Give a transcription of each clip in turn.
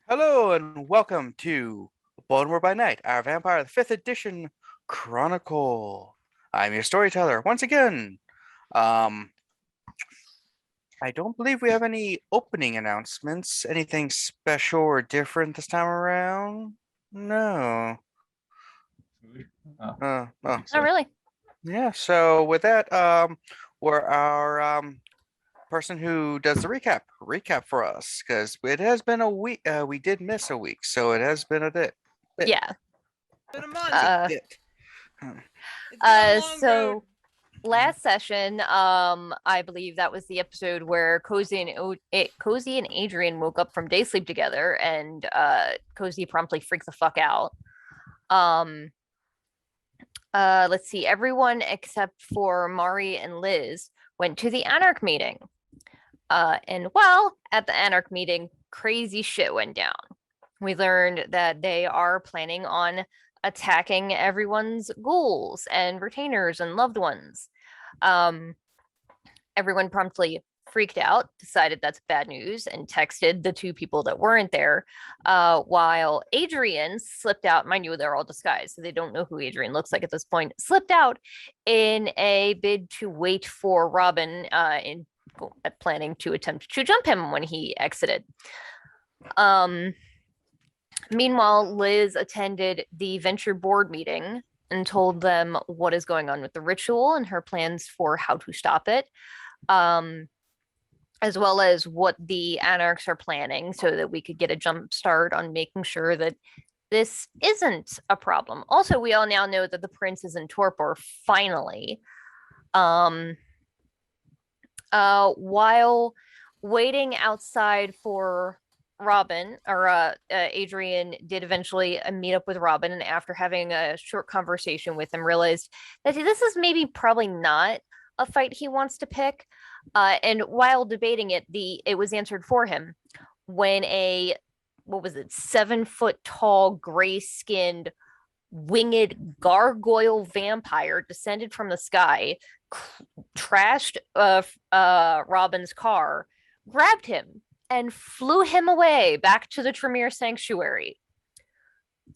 Hello and welcome to Baltimore by Night, our Vampire the 5th edition Chronicle. I'm your storyteller once again. Um, I don't believe we have any opening announcements. Anything special or different this time around? No. Oh, Oh, Oh, really? yeah. So with that, we're our person who does the recap for us because it has been a week. We did miss a week, so it has been a bit. Yeah. Been a month. Bit. It's been a long So road. last session, I believe that was the episode where Cozy and Adrian woke up from day sleep together, and Cozy promptly freaked the fuck out. Let's see. Everyone except for Mari and Liz went to the Anarch meeting. And well, at the Anarch meeting, crazy shit went down. We learned that they are planning on attacking everyone's ghouls and retainers and loved ones. Everyone promptly freaked out, decided that's bad news, and texted the two people that weren't there, while Adrian slipped out. Mind you, they're all disguised, so they don't know who Adrian looks like at this point. Slipped out in a bid to wait for Robin in planning to attempt to jump him when he exited. Meanwhile, Liz attended the Ventrue board meeting and told them what is going on with the ritual and her plans for how to stop it, as well as what the Anarchs are planning so that we could get a jump start on making sure that this isn't a problem. Also, we all now know that the prince is in torpor, finally. While waiting outside for Robin, or Adrian did eventually meet up with Robin, and after having a short conversation with him, realized that this is maybe probably not a fight he wants to pick. And while debating it, it was answered for him when a 7-foot tall, gray-skinned, winged gargoyle vampire descended from the sky, trashed Robin's car, grabbed him, and flew him away back to the Tremere sanctuary.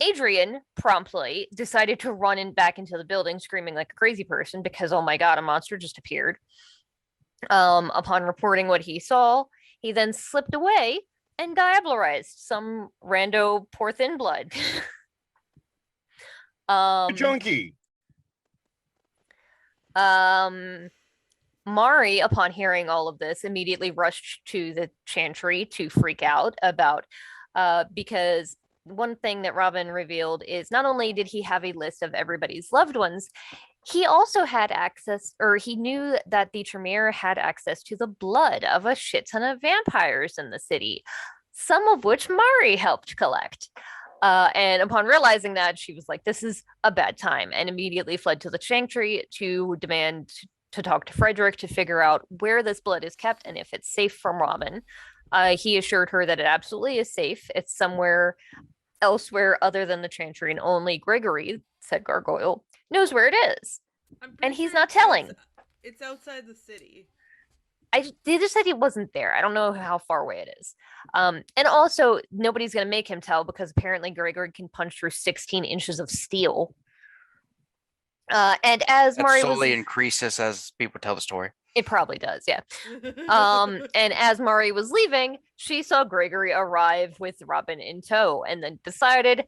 Adrian promptly decided to run back into the building, screaming like a crazy person because, oh my god, a monster just appeared. Upon reporting what he saw, he then slipped away and diablerized some rando poor thin blood. Junkie. Mari, upon hearing all of this, immediately rushed to the chantry to freak out about, because one thing that Robin revealed is not only did he have a list of everybody's loved ones, he also had access, or he knew that the Tremere had access to the blood of a shit ton of vampires in the city, some of which Mari helped collect. And upon realizing that, she was like, this is a bad time, and immediately fled to the sanctuary to demand to talk to Frederick to figure out where this blood is kept and if it's safe from Robin. He assured her that it absolutely is safe. It's somewhere elsewhere other than the chantry, and only Gregory, said Gargoyle, knows where it is. And he's not telling. It's outside the city. They just said he wasn't there. I don't know how far away it is. And also, nobody's going to make him tell because apparently Gregory can punch through 16 inches of steel. And as Mari slowly increases as people tell the story. It probably does, yeah. And as Mari was leaving, she saw Gregory arrive with Robin in tow and then decided,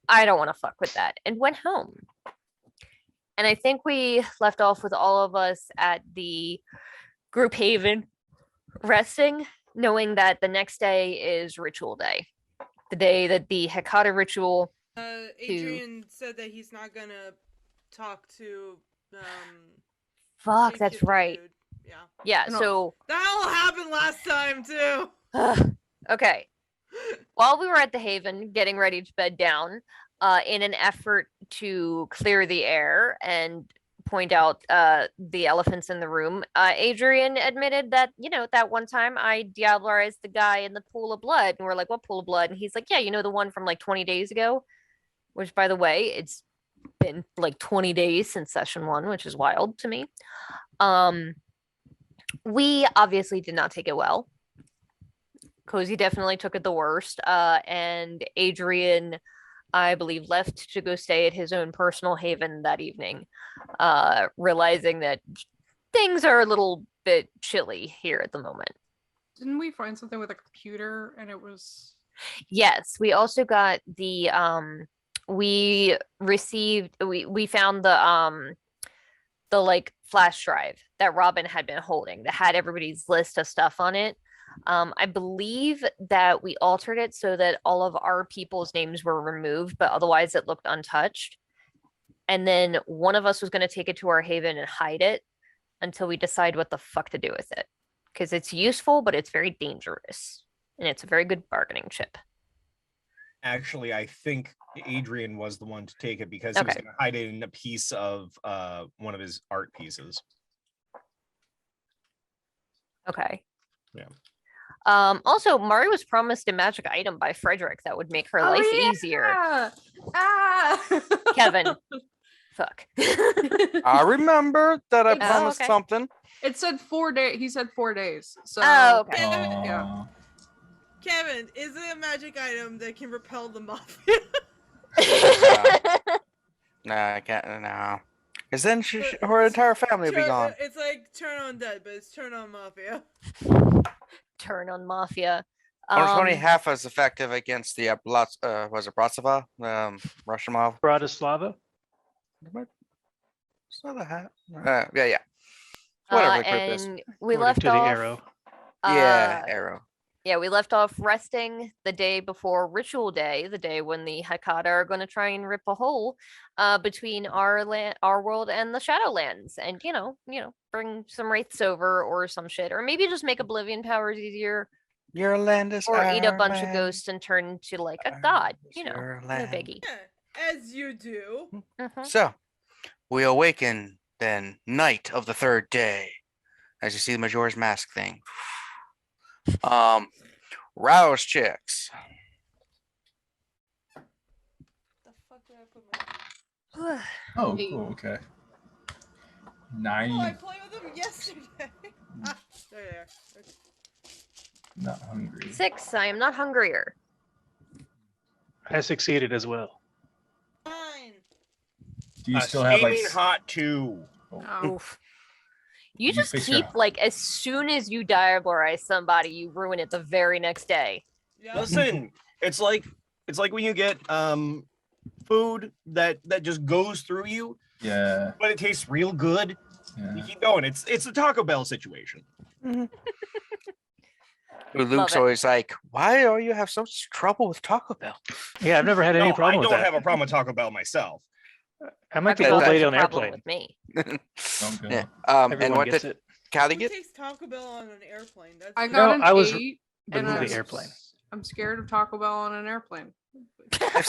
I don't want to fuck with that, and went home. And I think we left off with all of us at the group haven resting, knowing that the next day is ritual day. The day that the Hecata ritual... Adrian said that he's not gonna talk to Fuck, that's right. Dude. Yeah, so that all happened last time too. Okay. While we were at the haven getting ready to bed down, in an effort to clear the air and point out the elephants in the room, Adrian admitted that, that one time I diablerized the guy in the pool of blood, and we're like, what pool of blood? And he's like, yeah, the one from like 20 days ago, which, by the way, it's been like 20 days since session 1, which is wild to me. We obviously did not take it well. Cozy definitely took it the worst. And Adrian, I believe, left to go stay at his own personal haven that evening, realizing that things are a little bit chilly here at the moment. Didn't we find something with a computer and it was Yes, we also got the we found the like flash drive that Robin had been holding that had everybody's list of stuff on it. I believe that we altered it so that all of our people's names were removed, but otherwise it looked untouched. And then one of us was going to take it to our haven and hide it until we decide what the fuck to do with it. Because it's useful, but it's very dangerous. And it's a very good bargaining chip. Actually, I think Adrian was the one to take it because he was Okay. going to hide it in a piece of one of his art pieces. Okay. Yeah. Also, Mari was promised a magic item by Frederick that would make her life easier. Kevin. Fuck. I remember that I Oh, promised okay. something. It said 4 days. He said 4 days. So Oh, okay. Yeah. Kevin, is it a magic item that can repel the mafia? No, I can't. No, because then her entire family would be gone. It's like turn on dead, but it's turn on mafia. Turn on Mafia. Well, it's only half as effective against the was it Bratislava, Russian mob? Bratislava. It's not a hat. Yeah. Whatever the group is. And we According left to the off. arrow. Yeah, arrow. Yeah, we left off resting the day before Ritual Day, the day when the Hecata are going to try and rip a hole between our world and the Shadowlands, and bring some wraiths over or some shit, or maybe just make Oblivion powers easier, Your land is or eat a our bunch of land. ghosts and turn into like a god. No Your land. biggie. Yeah, as you do. Mhm. So, we awaken then, night of the third day, as you see the Majora's Mask thing. Rouse chicks. The fuck did I put my... Oh, Eight. cool. Okay. Oh, I 9. played with them yesterday. There. Okay. Not hungry. 6. I am not hungrier. I succeeded as well. 9. Do you still have like? Steaming hot 2. Oh. Oof. You You just fix keep your- like as soon as you diablerize somebody, you ruin it the very next day. Yeah. Listen, it's like when you get food that just goes through you, Yeah. but it tastes real good. You Yeah. keep going. It's a Taco Bell situation. Luke's it. always like, why do you have so much trouble with Taco Bell? Yeah, I've never had any No, problem I with don't that. have a problem with Taco Bell myself. I'm like Taco the Bell old has lady a on the problem airplane. with me. Don't go. Yeah. Everyone And what gets did it. Callie Who get? takes Taco Bell on an airplane? That's I it. got No, an I was 8. The and movie I'm airplane. I'm scared of Taco Bell on an airplane. I've-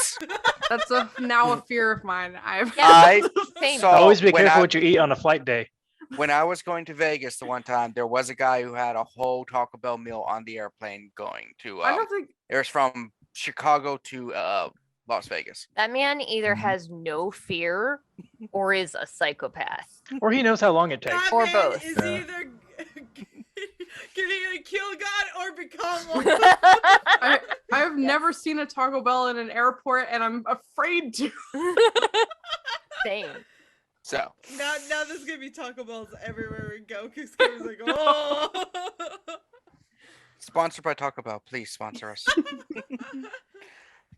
That's now a fear of mine. I've I Same. saw Always be when careful I- what you eat on a flight day. when I was going to Vegas the one time, there was a guy who had a whole Taco Bell meal on the airplane going to. I don't think It was from Chicago to Las Vegas. That man either Mhm. has no fear or is a psychopath. Or he knows how long it takes. That Or man both. is Yeah. either can either kill God or become one. I've never seen a Taco Bell in an airport, and I'm afraid to. Same. So Now there's gonna be Taco Bells everywhere we go because Kevin's like, oh. sponsored by Taco Bell, please sponsor us.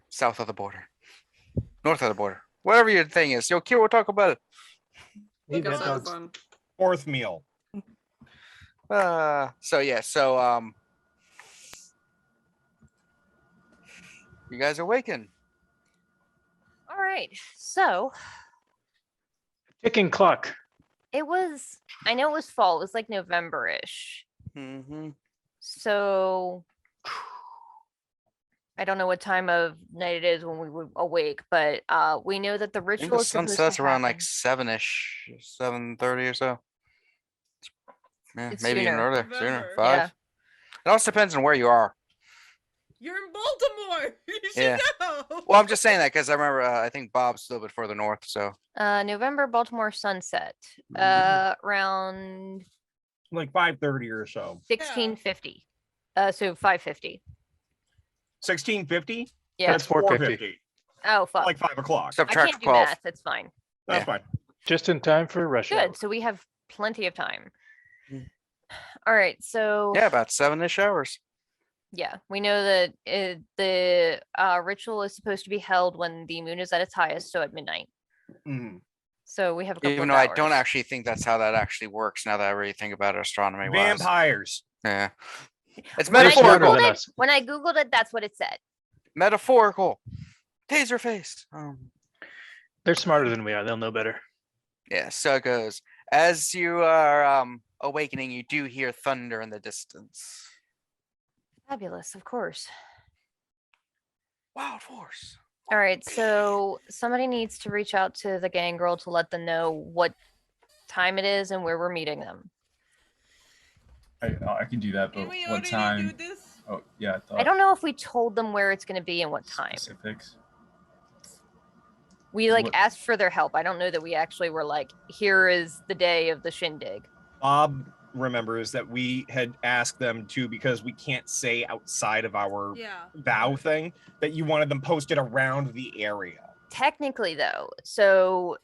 South of the border, north of the border, whatever your thing is. Yo, Kiro Taco Bell. Need That hot sounds dogs. fun. 4th meal. So you guys awaken. All right. So Ticking clock. I know it was fall. It was like November-ish. Mm-hmm. So I don't know what time of night it is when we would awake, but we know that the I think ritual the is sun supposed sets to around like happen. 7-ish, 7:30 or so. Yeah, It's maybe even sooner. earlier, sooner. November. 5. Yeah. It also depends on where you are. You're in Baltimore. You should Yeah. know. Well, I'm just saying that because I remember I think Bob's a little bit further north. So November Baltimore sunset. Mm-hmm. Around Like 5:30 or so. 1650. So 550. 1650. Yeah. That's 450. Oh fuck. Like 5 o'clock. I Subtract can't do 12. math. It's fine. That's Yeah. fine. Just in time for rush hour. Good. So we have plenty of time. Mm. All right. So Yeah, about 7-ish hours. yeah, we know that the ritual is supposed to be held when the moon is at its highest, so at midnight. Mhm. So we have a couple Even of though hours. I don't actually think that's how that actually works now that I really think about it astronomy wise. Vampires. Yeah. It's When I They're smarter metaphorical. than Googled it, us. when I Googled it, that's what it said. Metaphorical. Taser face. They're smarter than we are. They'll know better. Yeah, so it goes. As you are awakening, you do hear thunder in the distance. Fabulous, of course. Wild force. All right, so somebody needs to reach out to the Gangrel to let them know what time it is and where we're meeting them. I can do that, Can but we what already do time? this? Oh, yeah, I thought I don't know if we told them where it's going to be and what time. specifics. We like What- asked for their help. I don't know that we actually were like, here is the day of the shindig. Bob remembers that we had asked them to, because we can't say outside of our Yeah. vow thing, that you wanted them posted around the area. Technically, though, so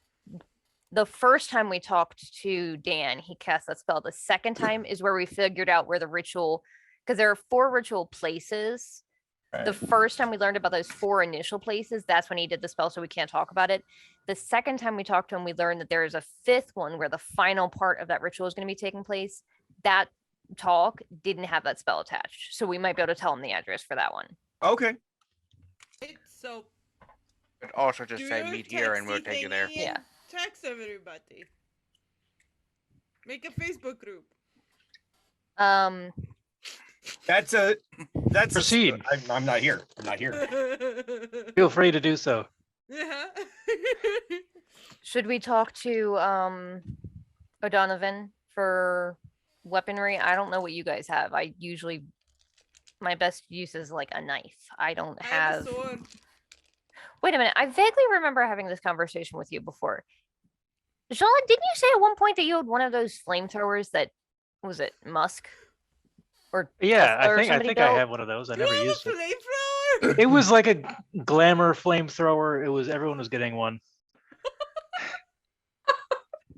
the first time we talked to Dan, he cast that spell. The second time is where we figured out where the ritual, because there are 4 ritual places. Right. The first time we learned about those 4 initial places, that's when he did the spell, so we can't talk about it. The second time we talked to him, we learned that there is a 5th one where the final part of that ritual is going to be taking place. That talk didn't have that spell attached, so we might be able to tell him the address for that one. Okay. So But also just do say your meet here and we'll texty take you there. thingy Yeah. and text everybody. Make a Facebook group. That's Proceed. I'm not here. I'm not here. Feel free to do so. Yeah. Should we talk to O'Donovan for weaponry? I don't know what you guys have. I usually my best use is like a knife. I don't I have have. a sword. Wait a minute. I vaguely remember having this conversation with you before. Jilon, didn't you say at one point that you had one of those flamethrowers that was it Musk? Or Yeah, Tesla or I somebody think built? I have one of those. I You never have used a it. flamethrower? It was like a glamour flamethrower. Everyone was getting one.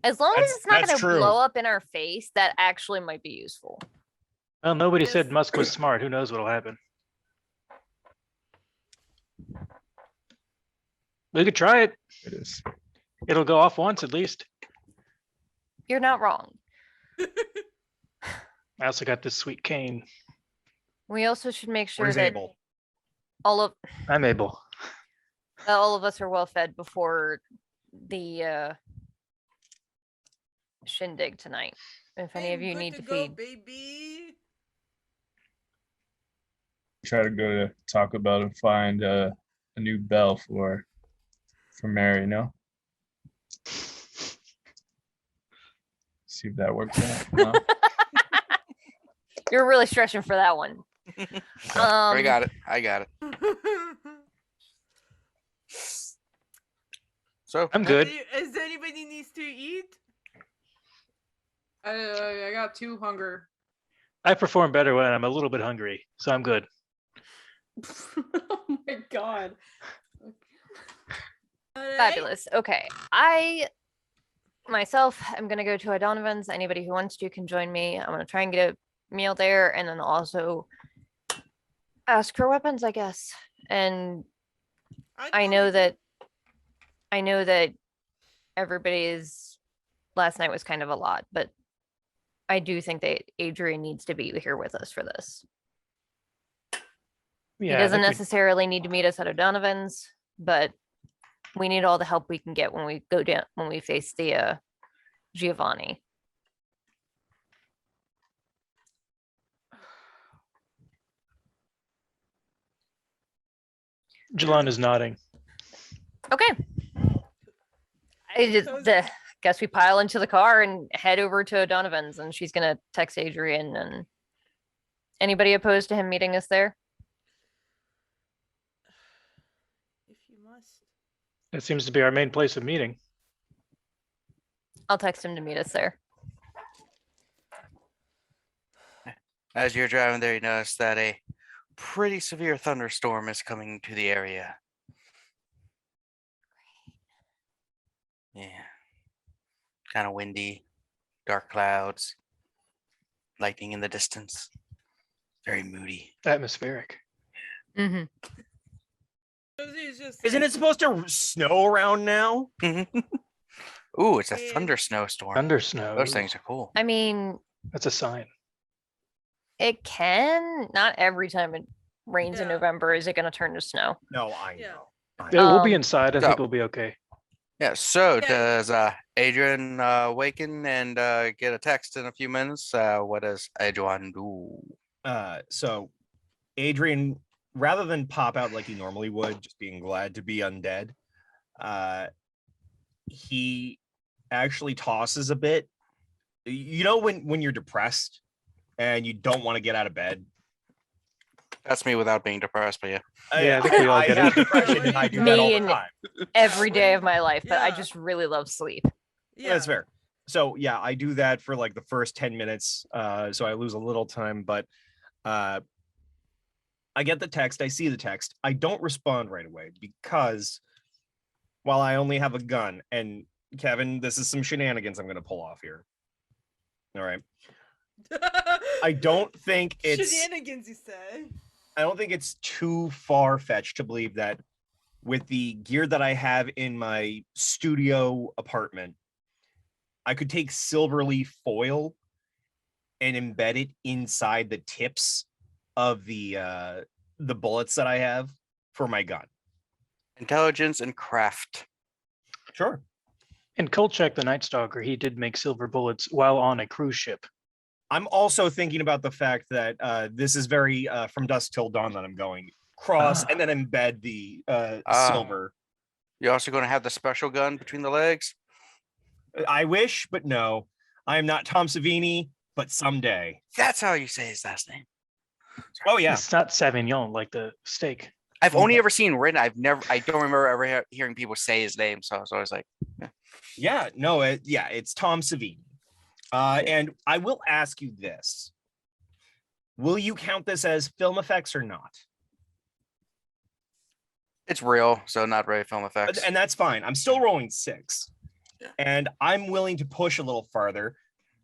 As long as it's not That's going to true. blow up in our face, that actually might be useful. Well, nobody said Yes. Musk was smart. Who knows what'll happen? We could try it. It is. It'll go off once at least. You're not wrong. I also got this sweet cane. We also should make sure Where's that Abel? all of I'm able. us are well fed before the shindig tonight. If any of I'm you good need to go, feed. baby. Try to go to Taco Bell to find a new bell for Mary, no? See if that works out. No? You're really stretching for that one. I got it. I got it. So I'm good. Is anybody needs to eat? I got 2 hunger. I perform better when I'm a little bit hungry, so I'm good. Oh my god. Alright. Fabulous. Okay. I myself am gonna go to O'Donovan's. Anybody who wants to can join me. I'm gonna try and get a meal there and then also ask for weapons, I guess. And I know that everybody's last night was kind of a lot, but I do think that Adrian needs to be here with us for this. Yeah, He I doesn't think we- necessarily need to meet us at O'Donovan's, but we need all the help we can get when we go down when we face the Giovanni. Jilon is nodding. Okay. I just guess we pile into the car and head over to O'Donovan's, and she's gonna text Adrian. And anybody opposed to him meeting us there? If you must. That seems to be our main place of meeting. I'll text him to meet us there. As you're driving there, you notice that a pretty severe thunderstorm is coming to the area. Yeah. Kind of windy, dark clouds, lightning in the distance. Very moody. Atmospheric. Mm-hmm. He's just Isn't it supposed to snow around now? Ooh, it's a And- thunder snowstorm. Thunder snow. Those things are cool. I mean, That's a sign. it can. Not every time it rains in Yeah. November is it going to turn to snow. No, I Yeah. know. Yeah, we'll be Um, inside. I so- think we'll be okay. Yeah, so Yeah. does Adrian waken and get a text in a few minutes? What does Adrian do? So Adrian, rather than pop out like he normally would, just being glad to be undead, he actually tosses a bit. You know when you're depressed and you don't want to get out of bed. That's me without being depressed, but yeah. Yeah, I think we all get have it. depression and I do Me that all the and- time. Every day of my life, but I Yeah. just really love sleep. yeah. That's fair. So yeah, I do that for like the first 10 minutes. So I lose a little time, but I get the text, I see the text. I don't respond right away because while I only have a gun, and Kevin, this is some shenanigans I'm gonna pull off here. All right. I don't think it's Shenanigans, you say? I don't think it's too far fetched to believe that with the gear that I have in my studio apartment, I could take silverleaf foil and embed it inside the tips of the bullets that I have for my gun. Intelligence and craft. Sure. And Kolchak the Night Stalker, he did make silver bullets while on a cruise ship. I'm also thinking about the fact that this is very from dusk till dawn that I'm going cross and then embed the silver. You're also going to have the special gun between the legs. I wish, but no. I am not Tom Savini, but someday. That's how you say his last name. Oh yeah. It's not Savignon like the steak. I've only ever seen written. I don't remember ever hearing people say his name. So I was always like, Yeah, no, it's Tom Savini. And I will ask you this. Will you count this as film effects or not? it's real, so not really film effects. And that's fine. I'm still rolling 6. And I'm willing to push a little farther.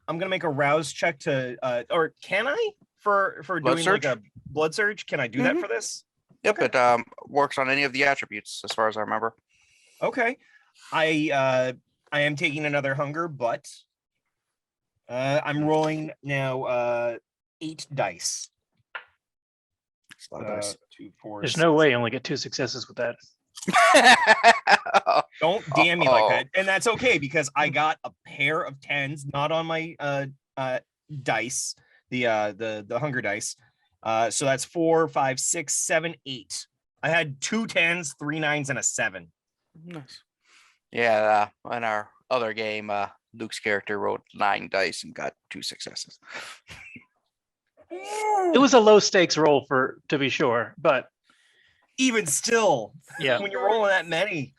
I'm gonna make a rouse check to or can I for Blood doing surge? like a blood surge? Can I do that for this? Yep, okay. it works on any of the attributes as far as I remember. Okay. I am taking another hunger, but I'm rolling now 8 dice. It's a lot of dice. 2, 4, There's no way you only get 2 successes with that. Don't damn me like Uh-oh. that. And that's okay because I got a pair of 10s, not on my dice, the hunger dice. So that's 4, 5, 6, 7, 8. I had 2 10s, 3 9s, and a 7. Nice. Yeah, in our other game, Luke's character rolled 9 dice and got 2 successes. It was a low stakes roll to be sure, but Even still, yeah, when you're rolling that many.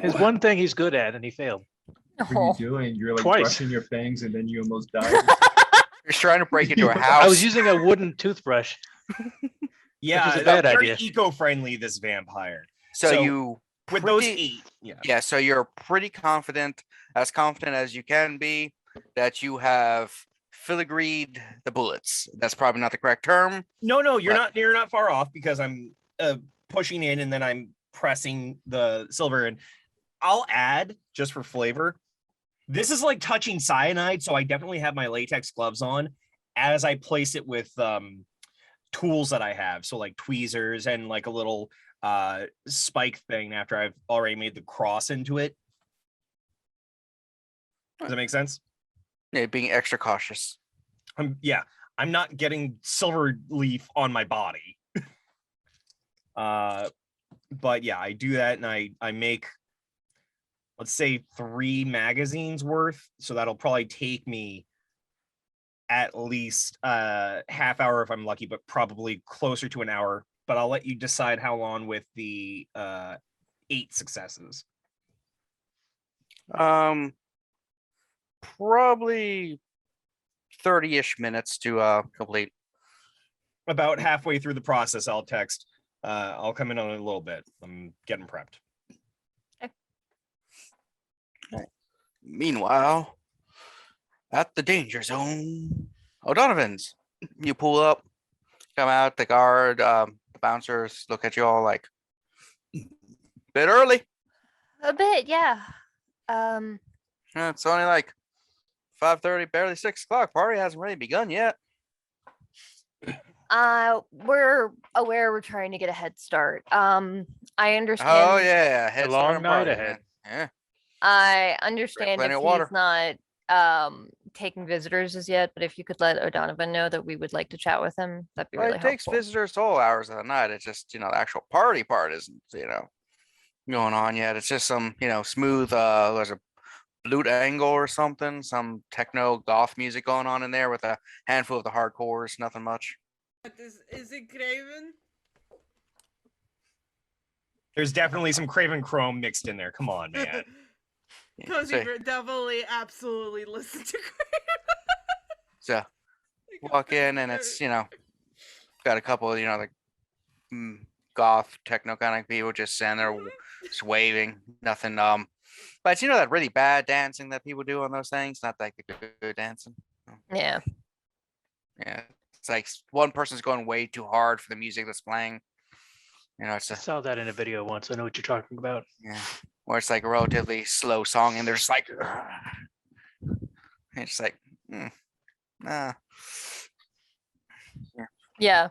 his one thing he's good at, and he failed. What are Oh, you doing? You're like Twice. brushing your fangs and then you almost died. You're trying to break into a house. I was using a wooden toothbrush. Yeah, is a bad very idea. eco-friendly, this vampire. so so you With those pretty- 8, yeah. Yeah, so you're pretty confident as you can be, that you have filigreed the bullets. That's probably not the correct term. No, you're What? not far off because I'm pushing in and then I'm pressing the silver. And I'll add, just for flavor, this is like touching cyanide, so I definitely have my latex gloves on as I place it with tools that I have. So like tweezers and like a little spike thing after I've already made the cross into it. Does that make sense? Yeah, being extra cautious. I'm not getting silver leaf on my body. But yeah, I do that and I make, let's say, 3 magazines worth. So that'll probably take me at least half hour if I'm lucky, but probably closer to an hour. But I'll let you decide how long with the 8 successes. Probably 30-ish minutes to complete. About halfway through the process, I'll text. I'll come in on it a little bit. I'm getting prepped. Meanwhile, at the danger zone, O'Donovan's. You pull up, come out, the guard, the bouncers look at you all like, bit early. A bit, yeah. Yeah, it's only like 5:30, barely 6 o'clock. Party hasn't really begun yet. We're aware we're trying to get a head start. I understand. Oh yeah, A head long start night party, ahead. man. Yeah. I understand plenty if of water. he's not taking visitors as yet, but if you could let O'Donovan know that we would like to chat with him, that'd be Well, really it takes helpful. visitors to all hours of the night. It's just, the actual party part isn't, going on yet. It's just some, smooth, there's a flute angle or something, some techno goth music going on in there with a handful of the hardcores, nothing much. Is it Craven? There's definitely some Craven Chrome mixed in there. Come on, man. Yeah, Cozy so, definitely absolutely listen to so Craven. walk in and it's, got a couple of, like goth techno kind of people just standing there just waving, nothing. But it's, that really bad dancing that people do on those things, not like the good dancing. Yeah. Yeah, it's like one person's going way too hard for the music that's playing. It's I a, saw that in a video once. I know what you're talking about. yeah, or it's like a relatively slow song and they're just like, it's like, nah. Yeah.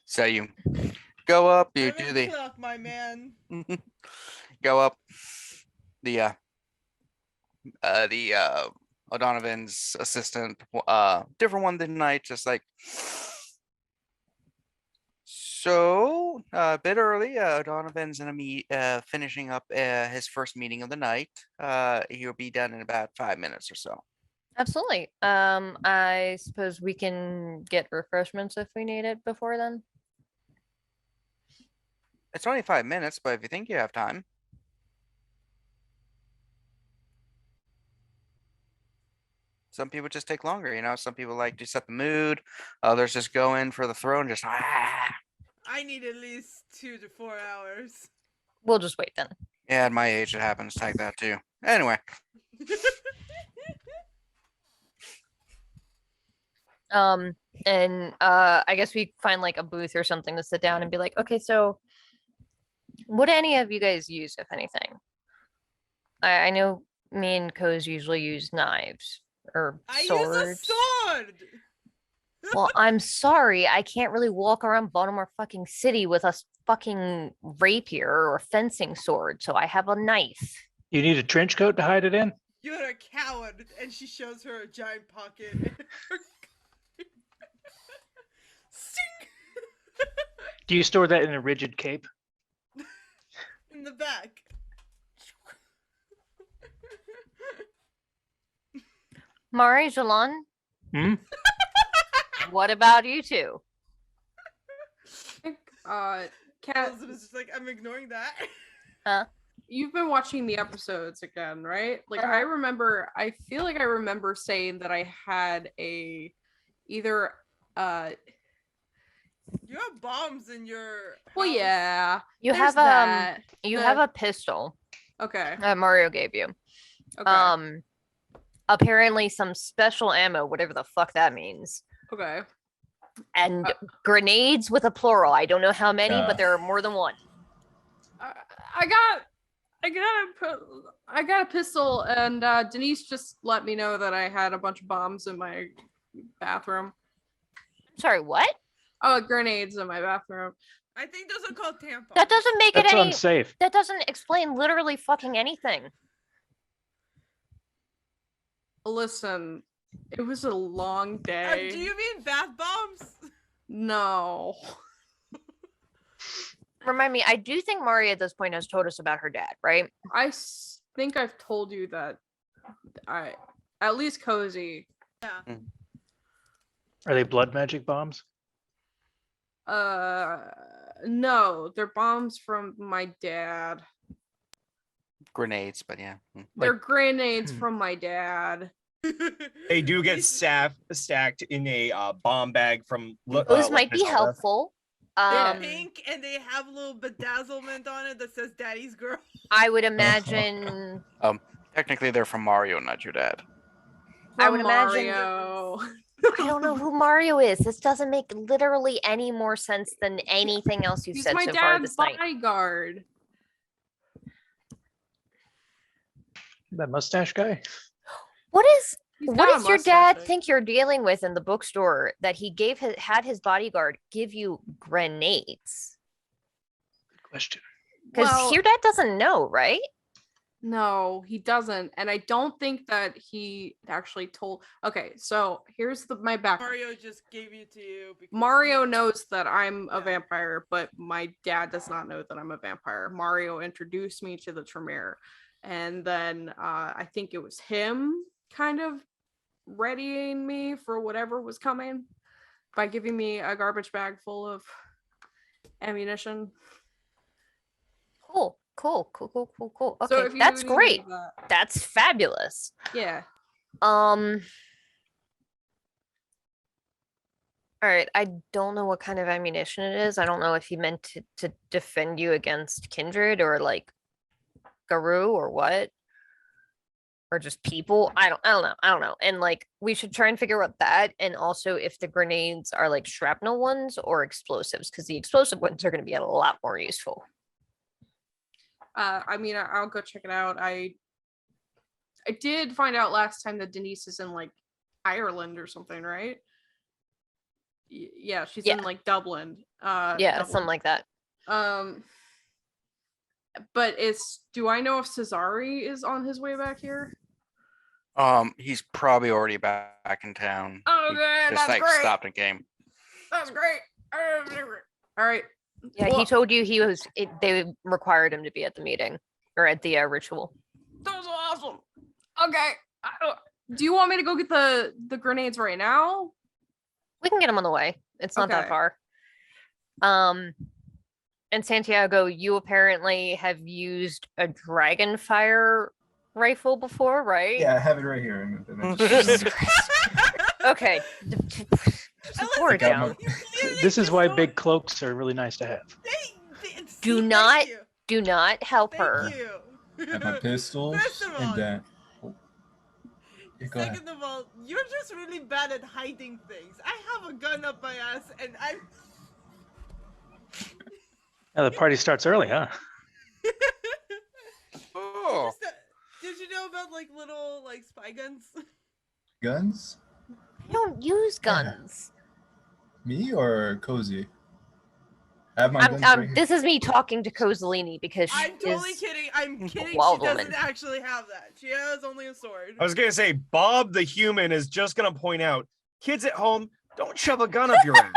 So you go up, you do 7 the o'clock, my man. go up the O'Donovan's assistant, different one tonight, just like, so a bit early. O'Donovan's gonna finishing up his first meeting of the night. He'll be done in about 5 minutes or so. Absolutely. I suppose we can get refreshments if we need it before then. It's only 5 minutes, but if you think you have time. Some people just take longer, some people like to set the mood. Others just go in for the throw and just I need at least 2 to 4 hours. We'll just wait then. Yeah, at my age it happens like that too. Anyway, And I guess we find like a booth or something to sit down and be like, okay, so what do any of you guys use, if anything? I know me and Coz usually use knives or I swords. use a sword. Well, I'm sorry, I can't really walk around Baltimore fucking city with a fucking rapier or a fencing sword, so I have a knife. You need a trench coat to hide it in? You're a coward, and she shows her a giant pocket. Sing! Do you store that in a rigid cape? In the back. Mari, Jilon, Hmm? what about you two? Kat, Elizabeth's just like, I'm ignoring that. you've been watching the episodes again, right? Like I feel like I remember saying that I had either You have bombs in your well, house. yeah. You there's have that. you The- have a pistol Okay. that Mario gave you. Okay. Apparently some special ammo, whatever the fuck that means. Okay. And grenades with a plural. I don't know how many, Yeah. but there are more than one. I got a pistol, and Denise just let me know that I had a bunch of bombs in my bathroom. Sorry, what? Oh, grenades in my bathroom. I think those are called tampons. That doesn't make it That's any. unsafe. That doesn't explain literally fucking anything. Listen, it was a long day. Do you mean bath bombs? No. Remind me, I do think Mari at this point has told us about her dad, right? Think I've told you that at least Cozy. Yeah. Are they blood magic bombs? No, they're bombs from my dad. grenades, but yeah. They're grenades from my dad. They do get stacked in a bomb bag from. Those might be Zelda. helpful. They're Um, pink and they have a little bedazzlement on it that says "Daddy's Girl." I would imagine. Technically, they're from Mario, not your dad. I From would imagine- Mario. I don't know who Mario is. This doesn't make literally any more sense than anything else you've He's said my so far dad's this night. bodyguard. That mustache guy? He's What got a does your mustache, dad right? think you're dealing with in the bookstore that he had his bodyguard give you grenades? Good question. Because Well, your dad doesn't know, right? no, he doesn't, and I don't think that he actually told. Okay, so here's my background. Mario just gave it to you. Because Mario knows that I'm a Yeah. vampire, but my dad does not know that I'm a vampire. Mario introduced me to the Tremere, and then I think it was him kind of readying me for whatever was coming by giving me a garbage bag full of ammunition. Cool. Okay, So if you that's need any great. of that- That's fabulous. Yeah. All right, I don't know what kind of ammunition it is. I don't know if he meant to defend you against kindred or like Garu or what. Or just people. I don't know. And like we should try and figure out that, and also if the grenades are like shrapnel ones or explosives, because the explosive ones are going to be a lot more useful. I mean, I'll go check it out. I did find out last time that Denise is in like Ireland or something, right? Yeah, she's in Yeah. like Dublin. Yeah, Dublin. something like that. But do I know if Cesare is on his way back here? He's probably already back in town. Oh, He good. just That's like great. stopped a game. That's great. All right. Yeah, Well, he told you they required him to be at the meeting or at the ritual. that was awesome. Okay. Do you want me to go get the grenades right now? We can get him on the way. It's not that Okay. far. And Santiago, you apparently have used a dragon fire rifle before, right? Yeah, I have it right here. Jesus Christ. Okay. Pour it got my- down. This is why big cloaks are really nice to have. Do not help her. Thank you. I have my pistols First of all, and then. Oh. Yeah, go ahead. Second of all, you're just really bad at hiding things. I have a gun up my ass, and I'm. Now the party starts early, huh? Oh, Did you know about like little like spy guns? Guns? You don't use guns. Me or Cozy? I have my guns right here. This is me talking to Kozaline because she I'm totally is kidding. I'm kidding. She wild doesn't woman. actually have that. She has only a sword. I was gonna say Bob the human is just gonna point out, kids at home, don't shove a gun up your ass.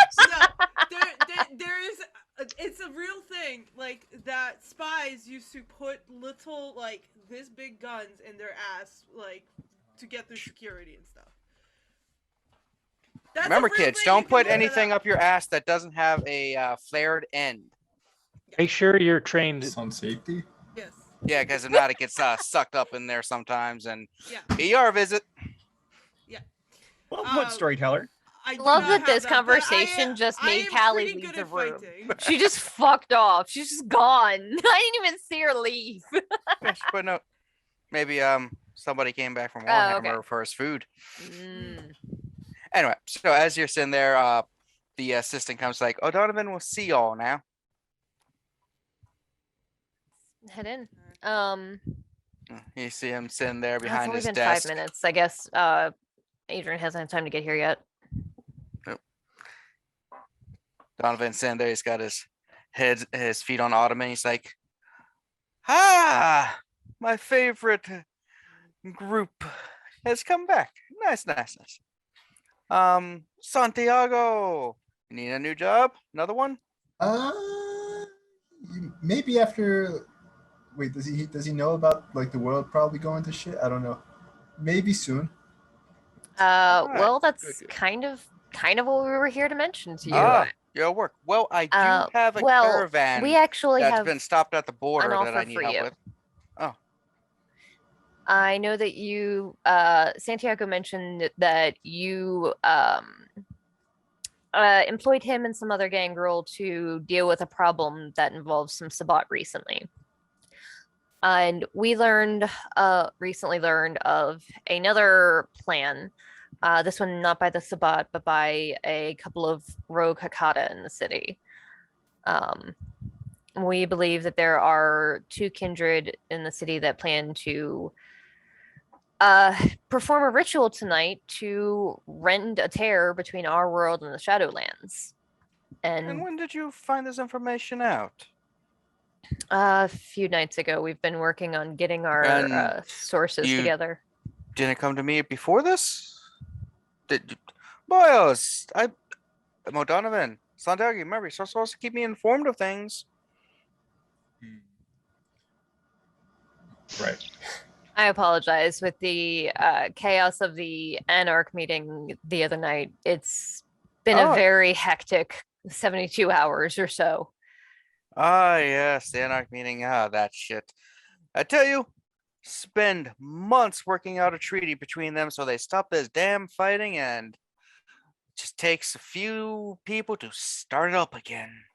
No, there is. It's a real thing. Like that spies used to put little like this big guns in their ass, like to get through security and stuff. That's a remember, real kids, thing, don't you can put look it anything up. up your ass that doesn't have a flared end. Make sure you're trained. Some safety? Yes. Yeah, because if not, it gets sucked up in there sometimes, and Yeah. ER visit. Well put, Storyteller. I do Love not that have this but I conversation am- just I made am Callie pretty leave good the at room. fighting. She just fucked off. She's just gone. I didn't even see her leave. But no, maybe somebody came back from Oh, Warhammer okay. for his food. Mm. Anyway, so as you're sitting there, the assistant comes like, O'Donovan will see y'all now. Head in. You see him sitting there It's behind only his been desk. 5 minutes. I guess Adrian hasn't had time to get here yet. Donovan's sitting there. He's got his feet on ottoman. He's like, "Ah, my favorite group has come back. Nice. Santiago, you need a new job? Another one? Maybe after. Wait, does he know about like the world probably going to shit? I don't know. Maybe soon. Alright, Well, that's good. kind of what we were here to mention to you. Your work. Well, I do have a well, caravan we actually that's have been stopped at the border that I offer need for help you. with. I know that you, Santiago mentioned that you employed him and some other gangrel to deal with a problem that involves some Sabbat recently. And we recently learned of another plan. This one not by the Sabbat, but by a couple of rogue Hecata in the city. We believe that there are two kindred in the city that plan to perform a ritual tonight to rend a tear between our world and the Shadowlands. And when did you find this information out? A few nights ago, we've been working on getting our And sources you- together. Didn't it come to me before this? Boyos, I'm O'Donovan. Santiago, remember, you're supposed to keep me informed of things. Right. I apologize with the chaos of the Anarch meeting the other night. It's been a Oh. very hectic 72 hours or so. Ah, yes, the Anarch meeting. Ah, that shit. I tell you, spend months working out a treaty between them so they stop this damn fighting, and it just takes a few people to start it up again.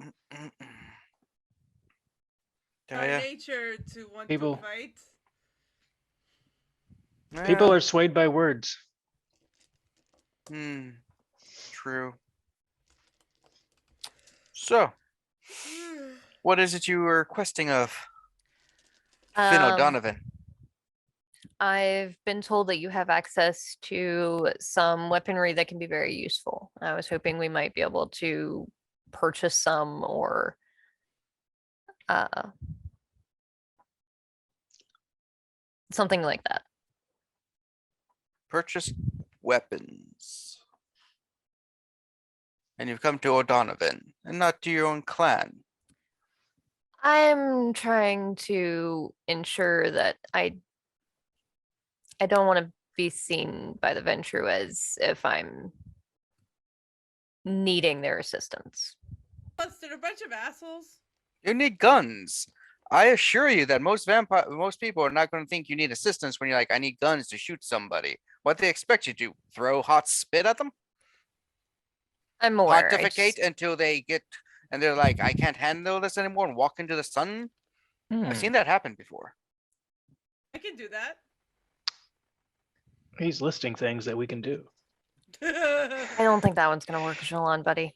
Mm-mm-mm. Tell Our ya. nature to want People- to fight. People Yeah, are swayed by words. true. So, what is it you were requesting of Finn O'Donovan? I've been told that you have access to some weaponry that can be very useful. I was hoping we might be able to purchase some or something like that. Purchase weapons. And you've come to O'Donovan, and not to your own clan. I'm trying to ensure that I don't want to be seen by the Ventrue as if I'm needing their assistance. Plus, they're a bunch of assholes. You need guns. I assure you that most people are not going to think you need assistance when you're like, I need guns to shoot somebody. What they expect you to do? Throw hot spit at them? I'm aware. I Pontificate just- until they get and they're like, I can't handle this anymore and walk into the sun? I've seen that happen before. I can do that. He's listing things that we can do. I don't think that one's gonna work, Jilon, buddy.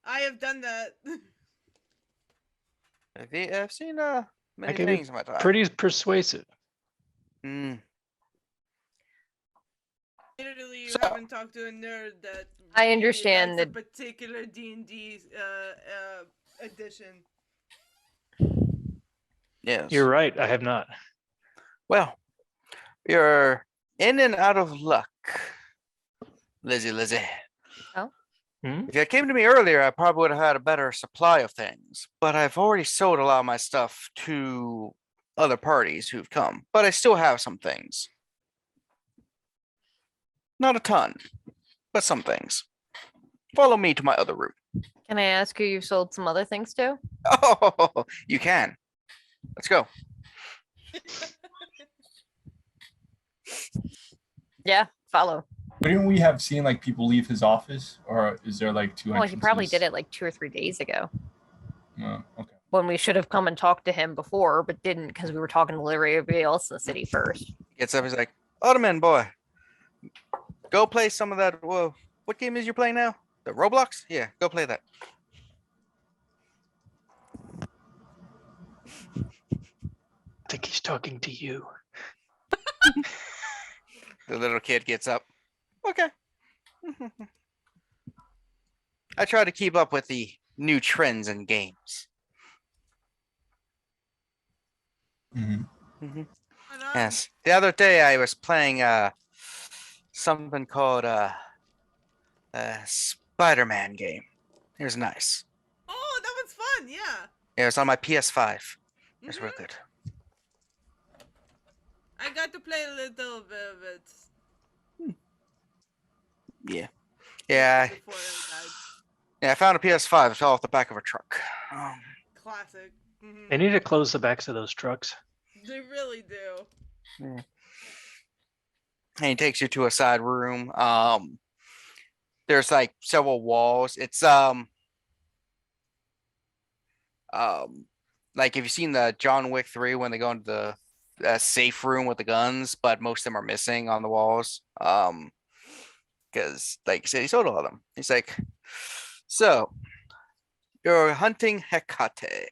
I have done that. I've seen many can be things in my time. Pretty persuasive. Literally, you So- haven't talked to a nerd that. I really understand likes a that- particular D&D edition. Yes. You're right. I have not. Well, you're in and out of luck, Lizzie. Hmm? If you had came to me earlier, I probably would have had a better supply of things. But I've already sold a lot of my stuff to other parties who've come. But I still have some things. Not a ton, but some things. Follow me to my other room. Can I ask who you've sold some other things to? Oh, you can. Let's go. Yeah, follow. Wouldn't we have seen like people leave his office, or is there like two? Well, he probably did entrances? it like 2 or 3 days ago Oh, okay. when we should have come and talked to him before, but didn't because we were talking to literally everybody else in the city first. Gets up, he's like, Ottoman boy, go play some of that. Whoa, what game is you playing now? The Roblox? Yeah, go play that. I think he's talking to you. The little kid gets up. Okay. I try to keep up with the new trends in games. Mhm. Right on. Yes. The other day I was playing something called Spider-Man game. It was nice. Oh, that was fun. Yeah. It was on my PS5. It was real Mhm. good. I got to play a little bit of it Yeah. Yeah. before I died. Yeah, I found a PS5. It fell off the back of a truck. Classic. Mhm. They need to close the backs of those trucks. They really do. And he takes you to a side room. There's like several walls. It's like if you've seen the John Wick 3 when they go into the safe room with the guns, but most of them are missing on the walls. Because like I said, he sold all of them. He's like, so you're hunting Hecate,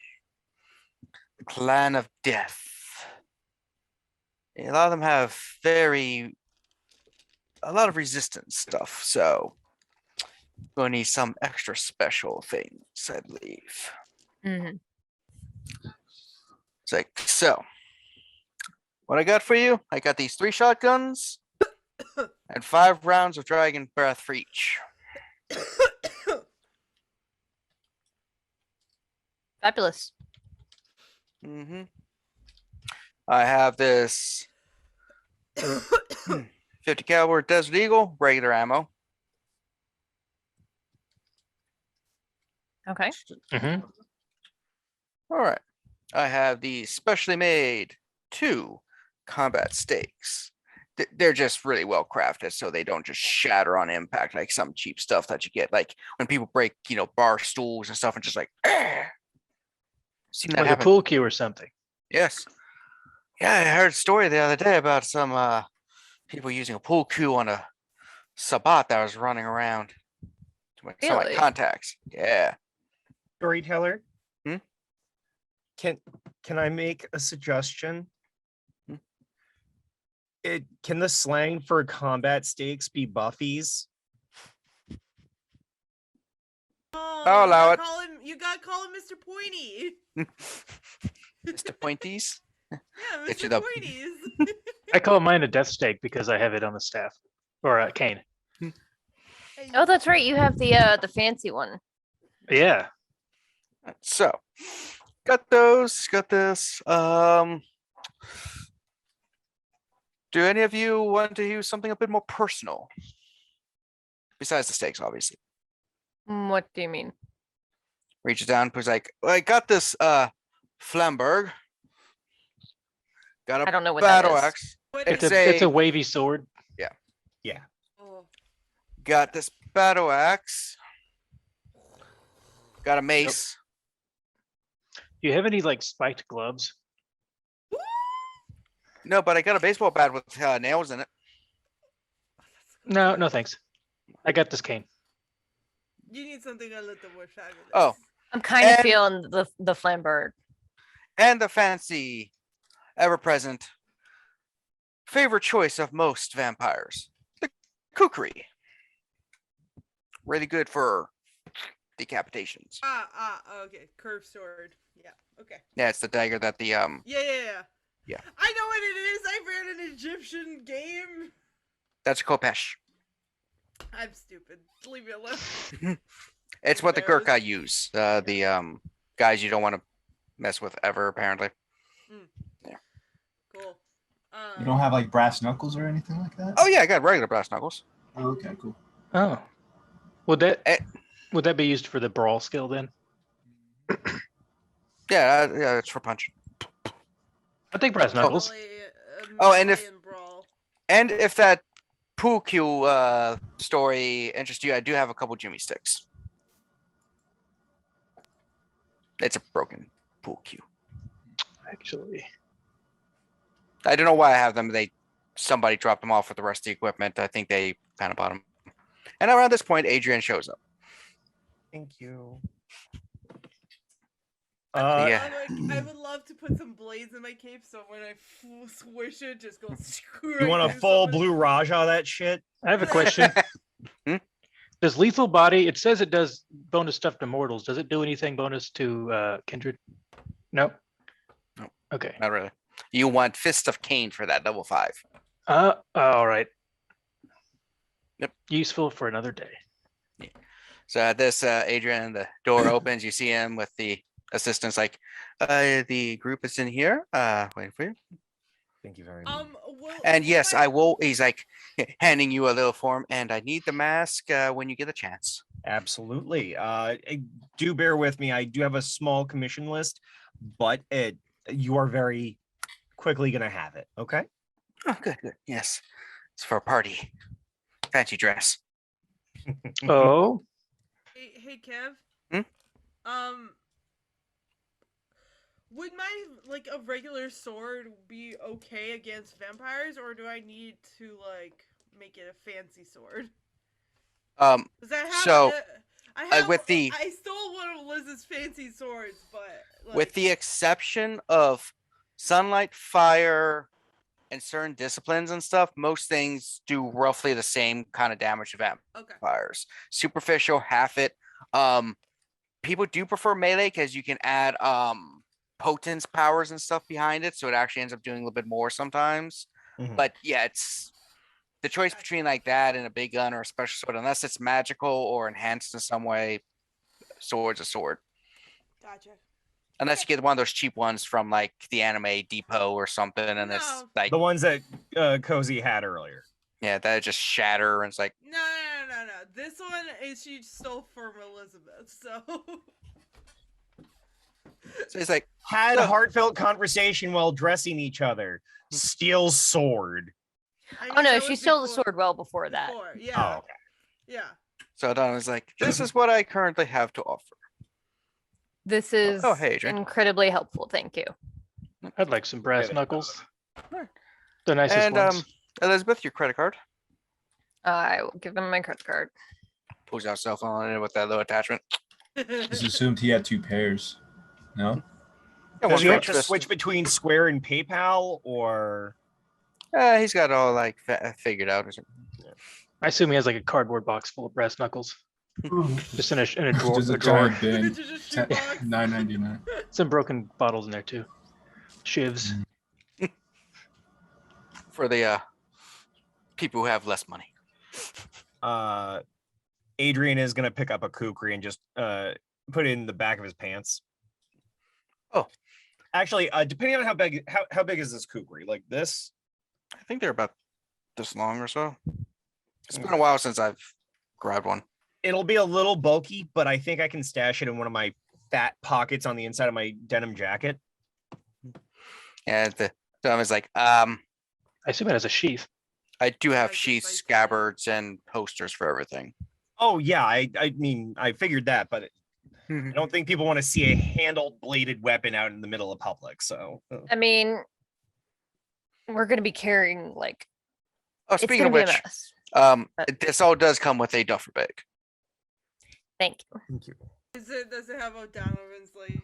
the clan of death. A lot of them have a lot of resistance stuff, so gonna need some extra special things, I believe. Mhm. It's like, so what I got for you, I got these 3 shotguns and 5 rounds of dragon breath for each. Fabulous. Mm-hmm. I have this 50 caliber Desert Eagle, regular ammo. Okay. Hmm. All right. I have these specially made 2 combat stakes. They're just really well crafted, so they don't just shatter on impact like some cheap stuff that you get. Like when people break, bar stools and stuff, and just like, seen that Like a happen. pool cue or something. Yes. Yeah, I heard a story the other day about some people using a pool cue on a Sabat that was running around. Some of my Really? contacts. Yeah. Storyteller. Hmm? Can I make a suggestion? Hmm? Can the slang for combat stakes be buffies? Oh, I'll allow it. You gotta call him Mr. Pointy. Mr. Pointies. Yeah, Get you Mr. the- Pointies. I call mine a death stake because I have it on the staff or a cane. Hey, Oh, that's right. You have the fancy one. Yeah. So, got those. Got this. Do any of you want to use something a bit more personal? Besides the stakes, obviously. What do you mean? Reaches down, puts like, well, I got this Flamberg. Got I a don't know what that battle is. axe. what It's is It's a- a wavy sword. Oh. Got this battle axe. Got a mace. Do you have any like spiked gloves? No, but I got a baseball bat with nails in it. No, no thanks. I got this cane. You need something a little more fabulous. Oh. I'm kind of And- feeling the Flamberg. And the fancy, ever-present, favorite choice of most vampires, the kukri. Really good for decapitations. Okay. Curved sword. Yeah. Okay. Yeah, it's the dagger that the Yeah. Yeah. I know what it is. I ran an Egyptian game. that's Kopesh. I'm stupid. Leave me alone. It's what the Bears. Gurkha use. The guys you don't want to mess with ever, apparently. Cool. You don't have like brass knuckles or anything like that? Oh yeah, I got regular brass knuckles. Oh, okay, cool. Oh. Would that Eh. would that be used for the brawl skill then? Yeah, it's for punch. I think brass knuckles. Oh, and if- Malian brawl. And if that pool cue story interests you, I do have a couple Jimmy sticks. It's a broken pool cue. Actually. I don't know why I have them. Somebody dropped them off with the rest of the equipment. I think they kind of bought them. And around this point, Adrian shows up. Thank you. Yeah. I would love to put some blades in my cape so when I swish it, just goes screw. You want a full blue Raja that shit? I have a question. Hmm? Does lethal body, it says it does bonus stuff to mortals. Does it do anything bonus to kindred? No. No. Okay. Not really. You want Fist of Cain for that level 5. All right. Yep. Useful for another day. So at this, Adrian, the door opens. You see him with the assistants like, the group is in here, waiting for you. Thank you very much. And yes, I will. He's like handing you a little form, and I need the mask when you get a chance. Absolutely. Do bear with me. I do have a small commission list, but you are very quickly gonna have it. Okay. Oh, good, good. Yes, it's for a party. Fancy dress. Oh, Hey, Kev. Hmm? Would my like a regular sword be okay against vampires, or do I need to like make it a fancy sword? Cause I have So with the I stole one of Liz's fancy swords, but like, with the exception of sunlight, fire, and certain disciplines and stuff, most things do roughly the same kind of damage to okay, vampires. Superficial, half it. People do prefer melee because you can add potence powers and stuff behind it, so it actually ends up doing a little bit more sometimes. Mhm. But yeah, it's the choice between like that and a big gun or a special sword, unless it's magical or enhanced in some way. Sword's a sword, gotcha. unless you get one of those cheap ones from like the Anime Depot or something, and it's No. like The ones that Cozy had earlier. yeah, that just shatter and it's like No. This one is she stole from Elizabeth, so. so it's like Had So- heartfelt conversation while dressing each other. Steals sword. I Oh mean, no, that she was stole the before- sword well before that. Before, yeah, Oh, okay. yeah. so Don was like, this is what I currently have to offer. This is hey, Adrian. incredibly helpful. Thank you. I'd like some brass Yeah. knuckles. Alright. The nicest And ones. Elizabeth, your credit card. I will give him my credit card. Pulls out cell phone on it with that little attachment. Just assumed he had 2 pairs. No? Yeah, Does one he for have to interest. switch between Square and PayPal, or He's got it all like figured out. I assume he has like a cardboard box full of brass knuckles, just in a drawer. Just a A drawer. giant bin. Just a shoebox. $9.99. Some broken bottles in there too. Shivs. For the people who have less money. Adrian is gonna pick up a kukri and just put it in the back of his pants. Oh. Actually, depending on how big is this kukri? Like this? I think they're about this long or so. It's been a while since I've grabbed one. It'll be a little bulky, but I think I can stash it in one of my fat pockets on the inside of my denim jacket. And the Dom is like, I assume it has a sheath. I do have Like sheaths, spicy. scabbards, and posters for everything. Oh yeah, I mean I figured that, but I don't think people want to see a handled bladed weapon out in the middle of public. So I mean, we're gonna be carrying like Oh, it's speaking gonna of be a which, mess. this all does come with a duffer bag. Thank you. Does it have O'Donovan's like?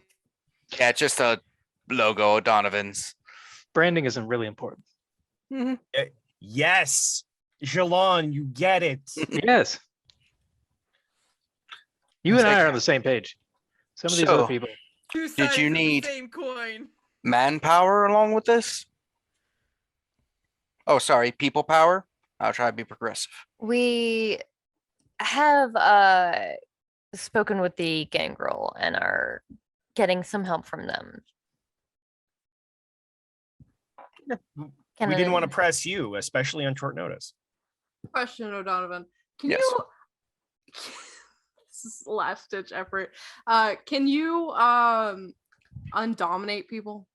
Yeah, just a logo of Donovan's. Branding isn't really important. yes, Jilon, you get it. Yes. You It's and I like- are on the same page. Some of these So- other people. Two Did sides you of the need- same coin? Manpower along with this? Oh, sorry, people power. I'll try to be progressive. We have spoken with the Gangrel and are getting some help from them. Can We didn't want to I- press you, especially on short notice. Question, O'Donovan. Can Yes. you this is last ditch effort. Can you undominate people?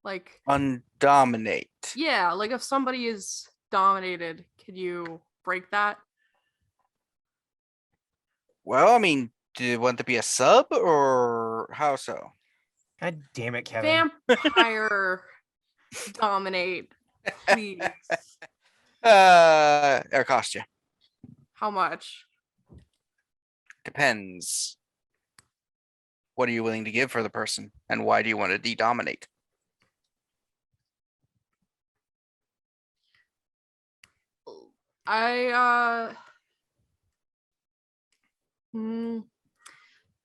Like Undominate. yeah, like if somebody is dominated, could you break that? Well, I mean, do you want to be a sub or how so? God damn it, Kevin. Vampire dominate, please. It cost you. How much? Depends. What are you willing to give for the person, and why do you want to de-dominate?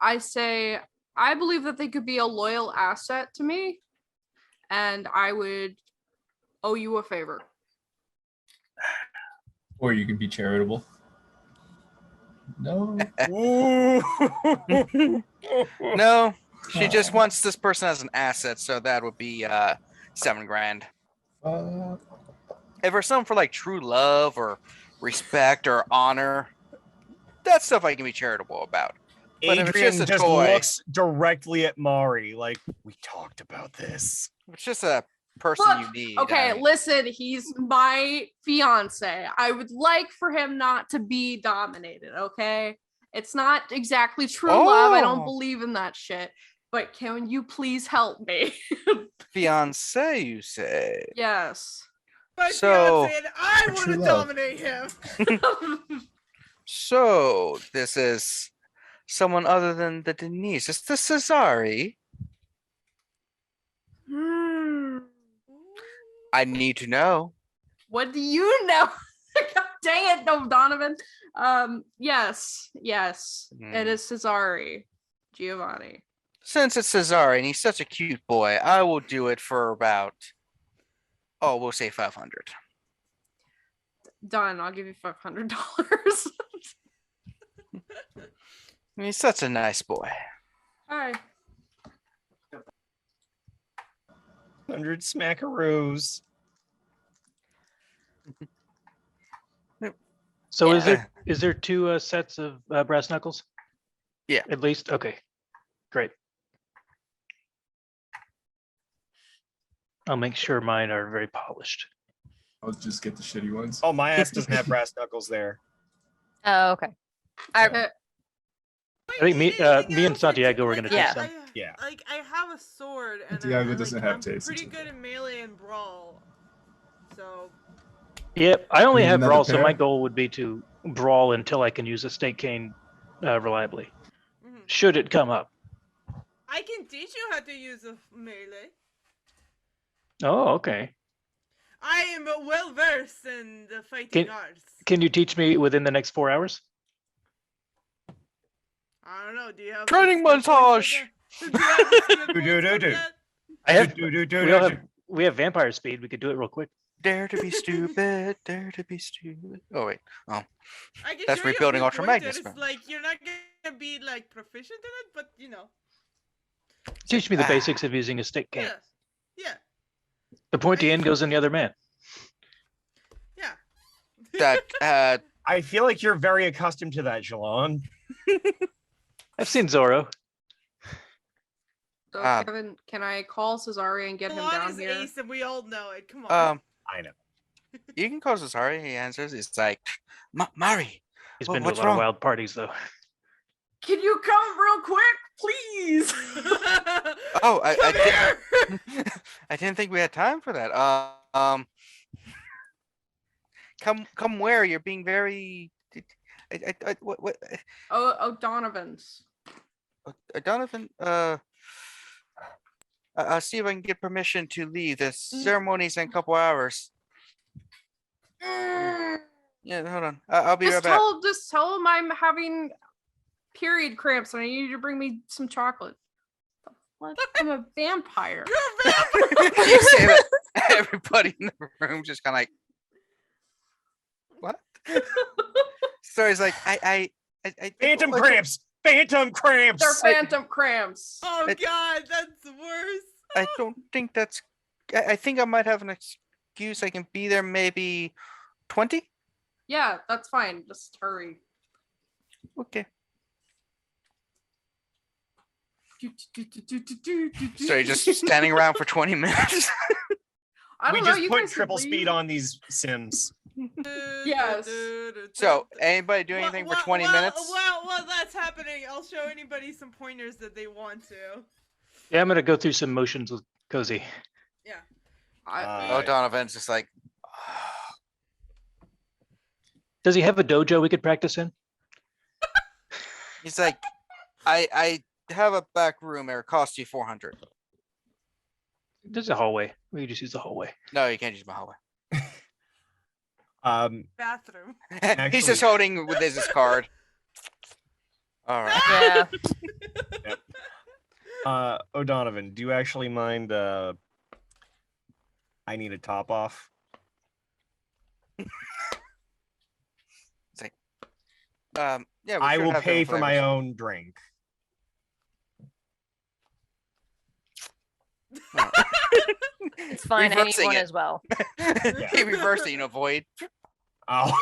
I say I believe that they could be a loyal asset to me, and I would owe you a favor. Or you can be charitable. No. Ooh. No, she just wants this person as an asset, so that would be $7 grand. If there's something for like true love or respect or honor, that stuff I can be charitable about. But if it's Adrian just a just toy. looks directly at Mari like, we talked about this. It's just a person Look, you need. Okay, I mean, listen, he's my fiance. I would like for him not to be dominated, okay? It's not exactly true love. I don't Oh. believe in that shit. But can you please help me? fiance, you say? Yes. My So- fiance and I For want true to love. dominate him. So this is someone other than the Denise. It's the Cesari. I need to know. What do you know? God dang it, no, Donovan. Yes, it is Cesari Giovanni. Since it's Cesari and he's such a cute boy, I will do it for about, we'll say 500. Done. I'll give you $500. He's such a nice boy. Hi. 100 smackaroos. So Yeah. is there two sets of brass knuckles? Yeah. At least? Okay. Great. I'll make sure mine are very polished. I'll just get the shitty ones. Oh, my ass doesn't have brass knuckles there. Oh, okay. I, I think me and Santiago were gonna take I- some. I- Yeah. Like I have a sword and Santiago doesn't have I'm taste, pretty it's good okay. in melee and brawl. So Yep. I only Need have another brawl, so my pair? goal would be to brawl until I can use a stake cane reliably. mhm. Should it come up. I can teach you how to use a melee. Oh, okay. I am well versed in the fighting Can- arts. Can you teach me within the next 4 hours? I don't know. Do you have Training the skill points montage! for that? Do you have the skill points for Do-do-do-do. that? I have. Do-do-do-do-do. We all have. We have vampire speed. We could do it real quick. Dare to be stupid, dare to be stupid. Oh wait, I can That's show you a rebuilding few Ultra pointers, Magnus, man. Like you're not gonna be like proficient in it, but you know. Teach me the Ah. basics of using a stake cane. Yeah. Yeah. The pointy end goes in the other man. Yeah. that I feel like you're very accustomed to that, Jilon. I've seen Zorro. So Ah. Kevin, can I call Cesari and get him Milan down is here? ace, and we all know it. Come on. I know. you can call Cesari. He answers. It's like, Mari. He's Well, been to a what's lot wrong? of wild parties though. Can you come real quick, please? Oh, I Come here! didn't, I didn't think we had time for that. Come where? You're being very. What? Oh, Donovan's. Donovan. I'll see if I can get permission to leave. The ceremony's in a couple hours. Yeah, hold on. I'll be right back. Just tell him I'm having period cramps and I need you to bring me some chocolate. What? I'm a vampire. You're a vampire! You say that, everybody in the room just kind of like, what? So he's like, I Phantom what- cramps! Phantom cramps! They're phantom cramps. Oh It- god, that's the worst. I don't think that's. I think I might have an excuse. I can be there maybe 20. Yeah, that's fine. Just hurry. Okay. So So you're just standing around for 20 minutes. I We don't know. just You put guys could triple leave. speed on these Sims. Yes. So anybody do anything for 20 minutes? While that's happening, I'll show anybody some pointers that they want to. Yeah, I'm gonna go through some motions with Cozy. Oh, Donovan's just like, Does he have a dojo we could practice in? he's like, I have a back room. It costs you 400. There's a hallway. We could just use the hallway. No, you can't use my hallway. Bathroom. He's just holding with his card. All right. Yeah. O'Donovan, do you actually mind I need a top off? Yeah. we I should will have pay different for my flavors. own drink. Oh. It's fine. I need Reversing one it. as well. He reversed it, void. Oh,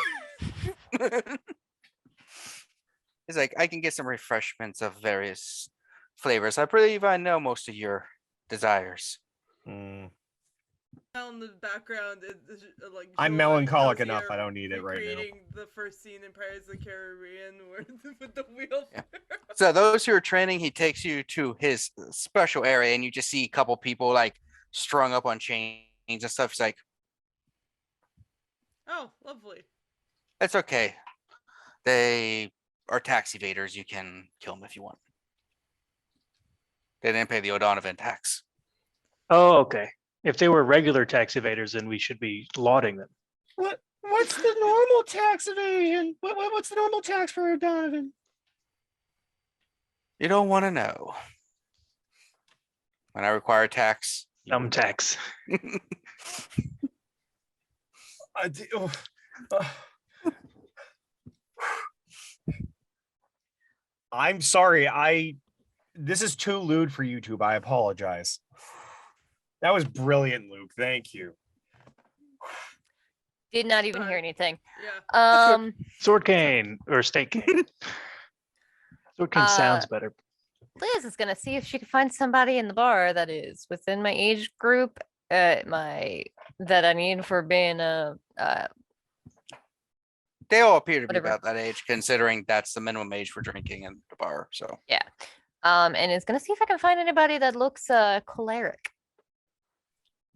He's like, I can get some refreshments of various flavors. I believe I know most of your desires. Mm. Now in the background, like I'm Jilon melancholic tells enough. you're I don't need it right now. recreating the first scene in Pirates of the Caribbean where with the wheel. Yeah. So those who are training, he takes you to his special area, and you just see a couple people like strung up on chains and stuff. He's like, Oh, lovely. it's okay. They are tax evaders. You can kill them if you want. They didn't pay the O'Donovan tax. Oh, okay. If they were regular tax evaders, then we should be lauding them. What's the normal tax evasion? What's the normal tax for O'Donovan? You don't want to know. When I require tax, Dumb tax. I'm sorry. This is too lewd for YouTube. I apologize. That was brilliant, Luke. Thank you. Did not even hear Sorry. anything. Yeah. Sword cane or stake cane. Sword cane sounds better. Liz is gonna see if she can find somebody in the bar that is within my age group, that I need for being a they all appear to be Whatever. about that age, considering that's the minimum age for drinking in the bar. So and is gonna see if I can find anybody that looks choleric.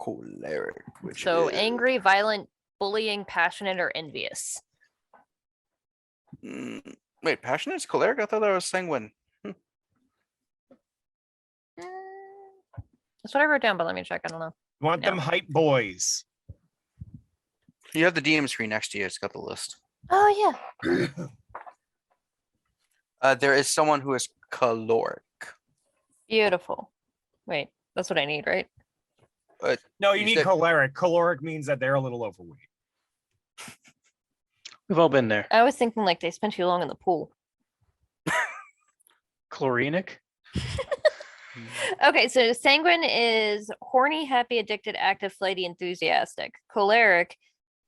choleric. Which So is, angry, violent, bullying, passionate, or envious. Wait, passionate is choleric? I thought that was sanguine. That's what I wrote down, but let me check. I don't know. Want them hype boys. You have the DM screen next to you. It's got the list. Oh yeah. There is someone who is caloric. Beautiful. Wait, that's what I need, right? No, you You need said- choleric. Caloric means that they're a little overweight. We've all been there. I was thinking like they spent too long in the pool. Chlorinic. Okay, so sanguine is horny, happy, addicted, active, flighty, enthusiastic. Choleric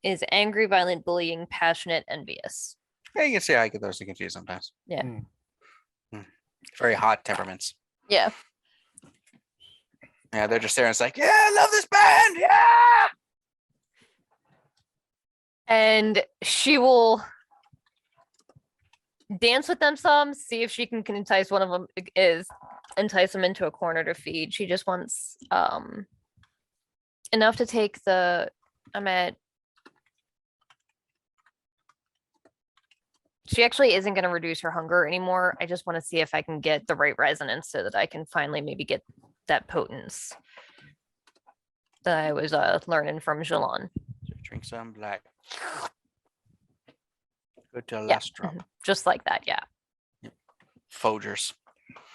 is angry, violent, bullying, passionate, envious. Yeah, you can see I get those confused sometimes. Yeah. Very hot temperaments. Yeah. Yeah, they're just there and it's like, yeah, I love this band. Yeah. And she will dance with them some, see if she can entice one of them entice them into a corner to feed. She just wants enough to take she actually isn't going to reduce her hunger anymore. I just want to see if I can get the right resonance so that I can finally maybe get that potence that I was learning from Jilon. Drink some black. Go to Yeah. last drop. Just like that, yeah. Folgers.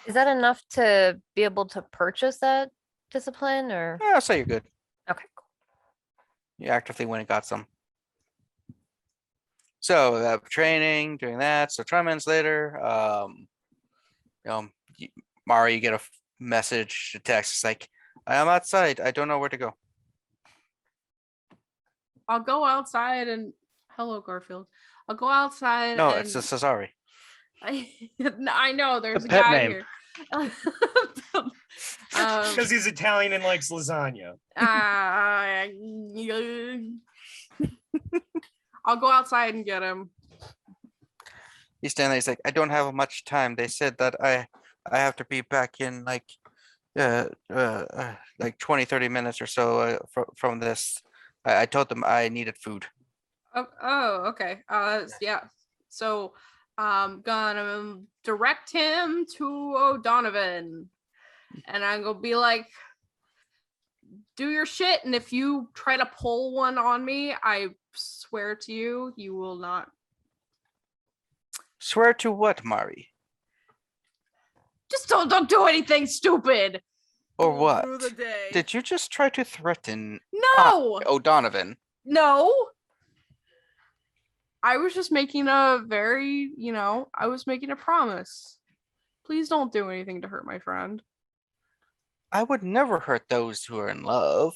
Is that enough to be able to purchase that discipline or? Yeah, I'll say you're good. Okay, cool. You actively went and got some. So training, doing that. So 20 minutes later, Mari, you get a message, a text. It's like, I'm outside. I don't know where to go. I'll go outside and hello, Garfield. I'll go outside. No, and... it's a Cesare. I know there's a pet guy name. here. Because he's Italian and likes lasagna. I'll go outside and get him. He's standing there. He's like, I don't have much time. They said that I have to be back in like 20, 30 minutes or so from this. I told them I needed food. Oh, okay. Yeah. So gonna direct him to O'Donovan, and I'm gonna be like, do your shit, and if you try to pull one on me, I swear to you, you will not. Swear to what, Mari? Just don't do anything stupid. Or All what? through the day. Did you just try to threaten No, O'Donovan? no. I was just making a very, I was making a promise. Please don't do anything to hurt my friend. I would never hurt those who are in love.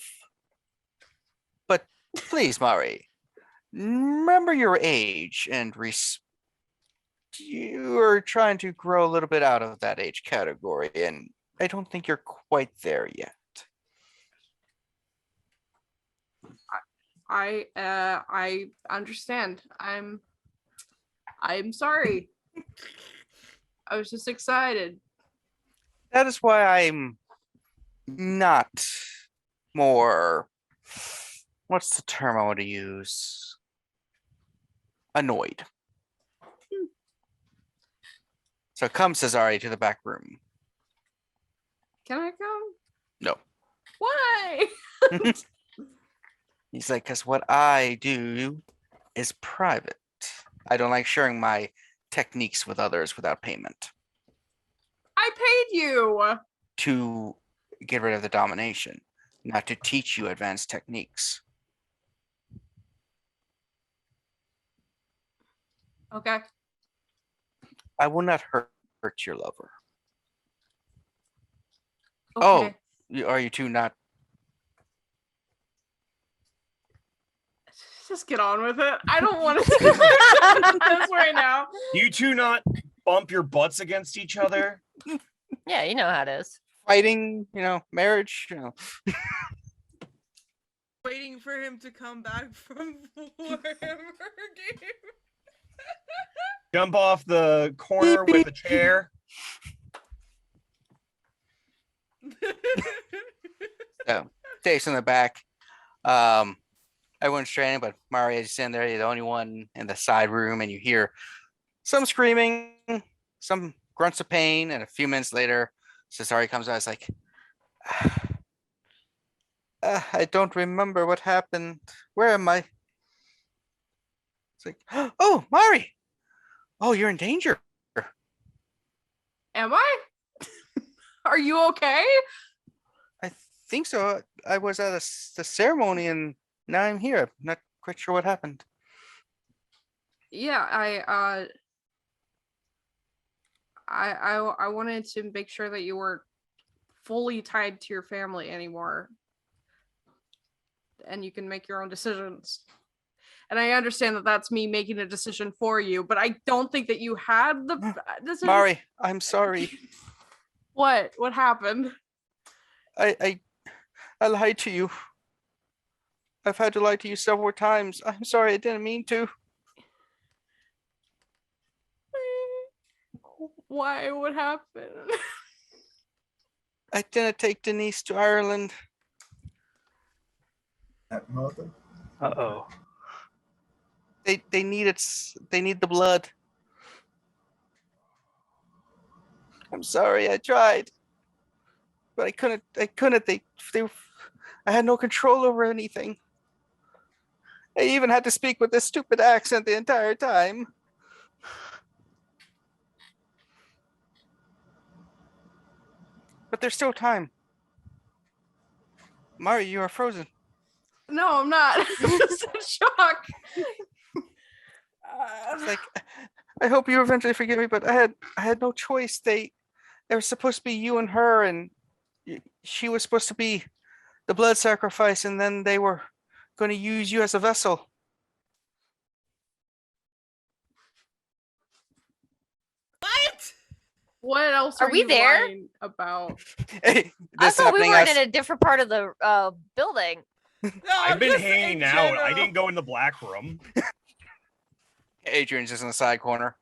But please, Mari, remember your age and you are trying to grow a little bit out of that age category, and I don't think you're quite there yet. I understand. I'm sorry. I was just excited. That is why I'm not more, what's the term I want to use? Annoyed. So come, Cesare, to the back room. Can I come? No. Why? He's like, because what I do is private. I don't like sharing my techniques with others without payment I paid you. to get rid of the domination, not to teach you advanced techniques. Okay. I will not hurt your lover. Okay. Are you two not? Just get on with it. I don't want to do this right now. You two not bump your butts against each other? Yeah, you know how it is. Fighting, marriage, Waiting for him to come back from wherever game. Jump off the corner with a chair. So, Dave's in the back. Everyone's training, but Mario's sitting there. You're the only one in the side room, and you hear some screaming, some grunts of pain, and a few minutes later, Cesare comes out. It's like, I don't remember what happened. Where am I? It's like, oh, Mari! Oh, you're in danger. Am I? Are you okay? I think so. I was at the ceremony, and now I'm here. I'm not quite sure what happened. Yeah, I wanted to make sure that you were fully tied to your family anymore. And you can make your own decisions. And I understand that that's me making a decision for you, but I don't think that you had the decision. Mari, I'm sorry. What? What happened? I lied to you. I've had to lie to you several times. I'm sorry, I didn't mean to. Why? What happened? I didn't take Denise to Ireland. That mother. Uh-oh. They need the blood. I'm sorry, I tried. But I couldn't. I had no control over anything. I even had to speak with this stupid accent the entire time. But there's still time. Mari, you are frozen. No, I'm not. I'm just in shock. It's like, I hope you eventually forgive me, but I had no choice. It was supposed to be you and her, and she was supposed to be the blood sacrifice, and then they were going to use you as a vessel. What? What else Are are we you there? lying about? Hey, I this thought we happening were us- in a different part of the building. No, I've I'm been just hanging in out. I general. didn't go in the black room. Adrian's just in the side corner.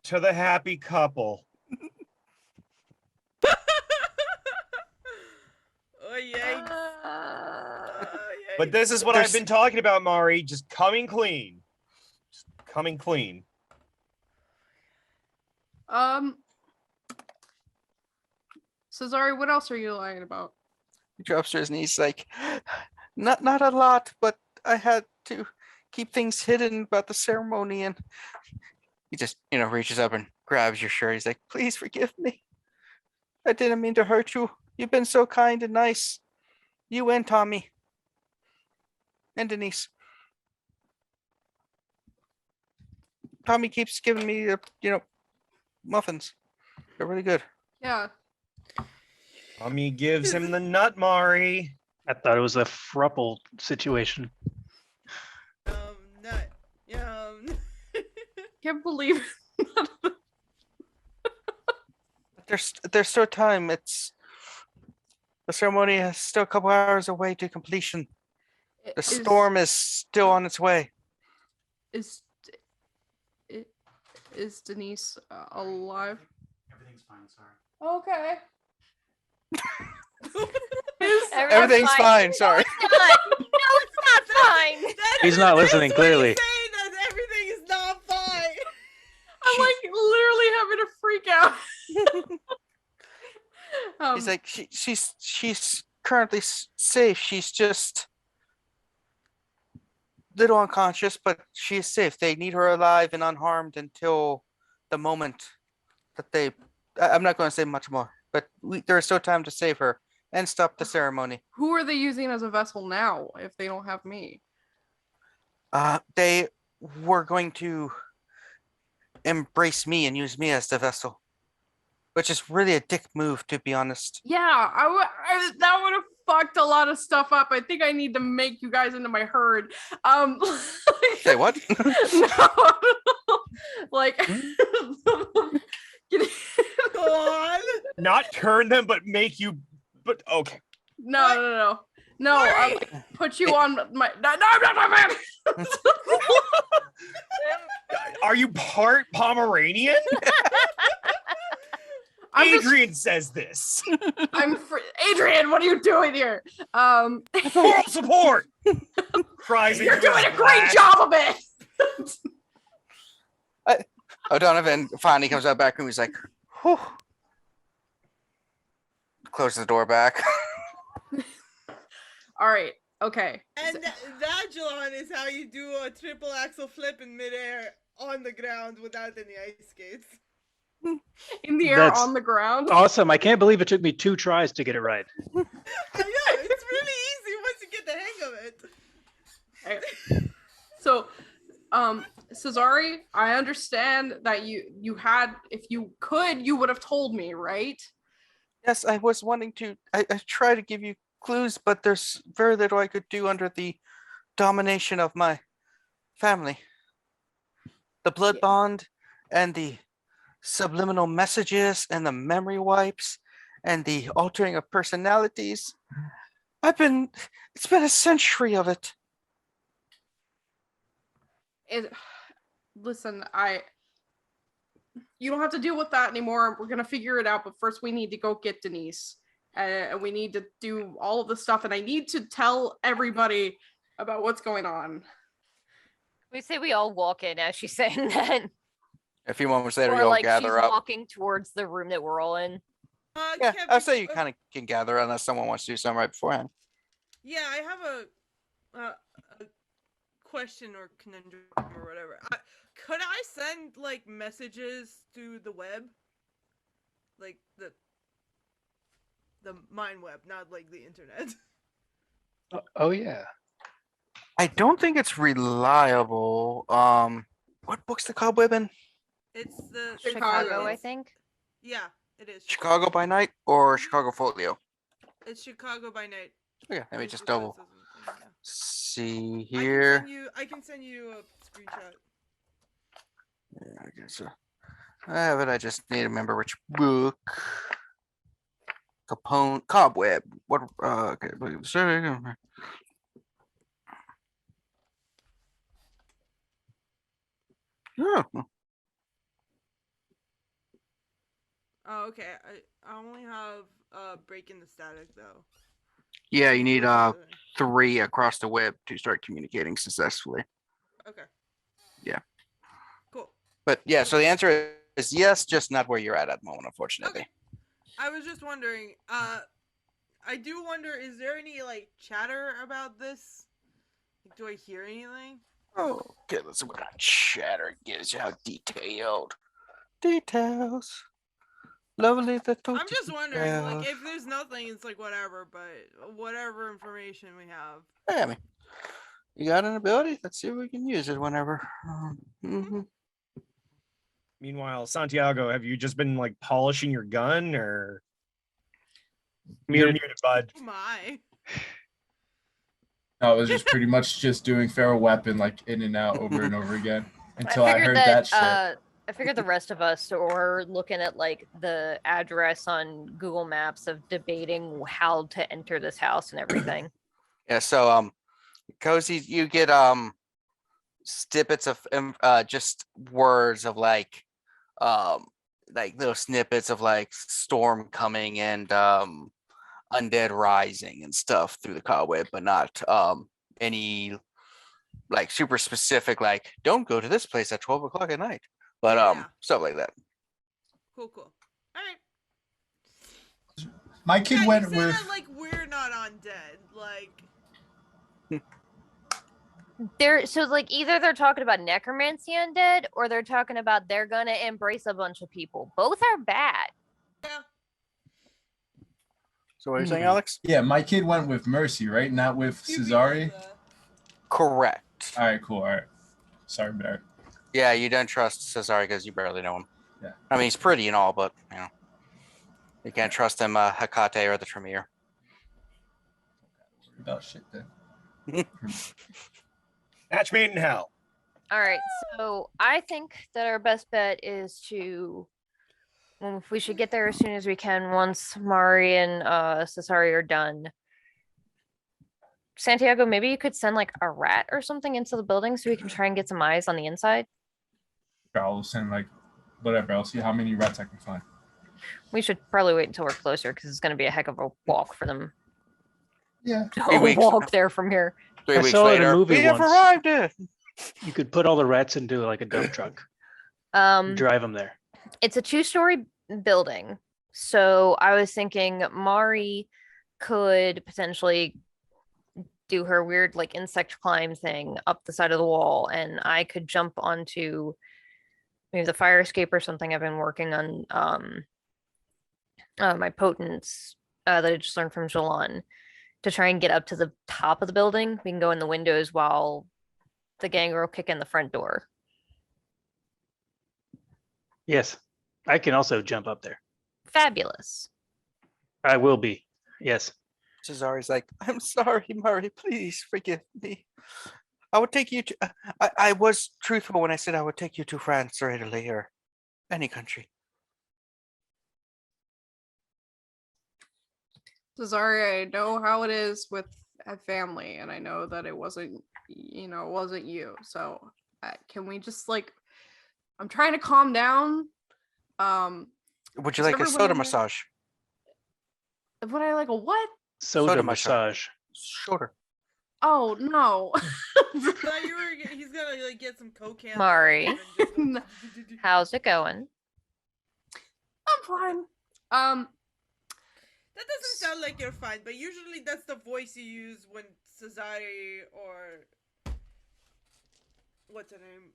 To the happy couple. Oh, yikes. But this is what There's- I've been talking about, Mari. Just coming clean. Just coming clean. Cesare, what else are you lying about? He drops to his knees like, not a lot, but I had to keep things hidden about the ceremony, and he just reaches up and grabs your shirt. He's like, please forgive me. I didn't mean to hurt you. You've been so kind and nice. You and Tommy. And Denise. Tommy keeps giving me muffins. They're really good. Yeah. Tommy gives him the nut, Mari. I thought it was a thruple situation. can't believe. There's still time. The ceremony is still a couple hours away to completion. The storm is still on its way. Is Denise alive? Everything's fine, sorry. Okay. Everything's fine. Sorry. No, it's not fine. He's not listening clearly. Saying that everything is not fine. I'm like literally having a freak out. He's like she's currently safe. She's just little unconscious, but she is safe. They need her alive and unharmed until the moment that they. I'm not going to say much more, but there is still time to save her and stop the ceremony. Who are they using as a vessel now if they don't have me? They were going to embrace me and use me as the vessel, which is really a dick move, to be honest. Yeah, that would have fucked a lot of stuff up. I think I need to make you guys into my herd. Say what? No, like, Go on. Not turn them, but make you. But okay. no. I like, put you on my. No, I'm not my man. Are you part Pomeranian? Adrian says this. Adrian, what are you doing here? Moral support. Cries You're into doing his a great glass. job of it. Donovan finally comes out back room. He's like, whew. Closes the door back. All right. Okay. And that, Jilon, is how you do a triple axle flip in midair on the ground without any ice skates. In the air That's on the ground. Awesome. I can't believe it took me 2 tries to get it right. I know, it's really easy once you get the hang of it. So, Cesare, I understand that you had, if you could, you would have told me, right? Yes, I was wanting to. I try to give you clues, but there's very little I could do under the domination of my family. The blood bond and the subliminal messages and the memory wipes and the altering of personalities. It's been a century of it. Listen, you don't have to deal with that anymore. We're gonna figure it out, but first we need to go get Denise. And we need to do all of the stuff, and I need to tell everybody about what's going on. We say we all walk in as she's saying that. A few moments later, Or you'll like she's gather up. walking towards the room that we're all in. Yeah, Kev, I'll say you kind of can gather unless someone wants to do something right beforehand. Yeah, I have a question or conundrum or whatever. Could I send like messages to the web, like the mind web, not like the internet? Oh yeah. I don't think it's reliable. What book's the cobweb in? It's the Chicago, I it's- think. Yeah, it is. Chicago by Night or Chicago Folio? It's Chicago by night. Okay, let me Is just what it double says on the thing, yeah. see here. I can send you a screenshot. Yeah, I guess so. But I just need to remember which book. Capone Cobweb. What? Okay. Oh, Oh, okay. I only have breaking the static though. yeah. You need Where's the other? 3 across the web to start communicating successfully. Okay. Yeah. Cool. But yeah, so the answer is yes, just not where you're at the moment, unfortunately. Okay. I was just wondering. I do wonder. Is there any like chatter about this? Like, do I hear anything? Oh, okay. Let's see what our chatter gives you. How detailed. Details. Lovely little. I'm just wondering. Like, details. if there's nothing, it's like whatever. But whatever information we have. Yeah, I mean, you got an ability. Let's see if we can use it whenever. Mhm. Meanwhile, Santiago, have you just been like polishing your gun, or You're you're muted. muted, bud? Oh my. No, it was just pretty much just doing feral weapon like in and out over and over again. until I figured heard that shit. I figured the rest of us were looking at like the address on Google Maps of debating how to enter this house and everything. Yeah, so Cozy, you get snippets of just words of like little snippets of like storm coming and undead rising and stuff through the cobweb, but not any like super specific like don't go to this place at 12 o'clock at night. But Yeah. stuff like that. Cool. All right. My kid Yeah, went you said with. that, like we're not undead. Like So like either they're talking about necromancy undead or they're talking about they're gonna embrace a bunch of people. Both are bad. yeah. So what are you saying, Hmm. Alex? Yeah, my kid went with Mercy, right? Not with You can Cesare. do that. Correct. All right, cool. All right. Sorry, Barrett. Yeah, you don't trust Cesare because you barely know him. Yeah. I mean, he's pretty and all, but you know, you can't trust him, Hecate or the Tremere. Worry about shit then. Match made in hell. All right, so I think that our best bet is to we should get there as soon as we can once Mari and Cesare are done. Santiago, maybe you could send like a rat or something into the building so we can try and get some eyes on the inside. I'll send like whatever. I'll see how many rats I can find. We should probably wait until we're closer because it's going to be a heck of a walk for them Yeah. Three to weeks. walk there from here. 3 I weeks saw it in a later, movie we have once. arrived. You could put all the rats into like a dump truck, drive them there. It's a 2-story building. So I was thinking Mari could potentially do her weird like insect climb thing up the side of the wall, and I could jump onto maybe the fire escape or something. I've been working on my potents that I just learned from Jilon to try and get up to the top of the building. We can go in the windows while the Gangrel kick in the front door. Yes, I can also jump up there. Fabulous. I will be. Yes. Cesare's like, I'm sorry, Murray. Please forgive me. I would take you to. I was truthful when I said I would take you to France or Italy or any country. Cesare, I know how it is with a family, and I know that it wasn't you. So can we just like, I'm trying to calm down. Would you Is like a everyone soda okay? massage? Would I like a what? Soda massage. massage. Shorter. Oh no. I thought you were. He's gonna like get some coke cans. Mari. and just go- No. How's it going? I'm fine. That doesn't sound like you're fine, but usually that's the voice you use when Cesare or what's her name?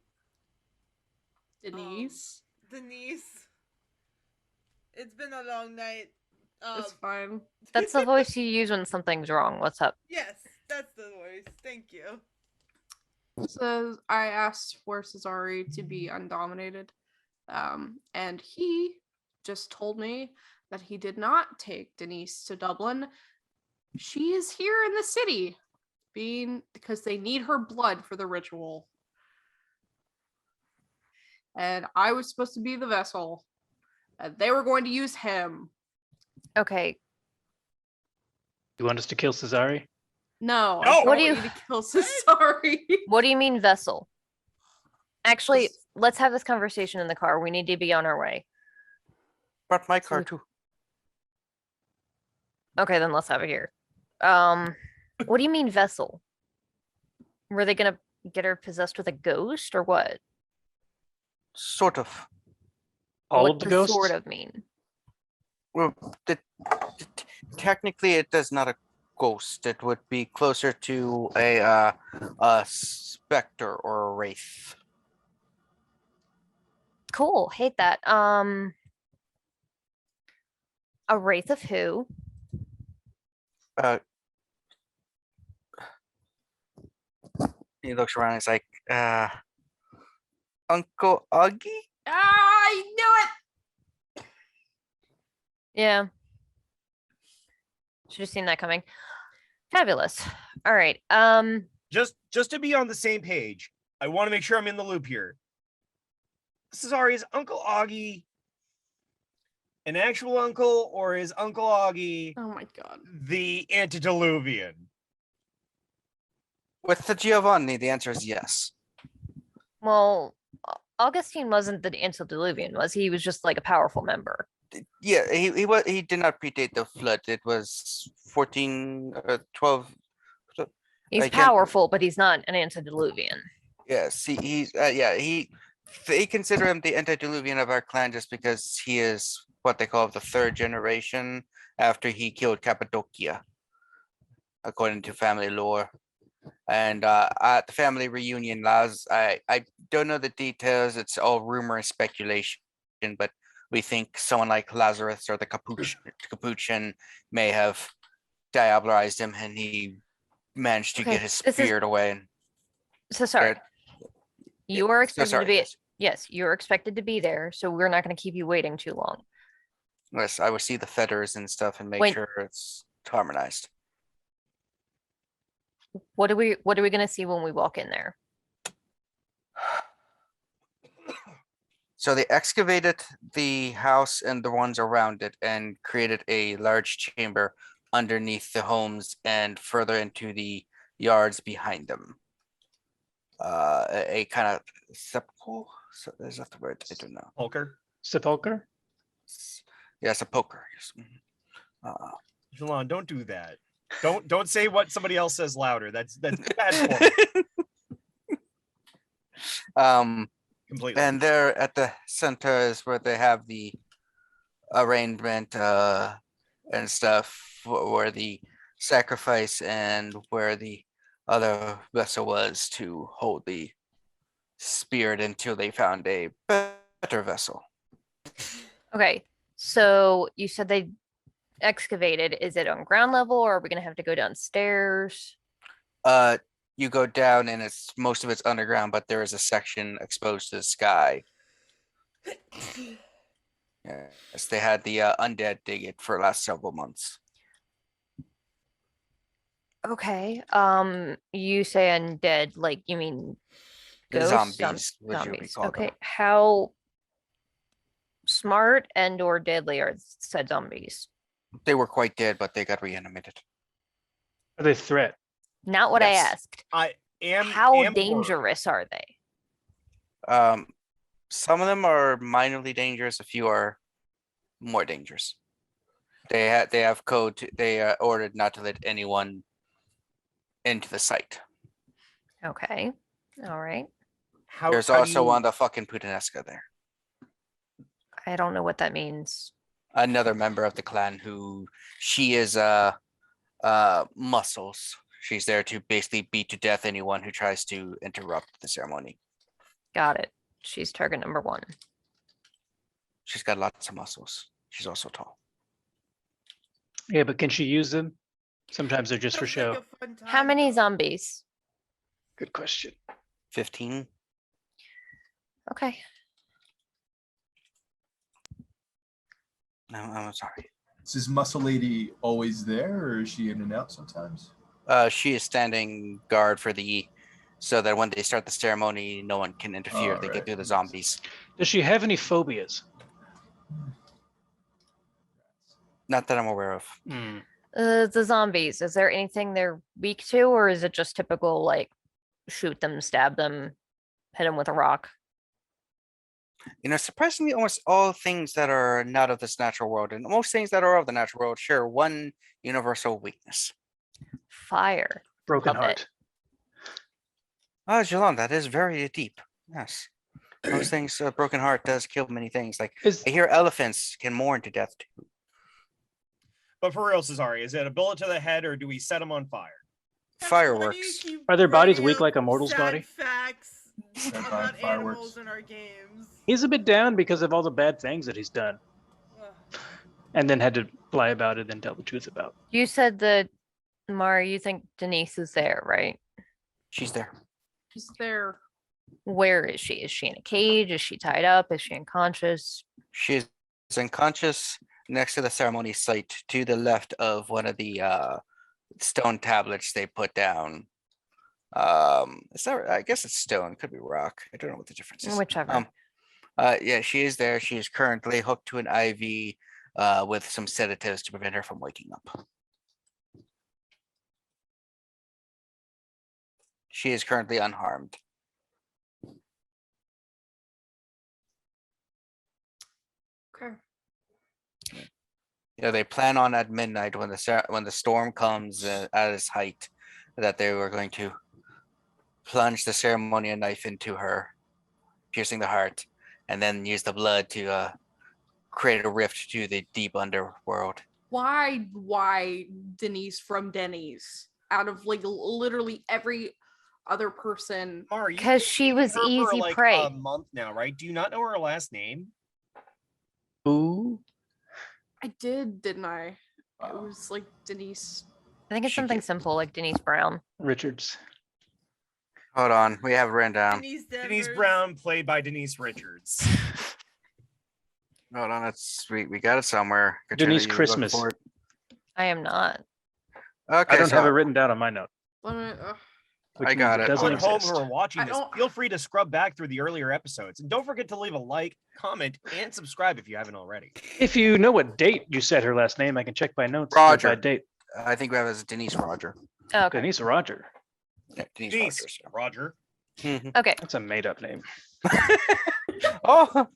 Denise. Denise. It's been a long night. It's fine. That's the voice you use when something's wrong. What's up? Yes, that's the voice. Thank you. So I asked for Cesare to be undominated. And he just told me that he did not take Denise to Dublin. She is here in the city, because they need her blood for the ritual. And I was supposed to be the vessel. And they were going to use him. Okay. You want us to kill Cesare? No, No! I don't What do want you- you to kill Cesare. What do you mean vessel? Actually, let's have this conversation in the car. We need to be on our way. Brought my So- car too. Okay, then let's have it here. What do you mean vessel? Were they gonna get her possessed with a ghost or what? Sort of. All What of the does ghosts? sort of mean? Well, technically, it is not a ghost. It would be closer to a specter or a wraith. Cool. Hate that. A wraith of who? He looks around. He's like, Uncle Augie. I knew it. Yeah. Should have seen that coming. Fabulous. All right. Just to be on the same page, I want to make sure I'm in the loop here. Sorry, is Uncle Augie an actual uncle, or is Uncle Augie Oh my god. the antediluvian? With the Giovanni, the answer is yes. Well, Augustine wasn't the antediluvian, was he? He was just like a powerful member. Yeah, he did not predate the flood. It was 14 or 12. He's I can't- powerful, but he's not an antediluvian. Yes, they consider him the antediluvian of our clan just because he is what they call the third generation after he killed Cappadocia, according to family lore. And at the family reunion, I don't know the details. It's all rumor and speculation, but we think someone like Lazarus or the Capuchin may have diabolized him, and he managed to Okay, get his this is- spirit away. And So sorry. You are so expected sorry, to be yes. yes, you're expected to be there, so we're not going to keep you waiting too long. Yes, I will see the feathers and stuff and make Wait. sure it's harmonized. What are we going to see when we walk in there? So they excavated the house and the ones around it and created a large chamber underneath the homes and further into the yards behind them. A kind of sepulchre. So is that the word? I don't know. Holker? Sepulcher? Yes, a poker. Yes. Mhm. Jilon, don't do that. Don't say what somebody else says louder. That's bad form. Completely. And there at the center is where they have the arrangement and stuff where the sacrifice and where the other vessel was to hold the spirit until they found a better vessel. Okay. So you said they excavated. Is it on ground level or are we going to have to go downstairs? You go down and it's most of it's underground, but there is a section exposed to the sky. Yes, they had the undead dig it for the last several months. Okay. You say undead, like you mean The ghosts? zombies, would you Zombies. call Okay. them. How smart and or deadly are said zombies? They were quite dead, but they got reanimated. Are they a threat? Not what I Yes. asked. I am. How am worried. dangerous are they? Some of them are minorly dangerous. A few are more dangerous. They have code. They are ordered not to let anyone into the site. Okay. All right. There's How do also you- one the fucking Putanesca there. I don't know what that means. Another member of the clan who she is muscles. She's there to basically beat to death anyone who tries to interrupt the ceremony. Got it. She's target number 1. She's got lots of muscles. She's also tall. Yeah, but can she use them? Sometimes they're just for Sounds like show. a fun How time, many though. zombies? Good question. 15. Okay. No, I'm sorry. Is this muscle lady always there, or is she in and out sometimes? She is standing guard for the so that when they start the ceremony, no one can interfere. They get Alright. through the zombies. Does she have any phobias? Not that I'm aware of. Hmm. The zombies, is there anything they're weak to, or is it just typical like shoot them, stab them, hit them with a rock? You know, surprisingly, almost all things that are not of this natural world and most things that are of the natural world share one universal weakness. Fire. Broken Love it. heart. Ah, Jilon, that is very deep. Yes. Most things, a broken heart does kill many things. Like, Is I hear elephants can mourn to death too. But for real, Cesare, is it a bullet to the head or do we set them on fire? Why do you Fireworks. keep Are their bodies bringing weak up like a mortal's sad body? Facts Set about by animals fireworks. in our games. he's a bit down because of all the bad things that he's done, Ugh. and then had to lie about it, then tell the truth about. You said that Mari, you think Denise is there, right? She's there. Is there? Where is she? Is she in a cage? Is she tied up? Is she unconscious? She is unconscious next to the ceremony site to the left of one of the stone tablets they put down. It's not, I guess it's stone, could be rock. I don't know what the difference is. Whichever. Yeah, she is there. She is currently hooked to an IV with some sedatives to prevent her from waking up. She is currently unharmed. Okay. You know, they plan on at midnight when the storm comes at its height, that they were going to plunge the ceremonial knife into her, piercing the heart, and then use the blood to create a rift to the deep underworld. Why Denise from Denny's? Out of like literally every other person. Mari, you've 'Cause been she dating was her for, easy like, prey. a month now, right? Do you not know her last name? Who? I didn't I? It was like Denise. I think it's She something get- simple like Denise Brown. Richards. Hold on, we have it written down. Denise Denise Danvers. Brown, played by Denise Richards. Hold on, that's we got it somewhere. Katrina, Denise you look Christmas. for it. I am not. Okay, I don't so have it written down on my note. Let me, Which I got means it. doesn't People at home exist. who are watching I this, don't- feel free to scrub back through the earlier episodes. And don't forget to leave a like, comment, and subscribe if you haven't already. If you know what date you said her last name, I can check by notes. or Roger. By date. I think we have it as Denise Roger. Oh, okay. Denise Roger. Yeah, Denise, Denise, Roger. Roger. Okay. That's a made up name. Oh,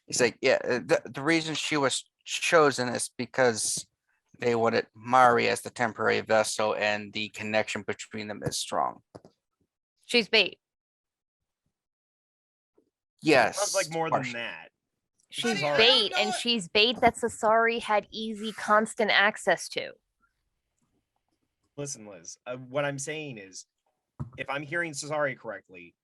it's like, yeah, the reason she was chosen is because they wanted Mari as the temporary vessel, and the connection between them is strong. She's bait. Yes. Sounds like more than partially. that. She's Sorry. bait, know and what- she's bait that Sasari had easy, constant access to. Listen, Liz, what I'm saying is, if I'm hearing Cesare correctly,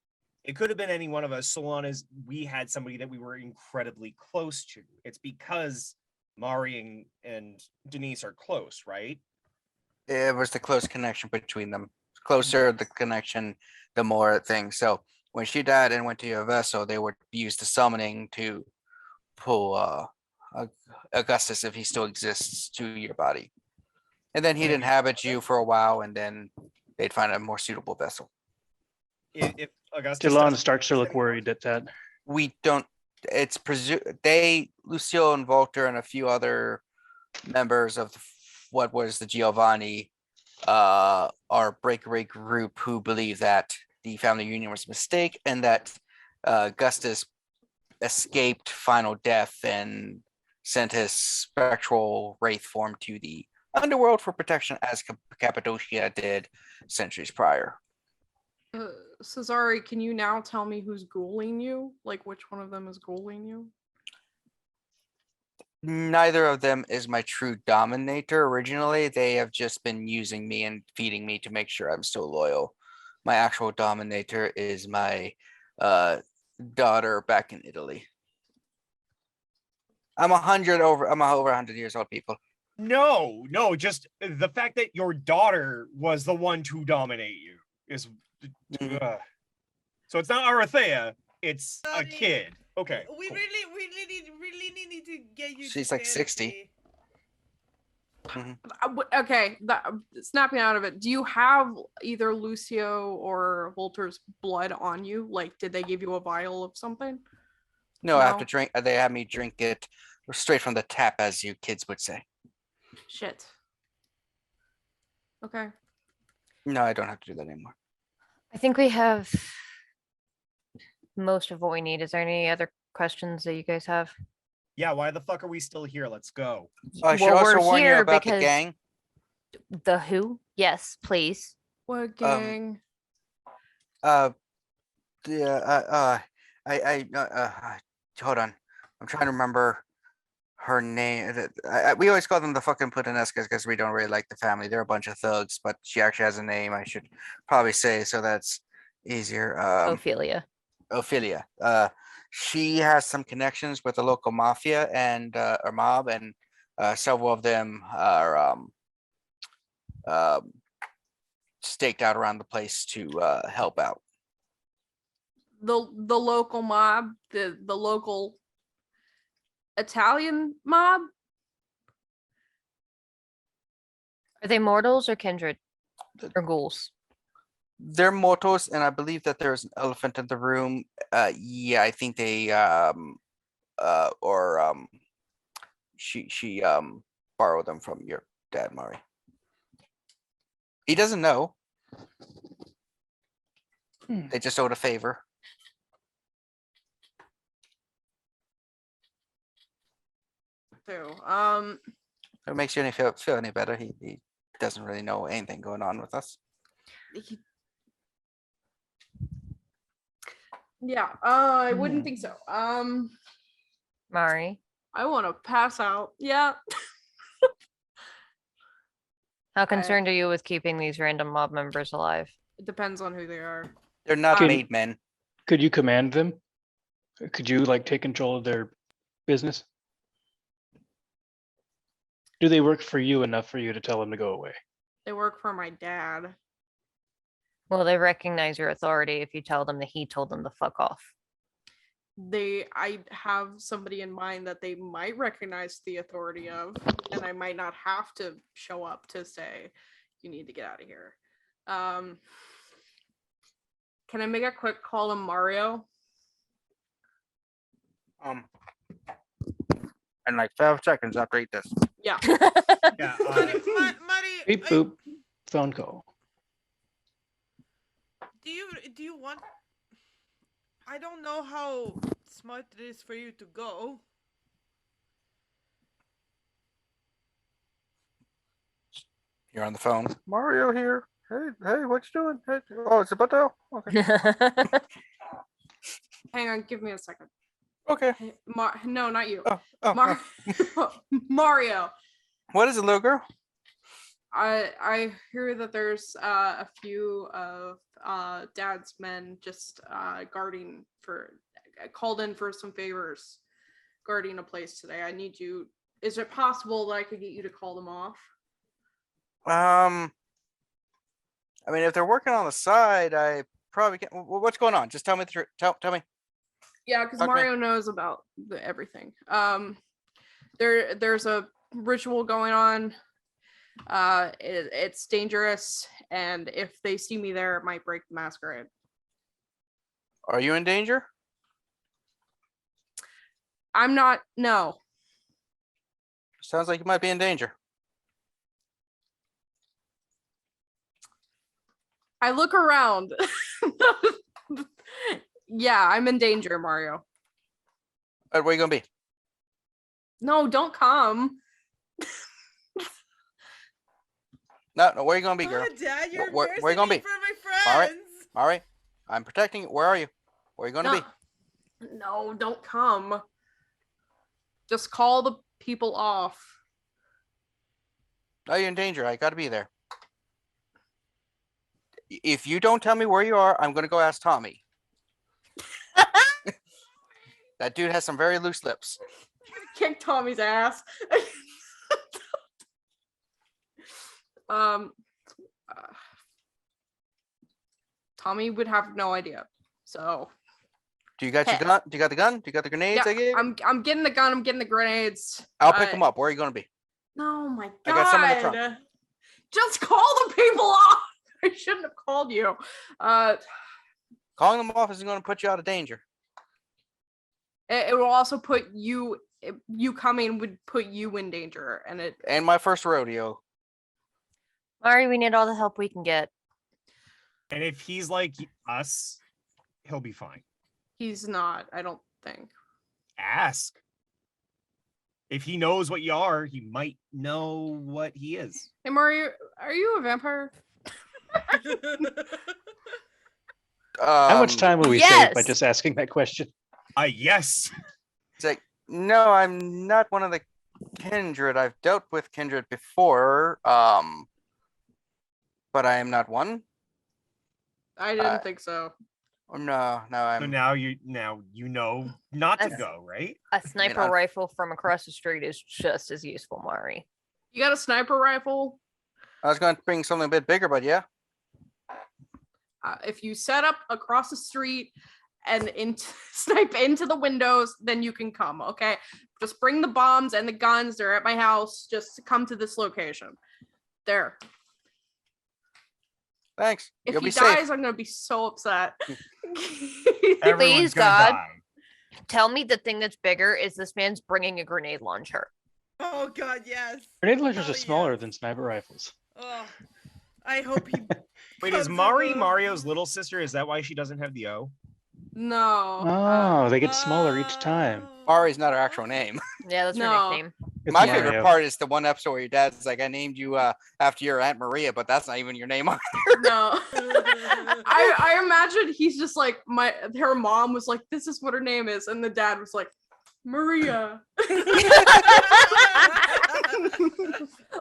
it could have been any one of us so long as we had somebody that we were incredibly close to. It's because Mari and Denise are close, right? It was the close connection between them. Closer the connection, the more thing. So when she died and went to your vessel, they would use the summoning to pull Augustus, if he still exists, to your body. And then he'd inhabit you for a while, and then they'd find a more suitable vessel. If Augustus Jilon doesn't starts to exist look anymore. worried at that. We don't. It's Lucille and Volter and a few other members of what was the Giovanni, our breakaway group, who believe that the family union was a mistake, and that Augustus escaped final death and sent his spectral wraith form to the underworld for protection, as Cappadocia did centuries prior. Cesare, can you now tell me who's ghouling you? Like which one of them is ghouling you? Neither of them is my true dominator. Originally, they have just been using me and feeding me to make sure I'm still loyal. My actual dominator is my daughter back in Italy. I'm over 100 years old, people. No, just the fact that your daughter was the one to dominate you is. So it's not Arathea, it's a Sorry. kid. Okay. We cool. really need to get you. She's to like 60. fantasy. Okay, snapping out of it. Do you have either Lucio or Volter's blood on you? Like, did they give you a vial of something? No, I have to No. drink. They have me drink it straight from the tap, as you kids would say. Shit. Okay. No, I don't have to do that anymore. I think we have most of what we need. Is there any other questions that you guys have? Yeah, why the fuck are we still here? Let's go. I should also we're warn you here about the because gang. The who? Yes, please. What gang? Hold on. I'm trying to remember her name. We always call them the fucking Putanescas because we don't really like the family. They're a bunch of thugs, but she actually has a name, I should probably say, so that's easier. Ophelia. Ophelia. She has some connections with the local mafia and or mob, and several of them are staked out around the place to help out. The local mob, the local Italian mob? Are they mortals or kindred? Or ghouls? Their mottos, and I believe that there's an elephant in the room. Yeah, I think they she borrowed them from your dad, Mari. He doesn't know. They just owed a favor. So, If it makes you feel any better, he doesn't really know anything going on with us. yeah, I wouldn't think so. Mari, I want to pass out. Yeah. how concerned are you with keeping these random mob members alive? It depends on who they are. They're not Can- made men. Could you command them? Could you like take control of their business? Do they work for you enough for you to tell them to go away? They work for my dad. Will they recognize your authority if you tell them that he told them to fuck off? I have somebody in mind that they might recognize the authority of, and I might not have to show up to say, you need to get out of here. Can I make a quick call to Mario? In like 5 seconds after I eat this. Yeah. Yeah. Muddy, Beep boop. Phone call. do you want? I don't know how smart it is for you to go. You're on the phone. Mario here. Hey, what you doing? Hey, oh, it's about to. Okay. Hang on, give me a second. Okay. Hey, no, not you. Oh, Mario. What is it, little girl? I hear that there's a few of Dad's men just guarding for called in for some favors guarding a place today. I need you. Is it possible that I could get you to call them off? I mean, if they're working on the side, I probably can. What's going on? Just tell me the truth. Tell me. Yeah, because Okay. Mario knows about everything. There's a ritual going on. It's dangerous, and if they see me there, it might break the masquerade. Are you in danger? I'm not. No. Sounds like you might be in danger. I look around. Yeah, I'm in danger, Mario. Where are you gonna be? No, don't come. No, where are you gonna be, girl? Dad, you're Where you embarrassing gonna me be? for my All right. friends. All right, I'm protecting you. Where are you? Where are you gonna be? No, don't come. Just call the people off. No, you're in danger. I gotta be there. If you don't tell me where you are, I'm gonna go ask Tommy. That dude has some very loose lips. Kick Tommy's ass. Tommy would have no idea. So Do you got your gun? Do you got the gun? Do you got the grenades I gave? I'm getting the gun, I'm getting the grenades. I'll pick them up. Where are you gonna be? No, my I god. got some in the trunk. Just call the people off. I shouldn't have called you. Calling them off isn't gonna put you out of danger. It will also put you coming would put you in danger, and it And my first rodeo. Mari, we need all the help we can get. And if he's like us, he'll be fine. he's not, I don't think. Ask. If he knows what you are, he might know what he is. Hey Mario, are you a vampire? How much time will we save by yes. just asking that question? Yes. It's like, no, I'm not one of the kindred. I've dealt with kindred before, but I am not one. I didn't think so. No, So I'm. now you know not to That's- go, right? A sniper I'm- rifle from across the street is just as useful, Mari. You got a sniper rifle? I was going to bring something a bit bigger, but yeah. If you set up across the street and snipe into the windows, then you can come, okay? Just bring the bombs and the guns. They're at my house. Just come to this location. There. Thanks. If You'll he be dies, safe. I'm gonna be so upset. Everyone's Please, gonna God. die. Tell me the thing that's bigger is this man's bringing a grenade launcher. Oh God, yes. Grenade launchers Hell are smaller yes. than sniper rifles. Oh, I hope he. Wait, comes is in Mari the- Mario's little sister? Is that why she doesn't have the O? No. Oh, they get smaller each time. Mari's not her actual name. Yeah, that's her No. nickname. It's My Mario. favorite part is the one episode where your dad's like, I named you after your Aunt Maria, but that's not even your name. No. I imagine he's just like her mom was like, this is what her name is, and the dad was like, Maria.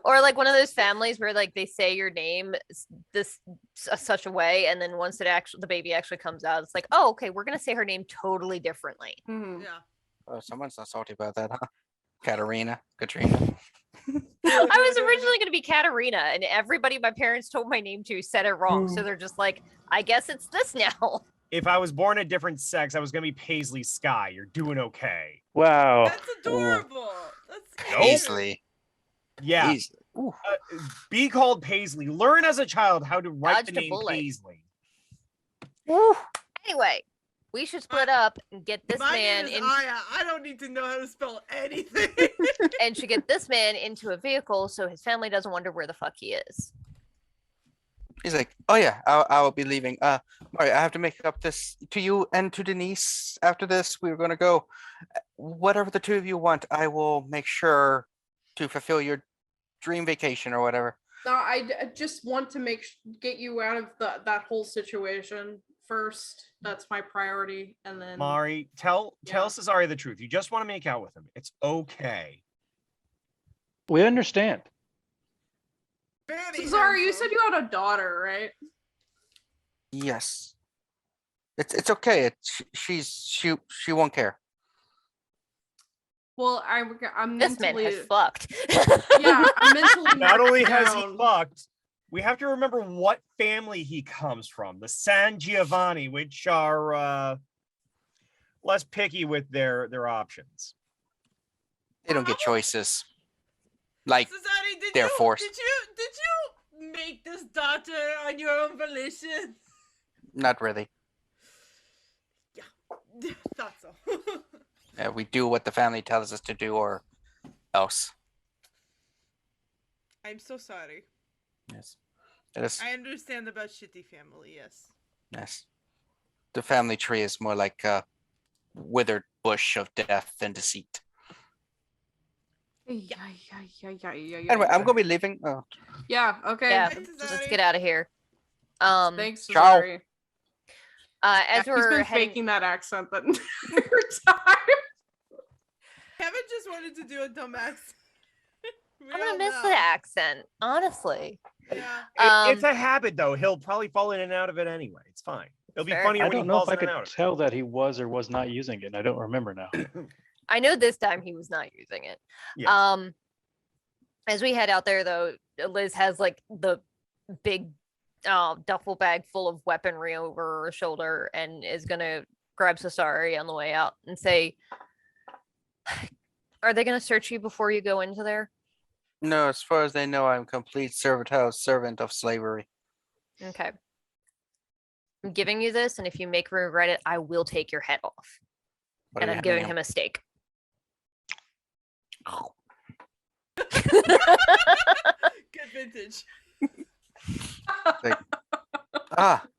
Or like one of those families where like they say your name such a way, and then once the baby actually comes out, it's like, oh, okay, we're gonna say her name totally differently. Mhm. Yeah. Oh, someone's not salty about that, huh? Katerina. Katrina. I was originally gonna be Katerina, and everybody my parents told my name to said it wrong, so they're just like, I guess it's this now. If I was born a different sex, I was gonna be Paisley Sky. You're doing okay. Wow. That's adorable. That's Nope. cute. Easily. Yeah. Easily. Ooh. Be called Paisley. Learn as a child how to write Dodged the a name bullet. Paisley. Anyway, we should split up and get this My man name is in, Aya. I don't need to know how to spell anything. and should get this man into a vehicle so his family doesn't wonder where the fuck he is. He's like, oh yeah, I will be leaving. Mari, I have to make up this to you and to Denise. After this, we're gonna go. Whatever the two of you want, I will make sure to fulfill your dream vacation or whatever. No, I just want to get you out of that whole situation first. That's my priority, and then Mari, tell Yeah. Cesare the truth. You just want to make out with him. It's okay. We understand. Very Sorry, you handsome. said you had a daughter, right? Yes. It's okay. She won't care. Well, I'm This man mentally, has fucked. yeah, I'm mentally Not only knocked has he down. fucked, we have to remember what family he comes from. The San Giovanni, which are less picky with their options. They don't get choices. Like Society, did they're you, forced. Did you make this daughter on your own volition? not really. Thought so. We do what the family tells us to do, or else. I'm so sorry. Yes. It is. I understand about shitty family. Yes. Yes. The family tree is more like a withered bush of death and deceit. Yeah. Anyway, I'm gonna be leaving. Oh, Yeah. Okay. Yeah, Thanks, let's Cesare. get out of here. Thanks, Ciao. Cesare. As He's we're been heading, faking that accent the entire time. Kevin just wanted to do a dumb accent. We I'm all gonna miss know. the accent, honestly. Yeah. It's a habit, though. He'll probably fall in and out of it anyway. It's fine. It'll be Fair. funnier I when he don't know if falls I in could and out. of it. tell that he was or was not using it. I don't remember now. I know this time he was not using it. Yes. As we head out there, though, Liz has like the big duffel bag full of weaponry over her shoulder and is gonna grab Cesare on the way out and say, "Are they gonna search you before you go into there?" no, as far as they know, I'm complete servant of slavery. Okay. I'm giving you this, and if you make me regret it, I will take your head off. What And are you I'm giving handing him a steak. Good vintage.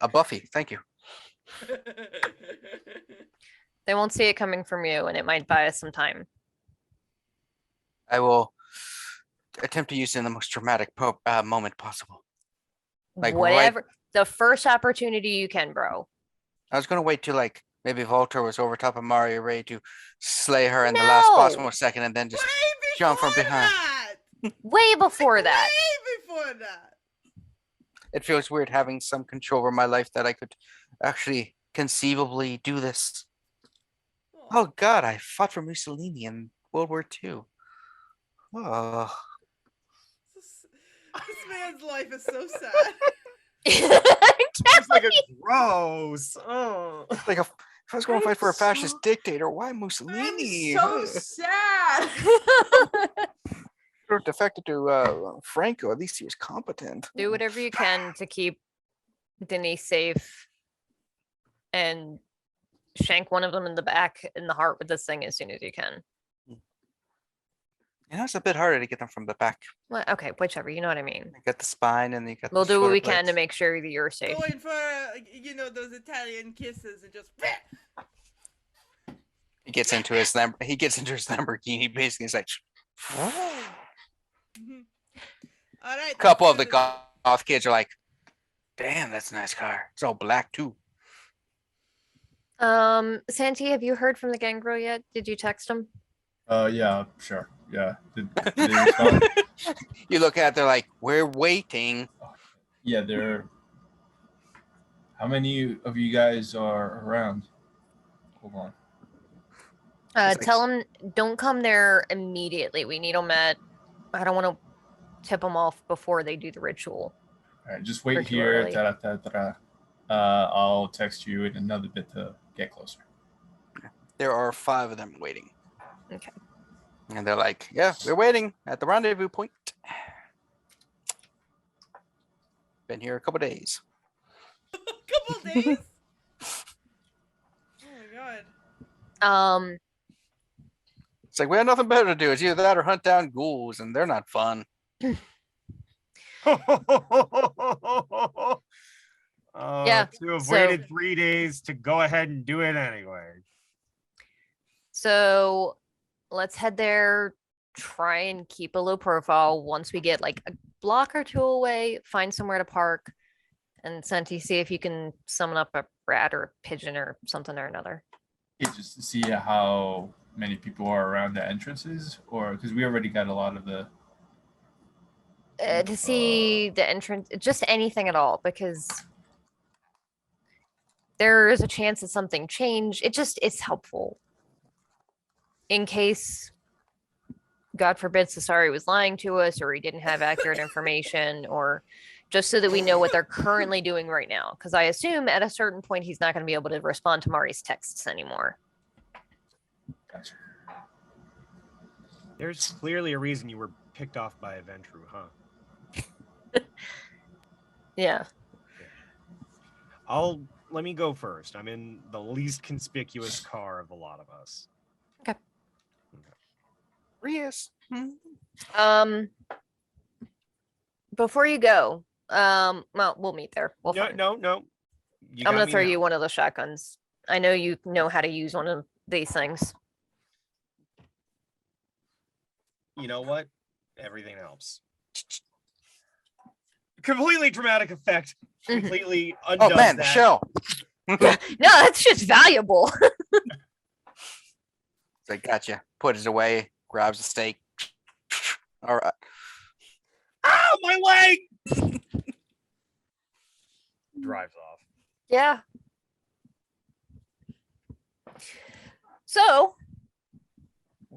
A Buffy. Thank you. They won't see it coming from you, and it might buy us some time. I will attempt to use it in the most dramatic moment possible. Like, right- Whatever. The first opportunity you can, bro. I was gonna wait till like maybe Volter was over top of Mario, ready to slay her in the last possible No! second, and then just Way jump from before behind. that! Way before that. Way before that! It feels weird having some control over my life that I could actually conceivably do this. Oh God, I fought for Mussolini in World War II. Oh, This man's life is so sad. It's like a gross. Oh. like if I was going to I'm fight for a fascist so- dictator, why I'm Mussolini? so sad. Sort of defected to Franco. At least he was competent. Do whatever you can to keep Denise safe and shank one of them in the back in the heart with this thing as soon as you can. You know, it's a bit harder to get them from the back. Well, okay, whichever, you know what I mean. You got the spine and you got We'll the do what shoulder we can to blades. make sure that you're safe. Going for those Italian kisses and just. He gets into his Lamborghini basically. He's like, Mhm. All right. a couple of the let's do this. goth kids are like, damn, that's a nice car. It's all black too. Santi, have you heard from the Gangrel yet? Did you text him? Yeah, sure. Yeah. Did they respond? You look at it, they're like, we're waiting. Yeah, they're. How many of you guys are around? Hold on. It's like- Tell him don't come there immediately. We need them at. I don't want to tip them off before they do the ritual. All right, just Or wait too here. early. I'll text you in another bit to get closer. There are 5 of them waiting. Okay. And they're like, yeah, we're waiting at the rendezvous point. Been here a couple days. Couple days. Oh my god. It's like we have nothing better to do. It's either that or hunt down ghouls, and they're not fun. Yeah, To have so- waited 3 days to go ahead and do it anyway. So let's head there. Try and keep a low profile. Once we get like a block or two away, find somewhere to park. And Santi, see if you can summon up a rat or a pigeon or something or another. Yeah, just to see how many people are around the entrances, or because we already got a lot of the. To see the entrance, just anything at all, because there is a chance that something changed. It's helpful. In case, God forbid, Cesare was lying to us, or he didn't have accurate information, or just so that we know what they're currently doing right now. Because I assume at a certain point he's not going to be able to respond to Mari's texts anymore. Gotcha. There's clearly a reason you were picked off by a Ventrue, huh? Yeah. Let me go first. I'm in the least conspicuous car of the lot of us. Rias. Before you go, well, we'll meet there. We'll No, find. no. You I'm got gonna me throw now. you one of those shotguns. I know you know how to use one of these things. You know what? Everything helps. Completely dramatic effect. Mhm. Completely undoes Oh man, the that. shell. No, that's just valuable. It's like, gotcha. Put it away. Grabs the steak. All right. Ow, my leg! Drives off. Yeah. So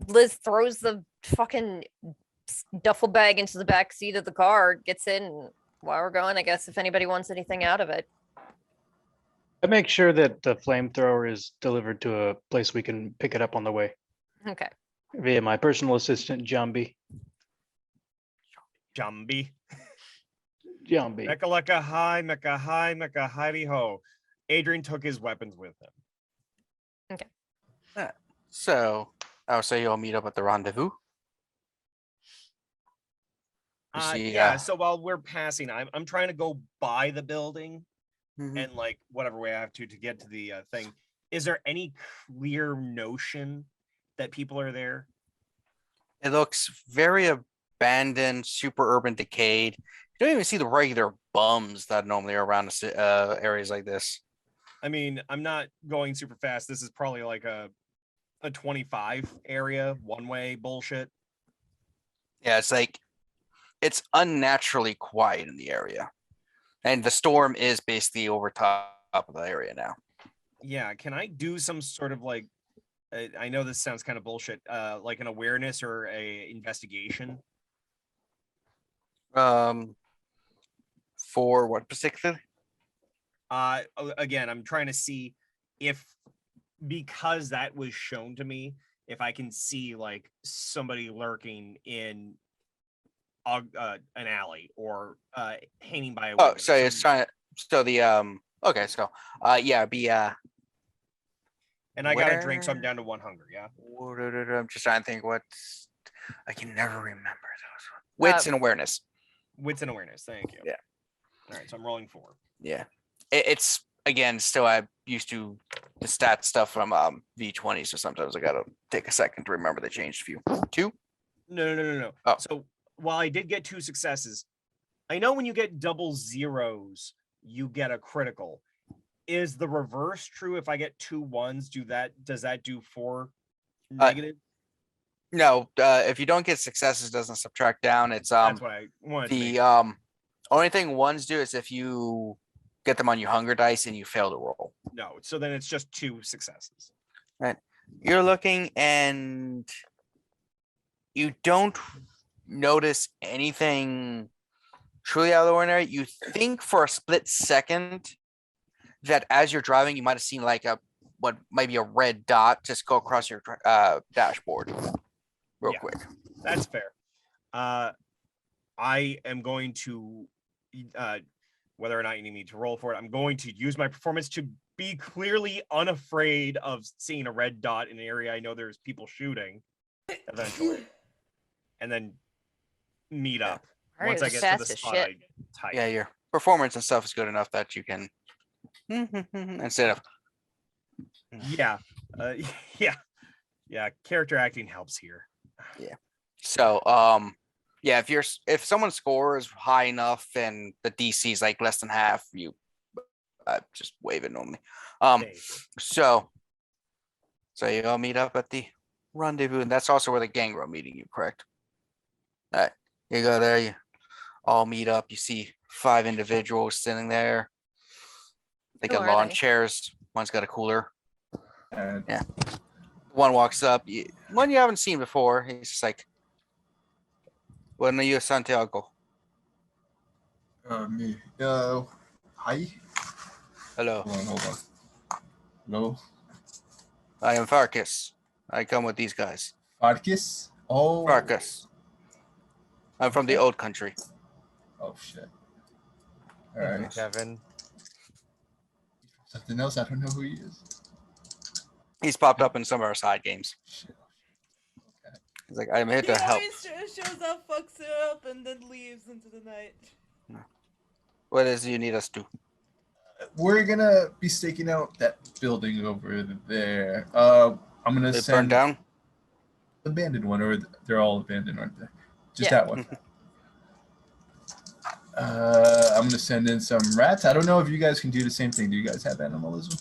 Liz throws the fucking duffel bag into the back seat of the car, gets in. And while we're going, I guess if anybody wants anything out of it. I make sure that the flamethrower is delivered to a place we can pick it up on the way Okay. via my personal assistant, Jambi. Jambi. Jambi. Mecca lecca hi, mecca hi, mecca hi ho. Adrian took his weapons with him. So, I'll say you'll meet up at the rendezvous. You see, Yeah, so while we're passing, I'm trying to go by the building mhm. and like whatever way I have to get to the thing. Is there any clear notion that people are there? It looks very abandoned, super urban, decayed. You don't even see the regular bums that normally are around areas like this. I mean, I'm not going super fast. This is probably like a 25 area, one way bullshit. Yeah, it's like it's unnaturally quiet in the area, and the storm is basically over top of the area now. Yeah, can I do some sort of like I know this sounds kind of bullshit, like an awareness or a investigation? For what particularly? Again, I'm trying to see if, because that was shown to me, if I can see like somebody lurking in an alley or hanging by a window. Oh, so it's trying to So the okay, so yeah, be And I got a drink, so I'm Where- down to 1 hunger. Yeah. I'm just trying to think what's I can never remember those. Wits and awareness. Wits and awareness. Thank you. Yeah. All right, so I'm rolling 4. Yeah. It's again still I used to the stat stuff from V20, so sometimes I gotta take a second to remember they changed a few. 2? No. Oh. So while I did get 2 successes, I know when you get double zeros, you get a critical. Is the reverse true? If I get 2 1s, does that do 4 negative? No, if you don't get successes, it doesn't subtract down. It's That's what I wanted to make. the only thing ones do is if you get them on your hunger dice and you fail to roll. No, so then it's just 2 successes. You're looking and you don't notice anything truly out of the ordinary. You think for a split second that as you're driving, you might have seen like what might be a red dot just go across your dashboard real Yeah. quick. That's fair. I am going to, whether or not you need me to roll for it, I'm going to use my performance to be clearly unafraid of seeing a red dot in an area I know there's people shooting eventually. And then meet up All right, once I it's get to fast the as spot shit. I type. Yeah, your performance and stuff is good enough that you can instead of Yeah. Yeah. Character acting helps here. so yeah, if someone's score is high enough and the DC is like less than half, you just wave it normally. Thank you. So you all meet up at the rendezvous, and that's also where the Gangrel meeting you, correct? All right, you go there, you all meet up. You see 5 individuals sitting there. They Who got are lawn they? chairs. One's got a cooler. And One walks up. One you haven't seen before. He's just like, "When are you, Santiago?" me. Hi. Hello, Hold on. Hello. I am Farkas. I come with these guys. Farkas. Oh. Farkas. I'm from the old country. Oh shit. All right. Kevin. Something else. I don't know who he is. He's popped up in some of our side games. Shit. Okay. He's like, I'm here He to help. always shows up, fucks it up, and then leaves into the night. What is it you need us to? We're gonna be staking out that building over there. I'm gonna They send burned down? the abandoned one, or they're all abandoned, aren't they? Just Yeah. that one. I'm gonna send in some rats. I don't know if you guys can do the same thing. Do you guys have animalism?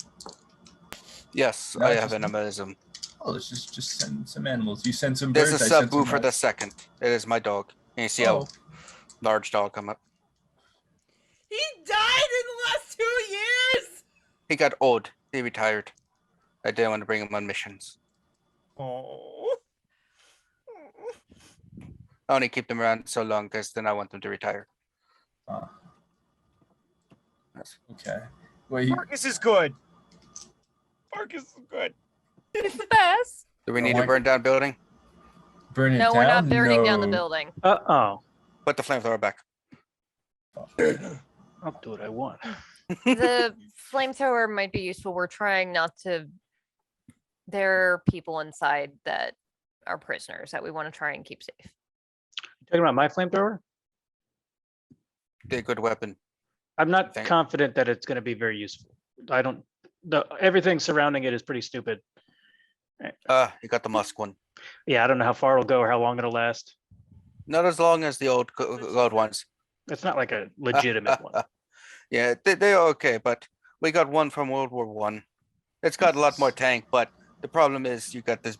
Yes, No, I it's have just- animalism. Oh, let's just send some animals. You send some There's birds. a I send sub some for the rats. second. It is my dog. And you see Oh, a large dog come up. He died in the last 2 years! He got old. He retired. I didn't want to bring him on missions. Oh. I only keep them around so long because then I want them to retire. Yes. okay. Well, you, Marcus is good. Marcus is good. It's the best. Do we Oh need to my- burn down building? burn it No, down? we're not burning down the No. building. Oh, Put the flamethrower back. I'll do what I want. The flamethrower might be useful. We're trying not to. There are people inside that are prisoners that we want to try and keep safe. Talking about my flamethrower? They're a good weapon. I'm not Thank- confident that it's going to be very useful. I don't. Everything surrounding it is pretty stupid. You got the musk one. Yeah, I don't know how far it'll go or how long it'll last. Not as long as the old ones. It's not like a legitimate one. Yeah, they're okay, but we got one from World War One. It's got a lot more tank, but the problem is you got this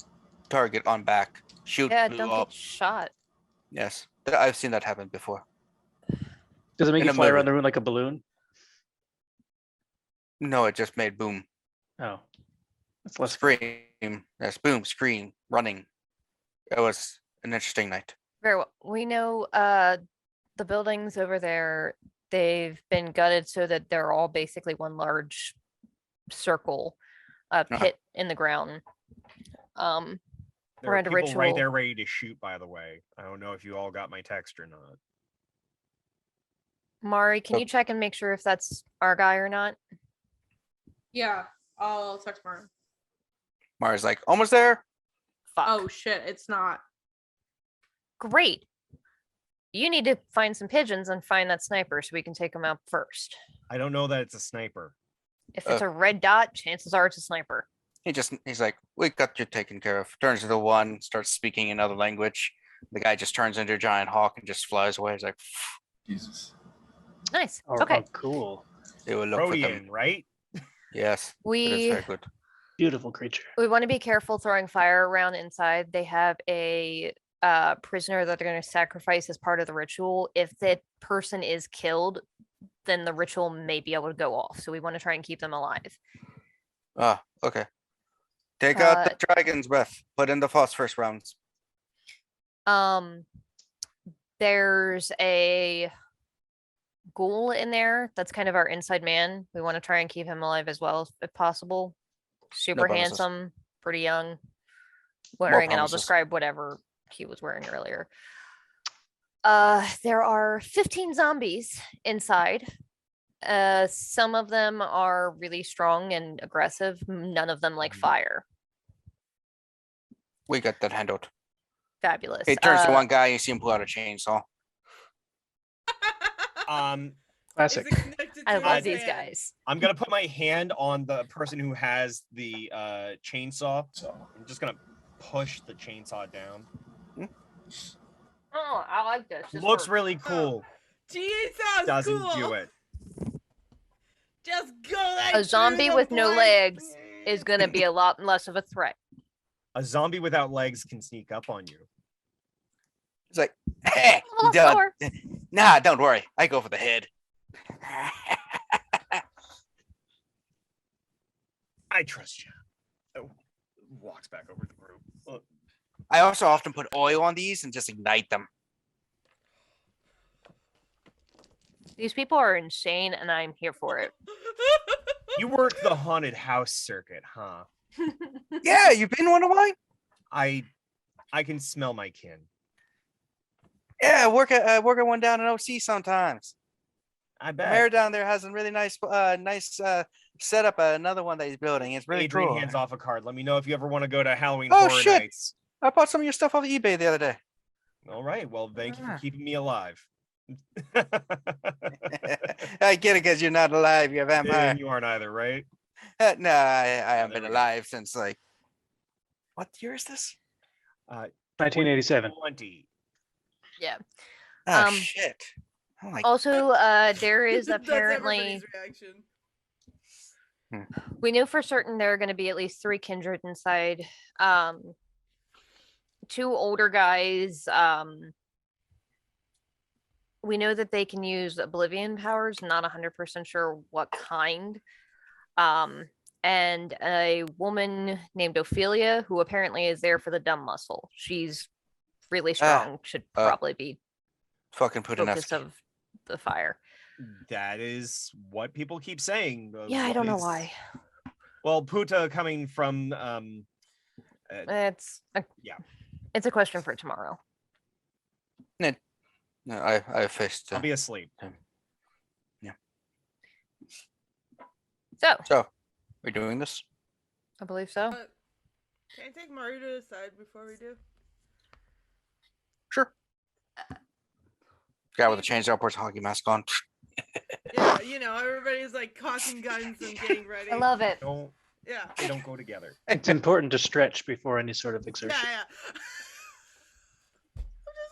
target on back. Shoot, Yeah, blew don't up. get shot. Yes, I've seen that happen before. Does it make In you a fly around movie. the room like a balloon? No, it just made boom. Oh, that's less. fun. Scream. Yes, boom, scream, running. It was an interesting night. Very well. We know the buildings over there, they've been gutted so that they're all basically one large circle, pit in the ground. There We're are at a people right ritual. there ready to shoot, by the way. I don't know if you all got my text or not. Mari, can Oh. you check and make sure if that's our guy or not? Yeah, I'll text Martin. Mara's like, almost there. Fuck. Oh shit, it's not. Great. You need to find some pigeons and find that sniper so we can take him out first. I don't know that it's a sniper. If it's a red dot, chances are it's a sniper. He's like, we got you taken care of. Turns to the one, starts speaking another language. The guy just turns into a giant hawk and just flies away. He's like, Jesus. Nice. Oh, Okay. oh, cool. they will look for Protean, them. right? Yes, it is We very good. Beautiful creature. want to be careful throwing fire around inside. They have a prisoner that they're going to sacrifice as part of the ritual. If that person is killed, then the ritual may be able to go off. So we want to try and keep them alive. Ah, okay. Take out the dragon's breath. Put in the phosphorus rounds. There's a ghoul in there that's kind of our inside man. We want to try and keep him alive as well if possible. Super promises. handsome, pretty young, wearing, and I'll promises. describe whatever he was wearing earlier. There are 15 zombies inside. Some of them are really strong and aggressive. None of them like fire. We got that handled. Fabulous. He turns to one guy, you see him pull out a chainsaw. Classic. Is it connected I to love his these hand? guys. I'm gonna put my hand on the person who has the chainsaw. So I'm just gonna push the chainsaw down. Oh, I like this. This Looks works. really cool. Chainsaw Doesn't cool. do it. Just go like A zombie through the with no blank legs space. is gonna be a lot less of a threat. A zombie without legs can sneak up on you. It's like, hey, Well, done. or- Nah, don't worry. I go for the head. I trust you. Oh, walks back over to the group. Look, I also often put oil on these and just ignite them. These people are insane, and I'm here for it. you work the haunted house circuit, huh? Yeah, you've been one of mine? I can smell my kin. Yeah, I work at one down in OC sometimes. I The bet. mayor down there has a really nice setup. Another one that he's building. It's really Adrian cool. hands off a card. Let me know if you ever want to go to Halloween Oh, Horror shit. Nights. I bought some of your stuff off eBay the other day. All right. Well, thank you for Ah. keeping me alive. I get it because you're not alive. You're a vampire. And you aren't either, right? No, I haven't there been we go. alive since like what year is this? 1987. 20. Yeah. Oh Um, shit! Oh my Also, there is That's apparently everybody's reaction. we knew for certain there are going to be at least 3 kindred inside. 2 older guys. We know that they can use oblivion powers. Not 100% sure what kind. And a woman named Ophelia, who apparently is there for the dumb muscle. She's really strong. Should probably be fucking focus Putin. of the fire. That is what people keep saying. Yeah, I What don't know is- why. Well, Puta coming from It's a, yeah. It's a question for tomorrow. No, I faced. I'll be asleep. So We're doing this. I believe so. Can I take Mario to the side before we do? Sure. Guy with the chainsaw puts a hockey mask on. Yeah, everybody's like cocking guns and getting ready. I love it. Don't Yeah. they don't go together. It's important to stretch before any sort of exertion. Yeah. I'm just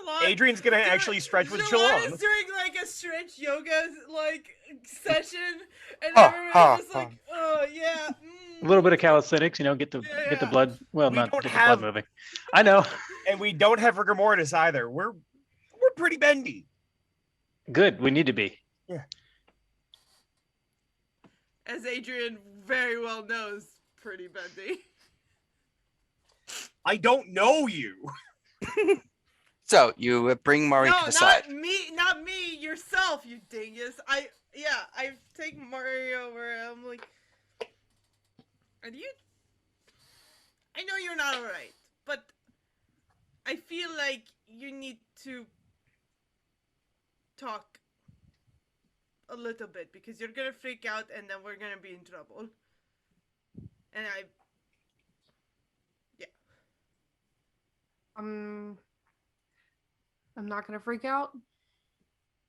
imagining Jilon. Adrian's gonna actually stretch with Jilon Jilon. is doing like a stretch yoga session, and Ha, everybody's ha, just like, oh yeah. A little bit of calisthenics, get the Yeah. blood. Well, We not don't get the have- blood moving. I know. And we don't have rigor mortis either. We're pretty bendy. Good. We need to be. As Adrian very well knows, pretty bendy. I don't know you. So you bring Mari No, to the side. not me, yourself, you dingus. I take Mario where I'm like, are you? I know you're not alright, but I feel like you need to talk a little bit because you're gonna freak out and then we're gonna be in trouble. And I'm not gonna freak out.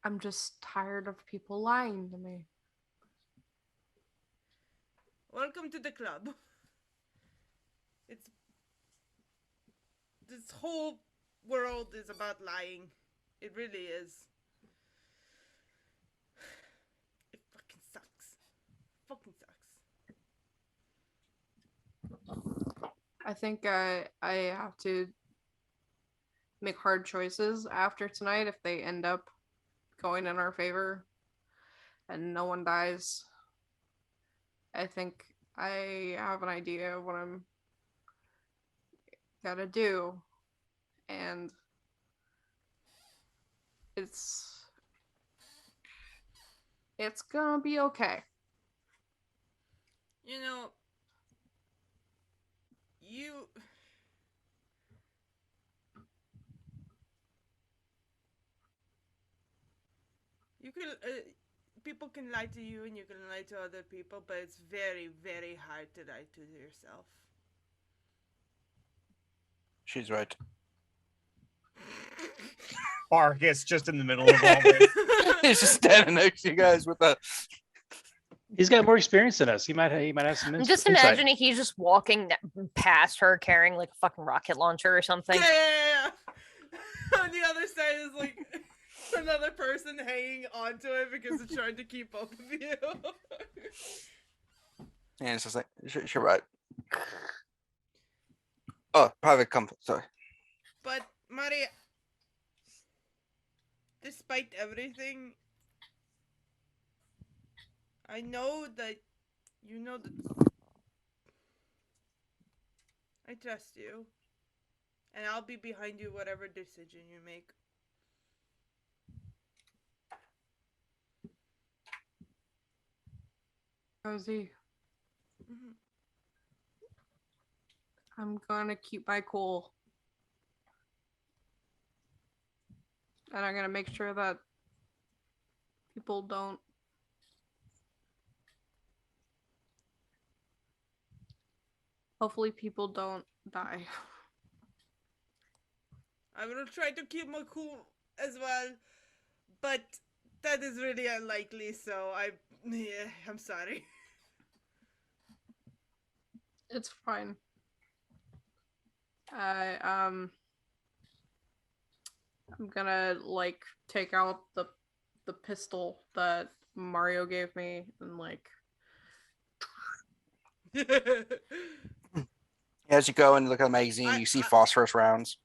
I'm just tired of people lying to me. welcome to the club. This whole world is about lying. It really is. It fucking sucks. Fucking sucks. I think I have to make hard choices after tonight if they end up going in our favor and no one dies. I think I have an idea of what I'm gotta do, and it's gonna be okay. You know, you can people can lie to you and you can lie to other people, but it's very, very hard to lie to yourself. She's right. Marcus just in the middle of all this. He's just standing next to you guys with a. He's got more experience than us. He might have some. I'm just insight. imagining he's just walking past her carrying like a fucking rocket launcher or something. Yeah. On the other side is like another person hanging onto it because it's trying to keep up with you. And it's just like, you're right. Oh, private company. Sorry. But Maria, despite everything, I know that you know that I trust you, and I'll be behind you whatever decision you make. Cozy. I'm gonna keep my cool. And I'm gonna make sure that people don't hopefully people don't die. I will try to keep my cool as well, but that is really unlikely, so I'm sorry. It's fine. I'm gonna like take out the pistol that Mario gave me and like As you go and look at the magazine, you see phosphorus rounds.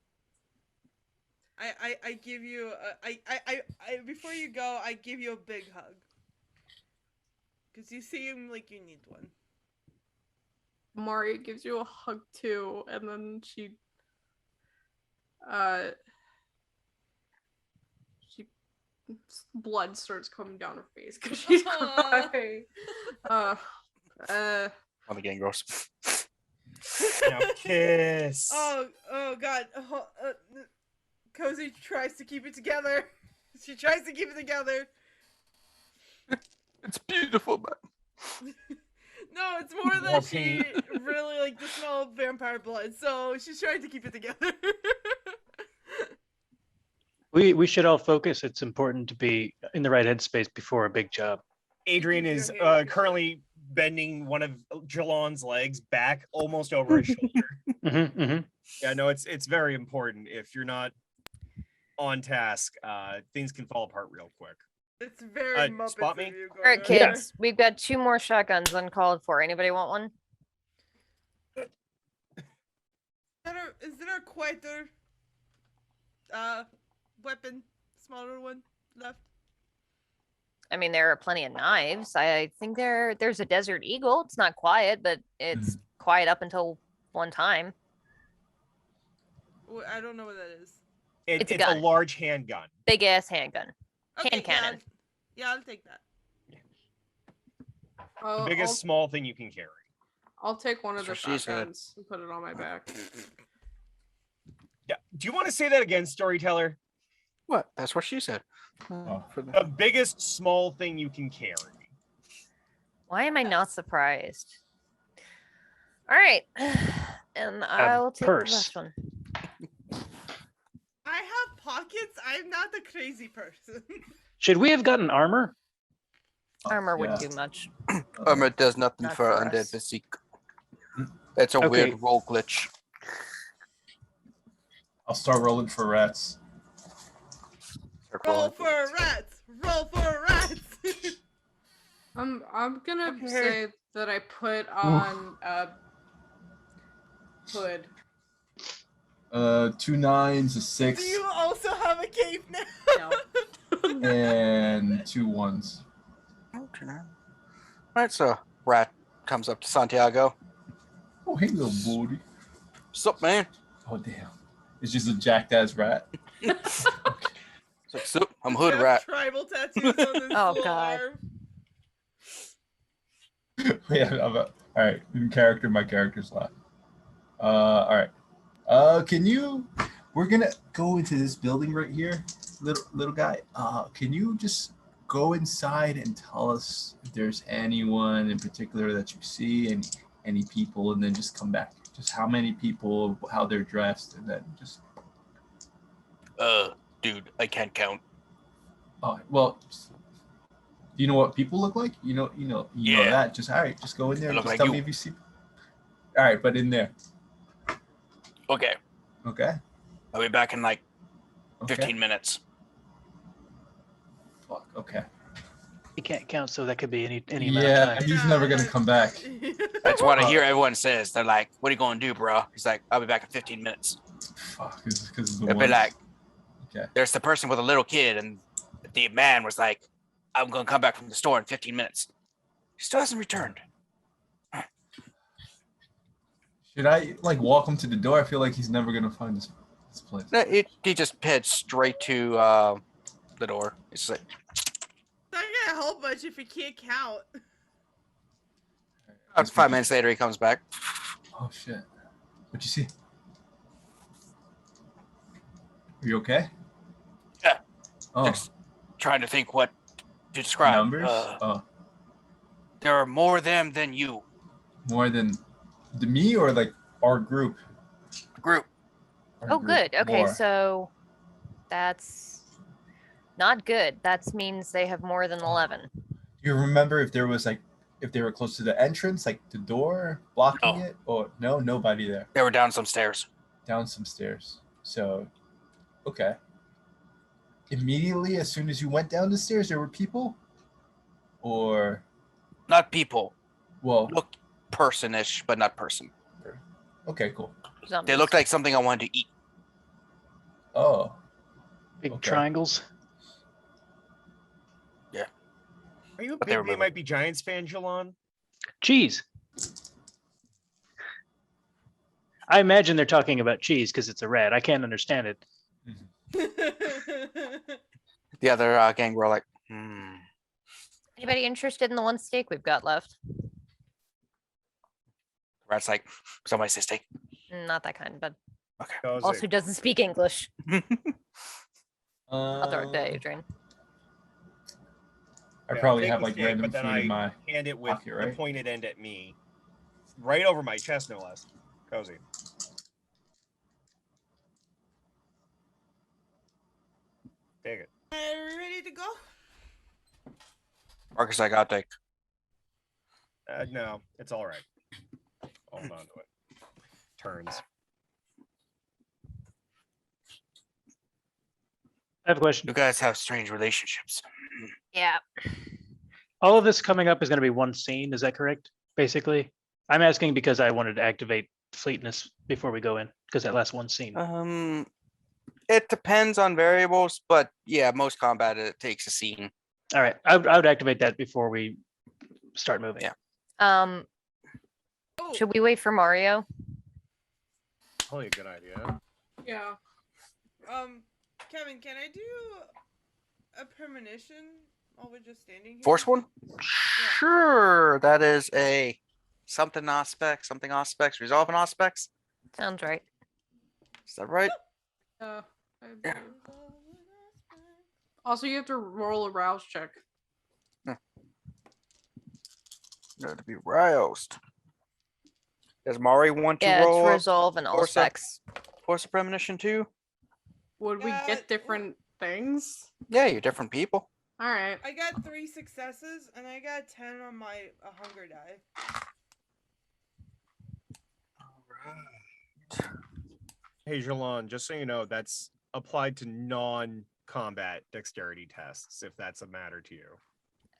I give you I before you go, I give you a big hug. Cause you seem like you need one. Mario gives you a hug too, and then she blood starts coming down her face because she's crying. On the gangrels. Now kiss. Oh God. Cozy tries to keep it together. She tries to keep it together. It's beautiful, but No, it's more that she really like the smell of vampire blood, so she's trying to keep it together. We should all focus. It's important to be in the right headspace before a big job. Adrian is currently bending one of Jilon's legs back almost over his shoulder. Yeah, no, it's very important. If you're not on task, things can fall apart real quick. It's very Muppets spot of me? you going All right, on kids, we've got 2 more shotguns uncalled for. Anybody want one? there. Is there a quieter weapon, smaller one left? I mean, there are plenty of knives. I think there's a Desert Eagle. It's not quiet, but it's quiet up until one time. I don't know what that is. It's a a gun. large handgun. Big ass handgun. Okay, Hand cannon. Yeah, I'll take that. The biggest small thing you can carry. I'll take one of the So she's good. shotguns and put it on my back. Yeah. Do you want to say that again, Storyteller? What? That's what she said. Oh. For the- The biggest small thing you can carry. Why am I not surprised? All right. And I'll take the purse. last one. I have pockets. I'm not the crazy person. Should we have gotten armor? Armor Yeah. wouldn't do much. Armor does nothing Not for for undead us. physique. It's a Okay. weird roll glitch. I'll start rolling for rats. Roll for rats. Roll for rats. I'm gonna Okay. say that I put on a hood. 2 9s, a Do 6, you also have a cape now? No. and 2 1s. Okay. Alright, so Rat comes up to Santiago. Oh, hey, little booty. Sup, man? Oh, damn. It's just a jacked ass rat. It's like, sup, I'm He's Hood got Rat. Tribal tattoos on his Oh, little God. arm. Yeah, all right. In character, my character's left. All right. Can you? We're gonna go into this building right here, little guy. Can you just go inside and tell us if there's anyone in particular that you see, and any people, and then just come back. Just how many people, how they're dressed, and then just. Dude, I can't count. Oh well. Do you know what people look like? You know Yeah. that. Just all right. Just go in there. They And look just like tell you. me if you see. All right, but in there. Okay, Okay. I'll be back in like Okay. 15 minutes. Fuck. Okay. He can't count, so that could be any amount Yeah, of time. he's never gonna come back. That's what I hear everyone says. They're like, what are you going to do, bro? He's like, I'll be back in 15 minutes. Fuck. Because the They'll be ones- like, Okay. there's the person with a little kid, and the man was like, I'm going to come back from the store in 15 minutes. He still hasn't returned. Should I like walk him to the door? I feel like he's never gonna find this place. No, he just heads straight to the door. It's like, Not gonna help much if you can't count. about 5 minutes later, he comes back. Oh shit. What'd you see? Are you okay? Yeah. Oh, Just trying to think what to describe. numbers? Oh, There are more them than you. more than me or like our group? Group. Our Oh, group. good. Okay, More. so that's not good. That means they have more than 11. Do you remember if there was like if they were close to the entrance, like the door blocking No. it, or no, nobody there? They were down some stairs. Down some stairs. So, okay. Immediately, as soon as you went down the stairs, there were people, or Not people. well, Look person-ish, but not person. okay, cool. They Zombies. looked like something I wanted to eat. Oh, Big Okay. triangles. Are you a But they big were They moving. Might Be Giants fan, Jilon? Cheese. I imagine they're talking about cheese because it's a rat. I can't understand it. The other gang were like, Anybody interested in the one steak we've got left? Rat's like, somebody say steak. Not that kind, but Goes also it. doesn't speak English. I'll throw it to Uh, Adrian. I Yeah, probably take have the like steak, random but then food in my. hand it with pocket, the right? pointed end at me. Right over my chest, no less. Cozy. Take it. Are we ready to go? Marcus, like, I'll take. No, it's all right. Hold on to it. Turns. I have a question. You guys have strange relationships. Yeah. All of this coming up is going to be one scene. Is that correct? Basically, I'm asking because I wanted to activate fleetness before we go in because that last one scene. It depends on variables, but yeah, most combat it takes a scene. All right, I would activate that before we start moving. Yeah. Oh, Should we wait for Mario? Probably a good idea. Yeah. Kevin, can I do a premonition while we're just standing here? Force one? Sure. That is a something aspects, resolve an aspects. Sounds right. Is that right? I Yeah. believe- Also, you have to roll a rouse check. Got to be roused. Does Mari want to Yeah, it's roll resolve and all Force up. specs. Force of Premonition too? Would we Yeah, get different things? Yeah, you're different people. All right. I got 3 successes and I got 10 on my hunger die. Hey, Jilon, just so you know, that's applied to non-combat dexterity tests, if that's a matter to you.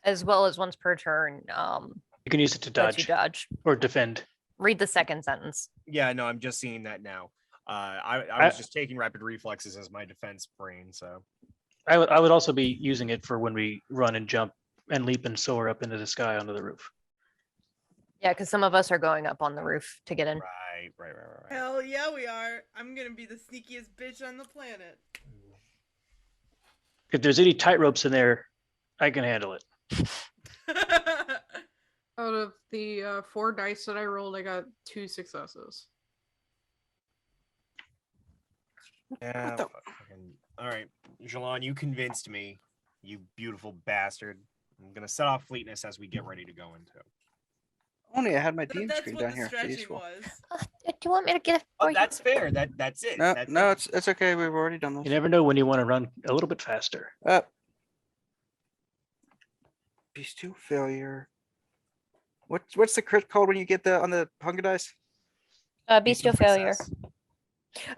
As well as once per turn. You can use it to Lets you dodge dodge. or defend. Read the second sentence. Yeah, no, I'm just seeing that now. I was just taking rapid reflexes as my defense brain, so. I would also be using it for when we run and jump and leap and soar up into the sky onto the roof. Yeah, because some of us are going up on the roof to get in. Right. Hell yeah, we are. I'm gonna be the sneakiest bitch on the planet. If there's any tight ropes in there, I can handle it. Out of the 4 dice that I rolled, I got 2 successes. Yeah. the- All right, Jilon, you convinced me, you beautiful bastard. I'm gonna set off fleetness as we get ready to go into. Only I had my Dean That's screen what down the here. stretching Peaceful. was. Do you want me to get it Oh, for you? that's fair. That's it. No, That's no, it. it's okay. We've already done You this. never know when you want to run a little bit faster. Beast 2 failure. What's the crit code when you get the on the hunger dice? Bestial Success. failure.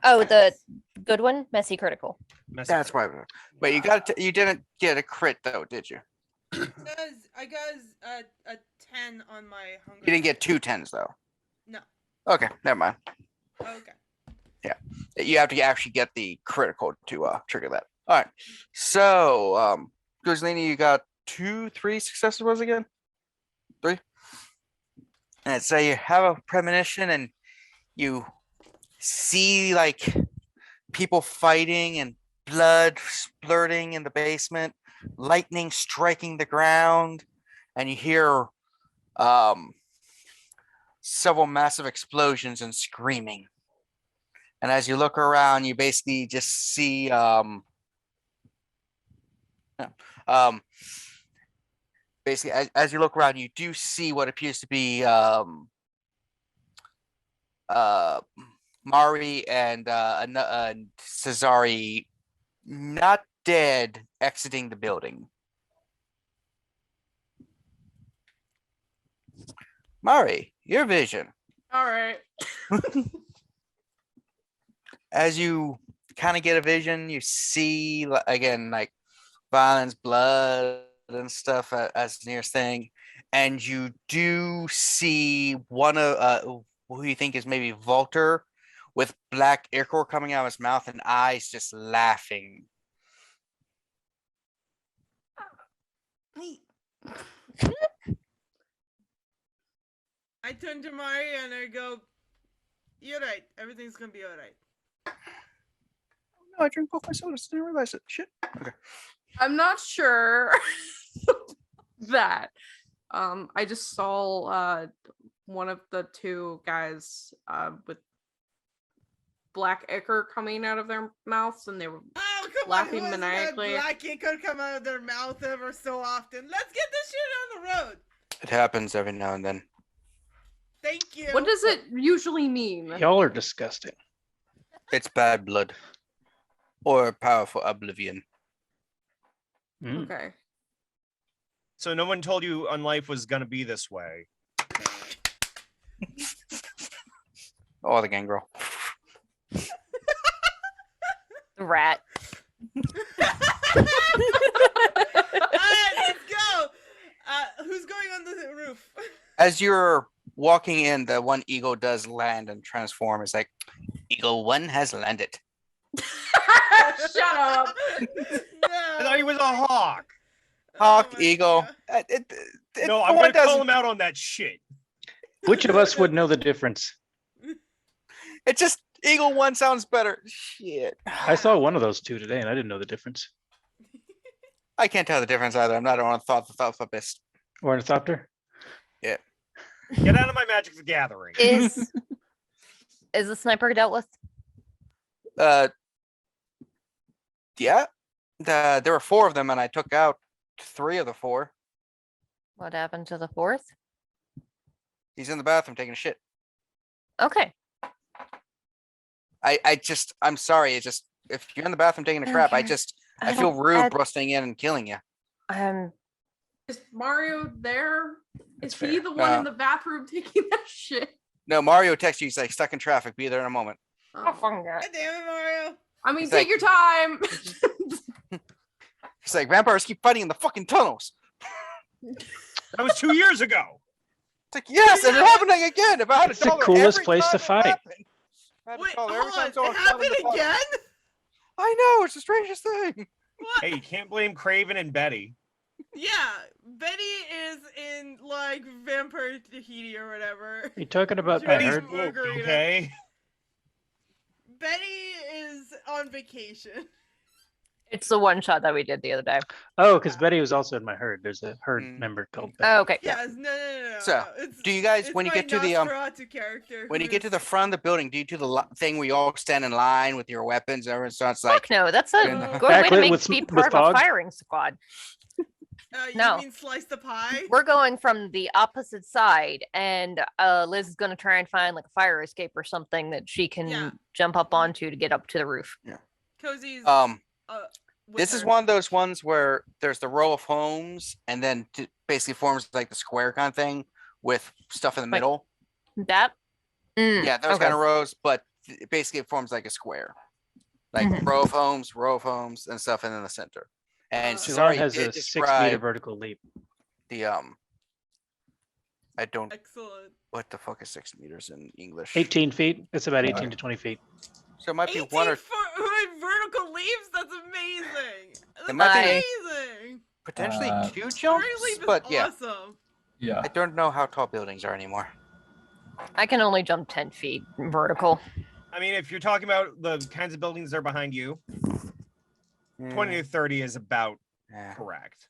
Oh, the good one, messy critical. Messy That's critical. why. But you got you didn't get a crit though, did you? I got a 10 on my hunger. You didn't get die. 2 10s though. No. Okay, never mind. Okay. You have to actually get the critical to trigger that. All right. So, Kozaline, you got 2, 3 successes was it again? 3. And so you have a premonition and you see like people fighting and blood splurting in the basement, lightning striking the ground, and you hear several massive explosions and screaming. And as you look around, you basically just see basically as you look around, you do see what appears to be Mari and Cesari not dead exiting the building. Mari, your vision. All right. As you kind of get a vision, you see again like violence, blood, and stuff as the nearest thing, and you do see one of who you think is maybe Volter with black ichor coming out of his mouth and eyes just laughing. I turn to Mari and I go, "You're right. Everything's gonna be all right." No, I drink both my sodas. Didn't realize it. Shit. Okay. I'm not sure that. I just saw one of the 2 guys with black ichor coming out of their mouths, and they were Oh, come Laughing on! Who hasn't had maniacally. black ink could come out of their mouth ever so often. Let's get this shit on the road. It happens every now and then. Thank you. What does it usually mean? Y'all are disgusting. It's bad blood. Or powerful oblivion. Mm. Okay. So no one told you Unlife was gonna be this way. Oh, the Gangrel. The rat. Alright, let's go. Who's going on the roof? As you're walking in, the one eagle does land and transform. It's like, Eagle 1 has landed. Shut up. I thought he was a hawk. Hawk, my eagle. God. No, no I'm one gonna call doesn't- him out on that shit. Which of us would know the difference? It just, Eagle 1 sounds better. Shit. I saw one of those 2 today, and I didn't know the difference. I can't tell the difference either. I'm not on ornithopist. Ornithopter? Get out of my Magic the Gathering. Is the sniper dealt with? Yeah. There were 4 of them, and I took out 3 of the 4. What happened to the 4th? He's in the bathroom taking a shit. Okay. I'm sorry. It's just if you're in the bathroom taking a crap, I feel don't- rude busting in and killing you. Is Mario there? That's Is he fair. the one in the bathroom taking that shit? No, Mario texts you. He's like stuck in traffic. Be there in a moment. Oh, Oh. fucking God. God damn it, Mario. I mean, He's take like- your time. He's like, vampires keep fighting in the fucking tunnels. That was 2 years ago. It's like, yes, and it's happening again. If I had It's to the tell her coolest every place time to it fight. happened, I had to Wait, tell her every hold time on. someone It fell in the happened tunnel. again? I know, it's the strangest thing. What? Hey, you can't blame Craven and Betty. Yeah, Betty is in like Vampire Tahiti or whatever. Are you talking about my Betty's herd? Betty's booked, Margarita. okay? Betty is on vacation. It's the one shot that we did the other day. Oh, because Betty was also in my herd. There's a herd Mm. member called Betty. Oh, okay. Yes, no. So, It's, do you guys, it's when you my get to the Nosferatu character, when you who get to is- the front of the building, do you do the thing where you all stand in line with your weapons? And everyone starts like, Fuck no, that's a Backlit good way to make with- be with part of a fog? firing squad. you No. mean slice the pie? We're going from the opposite side, and Liz is gonna try and find like a fire escape or something that she can Yeah. jump up onto to get up to the roof. Cozy's. With this is her. one of those ones where there's the row of homes, and then basically forms like the square kind of thing with stuff in the Like- middle. That. Mm, Yeah, those okay. kind of rows, but basically it forms like a square, like Mhm. row of homes, and stuff, and in the center. And Jilon Jilon sorry, has did a 6-meter describe vertical leap. the I don't. Excellent. What the fuck is 6 meters in English? 18 feet. It's about Wow. 18 to 20 feet. So it might be 18 one or foot vertical leaps. That's amazing. That's might be- amazing. potentially Uh, 2 Story jumps, leap is but yeah, awesome. Yeah. I don't know how tall buildings are anymore. I can only jump 10 feet vertical. I mean, if you're talking about the kinds of buildings that are behind you, 20 to 30 is about Yeah. correct.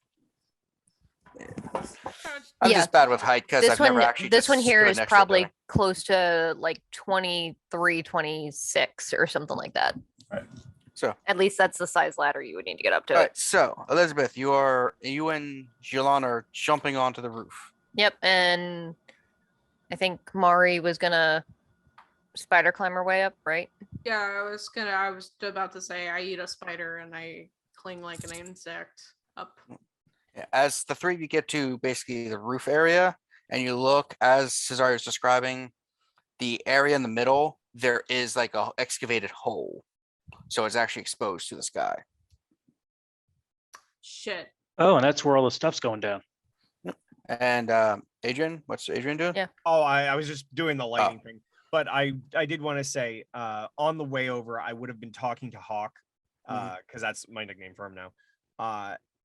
I'm Yeah. just bad with height because This I've never one, actually. this one just here stood is next to a probably building. close to like 23, 26 or something like that. So, At least that's the size ladder you would need to get up to all it. right. So, Elizabeth, you and Jilon are jumping onto the roof. Yep, and I think Mari was gonna spider climb her way up, right? Yeah, I was about to say I eat a spider and I cling like an insect up. Yeah, as the 3 of you get to basically the roof area, and you look as Cesario was describing, the area in the middle, there is like a excavated hole, so it's actually exposed to the sky. Shit. Oh, and that's where all the stuff's going down. And Adrian, what's Adrian doing? Yeah. Oh, I was just doing the Oh. lighting thing. But I did want to say, on the way over, I would have been talking to Hawk, because that's my nickname for him now,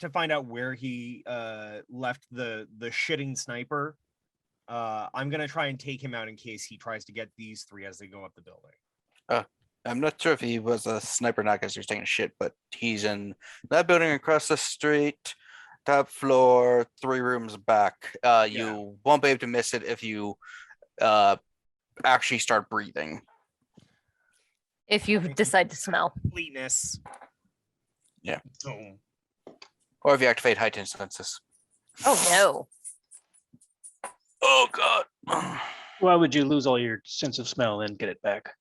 to find out where he left the shitting sniper. I'm gonna try and take him out in case he tries to get these 3 as they go up the building. I'm not sure if he was a sniper, not because he was taking a shit, but he's in that building across the street, top floor, 3 rooms back. You won't be able to miss it if you actually start breathing. If you decide to smell. Completeness. Yeah. Boom. Or if you activate heightened senses. Oh no. Oh god. Why would you lose all your sense of smell and get it back?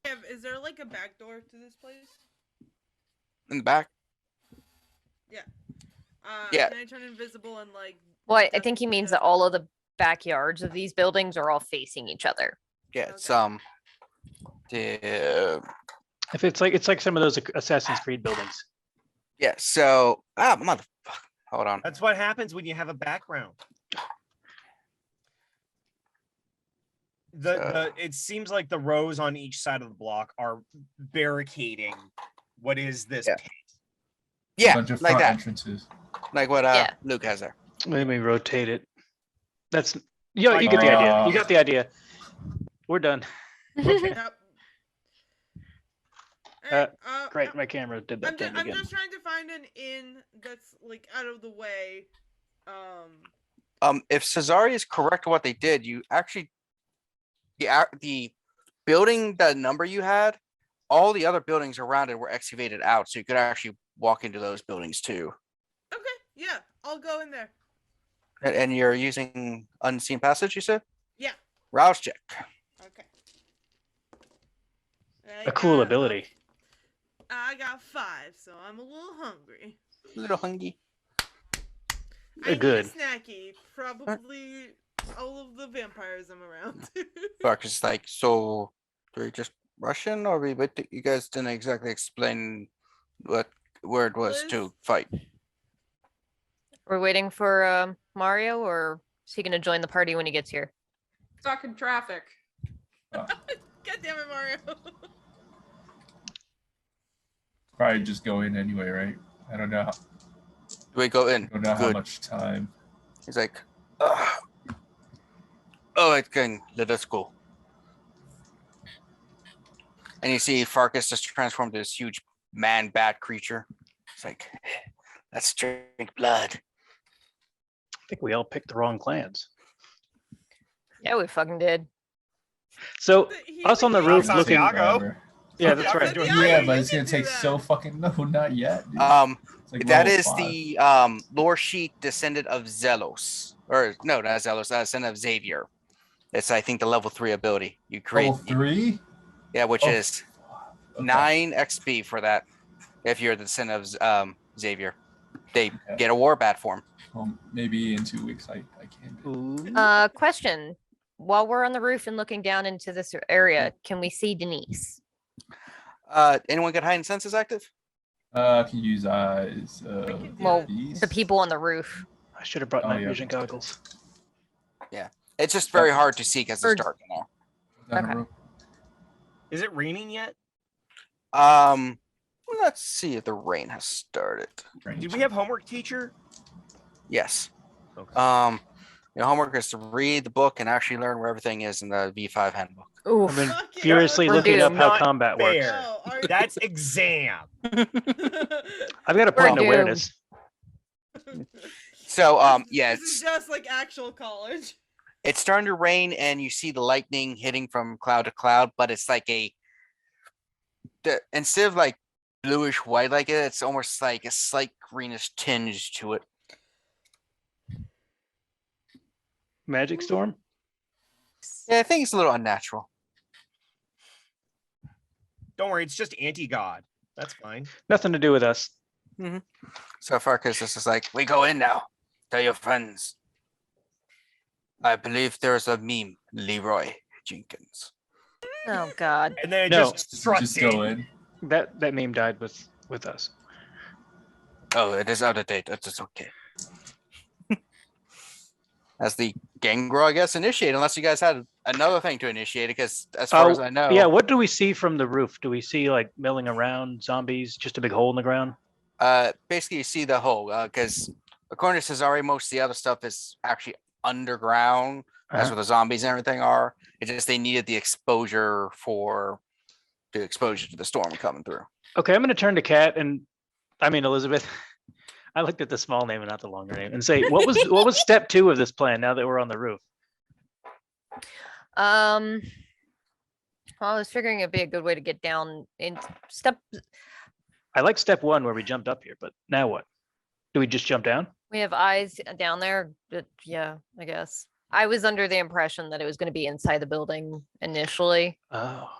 Kev, is there like a back door to this place? In the back. Yeah. Can I turn invisible and like? Well, I step think he into means the- that all of the backyards of these buildings are all facing each other. Yeah, it's Okay. the If it's like some of those Assassin's Creed buildings. yeah, so motherfucker. Hold on. That's what happens when you have a background. It seems like the rows on each side of the block are barricading what is this Yeah. pit. Yeah, Bunch of like front that. entrances. Like what Yeah. Luke has there. Let me rotate it. That's you Like, get the idea. You got the idea. We're done. Yep. Alright, Great, my camera did that thing I'm again. just trying to find an inn that's like out of the way. If Cesare is correct what they did, you actually the building, the number you had, all the other buildings around it were excavated out, so you could actually walk into those buildings too. Okay, yeah, I'll go in there. And you're using unseen passage, you said? Yeah. Rouse check. Okay. A cool ability. I got 5, so I'm a little hungry. A little hungry. I Good. need a snacky. Probably all of the vampires I'm around. Fuck, it's like, so do we just rush in, or you guys didn't exactly explain where it was to fight? We're waiting for Mario, or is he gonna join the party when he gets here? Stuck in traffic. God damn it, Mario. Probably just go in anyway, right? I don't know. Do we go in? I don't know how Good. much time. He's like, "Ugh. All right, gang, let us go." And you see Farkas just transformed into this huge man bat creature. It's like, let's drink blood. I think we all picked the wrong clans. Yeah, we fucking did. So us on the roof looking. Santiago. Yeah, that's right. Santiago, Yeah, you but it's can gonna do take that. so fucking no, not yet. Dude. It's like That level is 5. the lore sheet descendant of Zelos, or no, not Zelos, descendant of Xavier. It's I think the level 3 ability you create. Level 3. Yeah, which Oh, is Okay. 9 XP for that. If you're the descendant of Xavier, they Okay. get a war bat form. Well, maybe in 2 weeks I can. Do. Ooh. Question. While we're on the roof and looking down into this area, can we see Denise? Anyone got heightened senses active? Can use eyes. can do Well, it. beast. The people on the roof. I should have brought Oh, night yeah. vision goggles. It's just very hard to see because Or- it's dark in there. Down the Okay. road. Is it raining yet? Let's see if the rain has started. Did we have homework, teacher? Yes. Okay. Your homework is to read the book and actually learn where everything is in the V5 handbook. Oof. I've been Fuck yeah. furiously We're looking up doomed. how Not combat works. fair. Oh, are That's exam. I've got a point in doomed. awareness. So, yeah, This is just like actual college. it's starting to rain and you see the lightning hitting from cloud to cloud, but it's like instead of like bluish white like it, it's almost like a slight greenish tinge to it. Magic storm. Yeah, I think it's a little unnatural. Don't worry, it's just anti-god. That's fine. Nothing to do with us. So Farkas is just like, we go in now. Tell your friends. I believe there's a meme, Leroy Jenkins. Oh God. And then it No. just struts Just go in. That meme died with us. Oh, it is out of date. That's okay. As the Gangrel, I guess, initiate, unless you guys had another thing to initiate, because as far as I know. Yeah, what do we see from the roof? Do we see like milling around zombies, just a big hole in the ground? Basically you see the hole, because according to Cesare, most of the other stuff is actually underground. That's Uh-huh. where the zombies and everything are. It's just they needed the exposure to the storm coming through. Okay, I'm gonna turn to Kat and Elizabeth. I looked at the small name and not the longer name and say, what was step 2 of this plan now that we're on the roof? Well, I was figuring it'd be a good way to get down in step. I like step 1 where we jumped up here, but now what? Do we just jump down? We have eyes down there. Yeah, I guess. I was under the impression that it was going to be inside the building initially, Oh.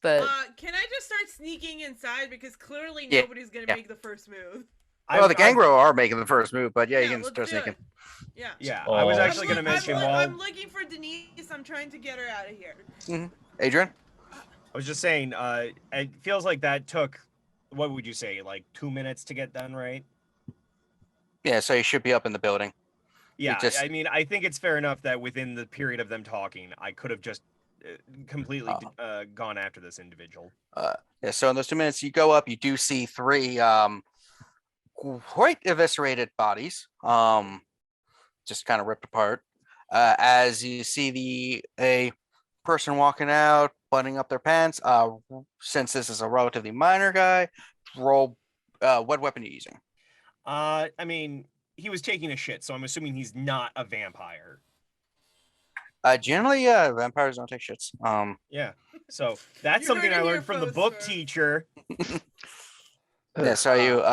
but Can I just start sneaking inside because clearly Yeah, nobody's gonna yeah. make the first move. Well, the Gangrel are making the first move, but yeah, you can let's start do sneaking. it. Yeah. Yeah, I was Oh. actually going to mention I'm while looking for Denise. I'm trying to get her out of here. Adrian? I was just saying, it feels like that took, what would you say, like 2 minutes to get done, right? Yeah, so you should be up in the building. Yeah, just- I mean, I think it's fair enough that within the period of them talking, I could have just completely gone after this individual. Yeah, so in those 2 minutes you go up, you do see 3 quite eviscerated bodies, just kind of ripped apart. As you see a person walking out, buttoning up their pants. Since this is a relatively minor guy, roll what weapon are you using? I mean, he was taking a shit, so I'm assuming he's not a vampire. Generally, yeah, vampires don't take shits. Yeah, so that's You something heard I it here, learned from the folks, book first. teacher. Yeah, so you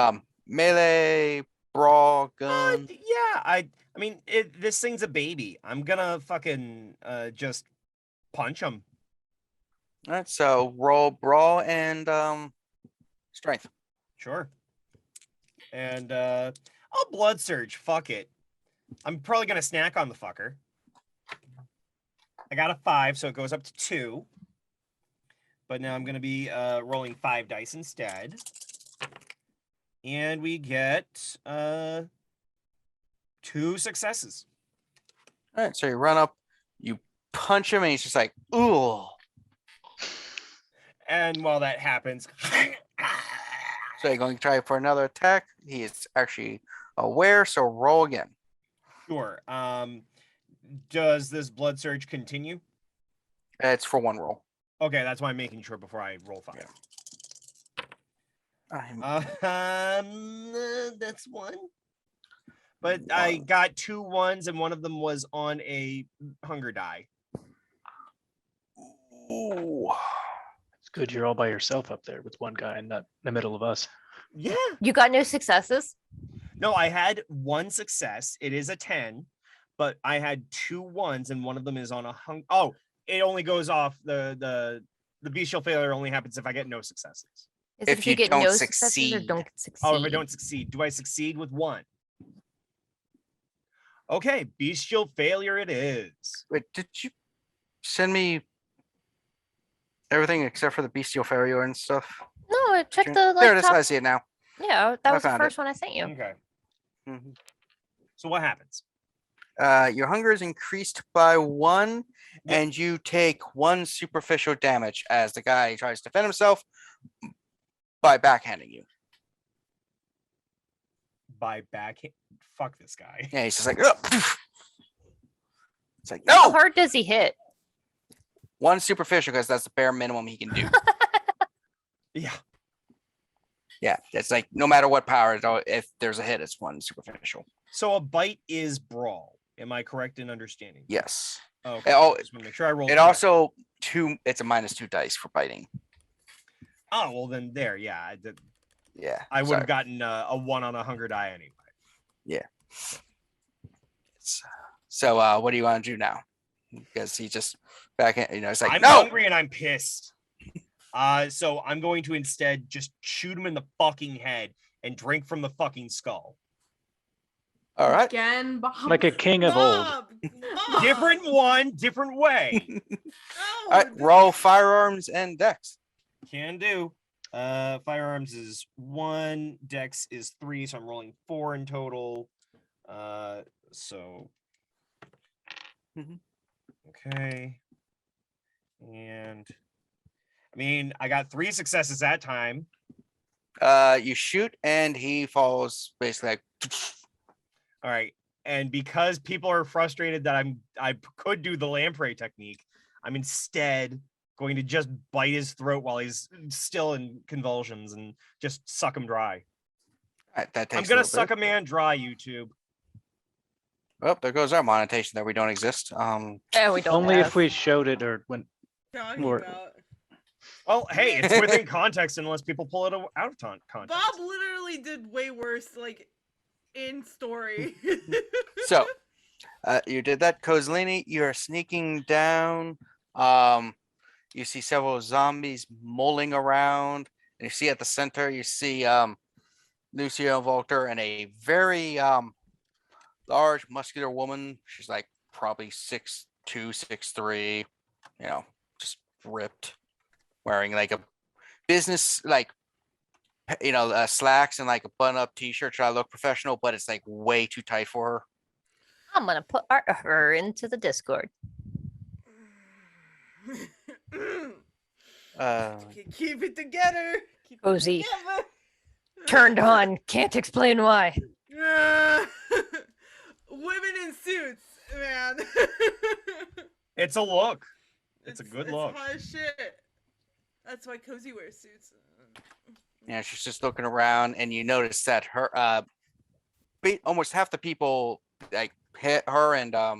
melee, brawl, gun. Yeah, I mean, this thing's a baby. I'm gonna fucking just punch him. All right, so roll brawl and strength. Sure. And I'll blood surge. Fuck it. I'm probably gonna snack on the fucker. I got a 5, so it goes up to 2. But now I'm gonna be rolling 5 dice instead. And we get 2 successes. All right, so you run up, you punch him, and he's just like, ooh. And while that happens, So you're going to try for another attack. He is actually aware, so roll again. sure. Does this blood surge continue? It's for one roll. Okay, that's why I'm making sure before I roll 5. That's 1. But I got 2 1s, and one of them was on a hunger die. Ooh. It's good you're all by yourself up there with one guy and not in the middle of us. Yeah. You got no successes? No, I had 1 success. It is a 10, but I had 2 1s, and one of them is on a hunger. Oh, it only goes off the bestial failure only happens if I get no successes. Is If it you get don't no successes or succeed. don't succeed? Oh, if I don't succeed, do I succeed with 1? Okay, bestial failure it is. Wait, did you send me everything except for the bestial failure and stuff? No, check the like There it is. top. I see it now. Yeah, that I was the found it. first one I sent you. Okay. Mhm. So what happens? Your hunger is increased by 1, Yep. and you take 1 superficial damage as the guy tries to defend himself by backhanding you. By backhand. Fuck this guy. Yeah, he's just like, "Ugh." It's like, How no, hard does he hit? 1 superficial because that's the bare minimum he can do. Yeah. Yeah, it's like no matter what power, if there's a hit, it's 1 superficial. So a bite is brawl. Am I correct in understanding? Yes. Okay. Oh, Just want to make sure I roll. It also it's a -2 dice for biting. Oh well, then there. Yeah. Yeah. I would sorry. have gotten a 1 on a hunger die anyway. So what do you want to do now? Because he just it's like, I'm no. hungry and I'm pissed. So I'm going to instead just shoot him in the fucking head and drink from the fucking skull. All right. Again, Bob. Like a king of old. Bob! Different one, different way. No, All right. Roll firearms and dex. Can do. Firearms is 1, dex is 3, so I'm rolling 4 in total. So Mhm. okay. And I mean, I got 3 successes that time. You shoot and he falls basically like. All right. And because people are frustrated that I could do the lamprey technique, I'm instead going to just bite his throat while he's still in convulsions and just suck him dry. All right, that takes I'm a gonna little suck bit. a man dry, YouTube. Oh, there goes our monetization that we don't exist. Yeah, we don't. Only have. if we showed it or when. Talking More- about. Well, hey, it's within context unless people pull it out of context. Bob literally did way worse, like in story. So, you did that, Kozaline. You're sneaking down. You see several zombies mulling around. And you see at the center, you see Lucio Volter and a very large, muscular woman. She's like probably 6'2", 6'3", just ripped, wearing like a business slacks and like a button-up t-shirt, try to look professional, but it's like way too tight for her. I'm gonna put her into the Discord. Keep it together. Keep it Cozy. together. Turned on. Can't explain why. Women in suits, man. It's a look. It's a good look. It's hot as shit. That's why Cozy wears suits. Yeah, she's just looking around, and you notice that her almost half the people like hit her, and I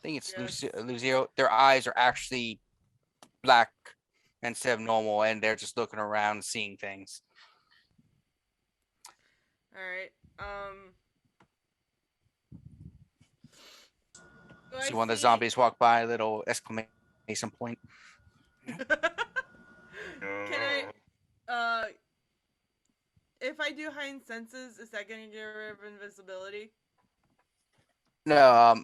think it's Lucio. Their eyes are actually black instead of normal, and they're just looking around, seeing things. All right. Do So I when the see- zombies walk by, little exclamation point. Can I? If I do heightened senses, is that gonna get rid of invisibility? No,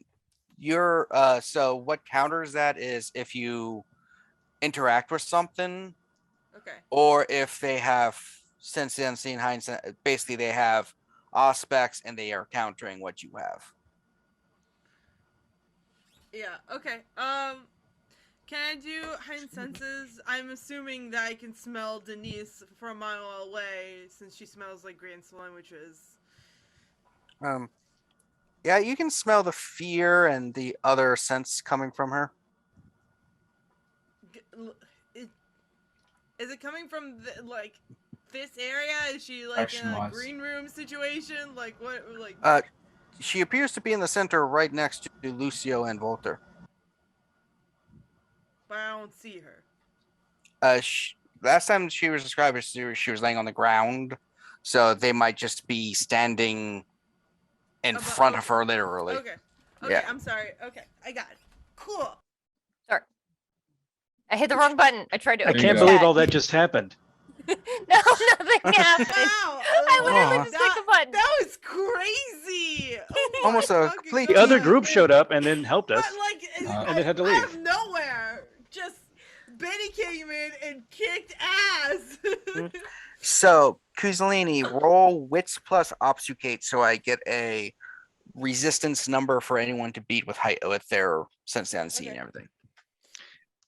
you're so what counters that is if you interact with something Okay. or if they have sense the unseen hindsight. Basically, they have aspects and they are countering what you have. Yeah. Okay. Can I do heightened senses? I'm assuming that I can smell Denise from a mile away since she smells like Grand Slime, which is. Yeah, you can smell the fear and the other sense coming from her. Is it coming from like this area? Is she like Question in a was. green room situation? Like what? Like She appears to be in the center right next to Lucio and Volter. but I don't see her. Last time she was described as she was laying on the ground, so they might just be standing in front of her, literally. Okay. Okay. Yeah. I'm sorry. Okay. I got it. Cool. Sorry. I hit the wrong button. I tried to I open can't the believe chat. all that just happened. No, nothing happened. Wow. I literally Oh. just clicked the button. That was crazy. Oh my Almost a fucking complete The other God. group showed up and then helped But us. like, And they had to out leave. of nowhere, just Benny came in and kicked ass. So, Kozaline, roll wits plus obfuscate so I get a resistance number for anyone to beat with height with their sense the unseen and Okay. everything.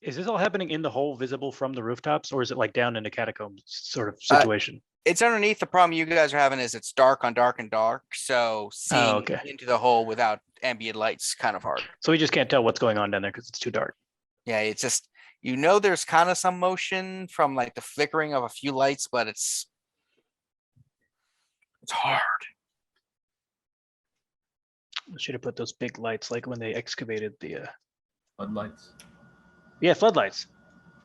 Is this all happening in the hole visible from the rooftops, or is it like down in the catacombs sort of situation? It's underneath. The problem you guys are having is it's dark on dark and dark, so seeing okay. into the hole without ambient lights kind of hard. So we just can't tell what's going on down there because it's too dark. Yeah, it's just there's kind of some motion from like the flickering of a few lights, but it's hard. Should have put those big lights like when they excavated the Floodlights. yeah, floodlights.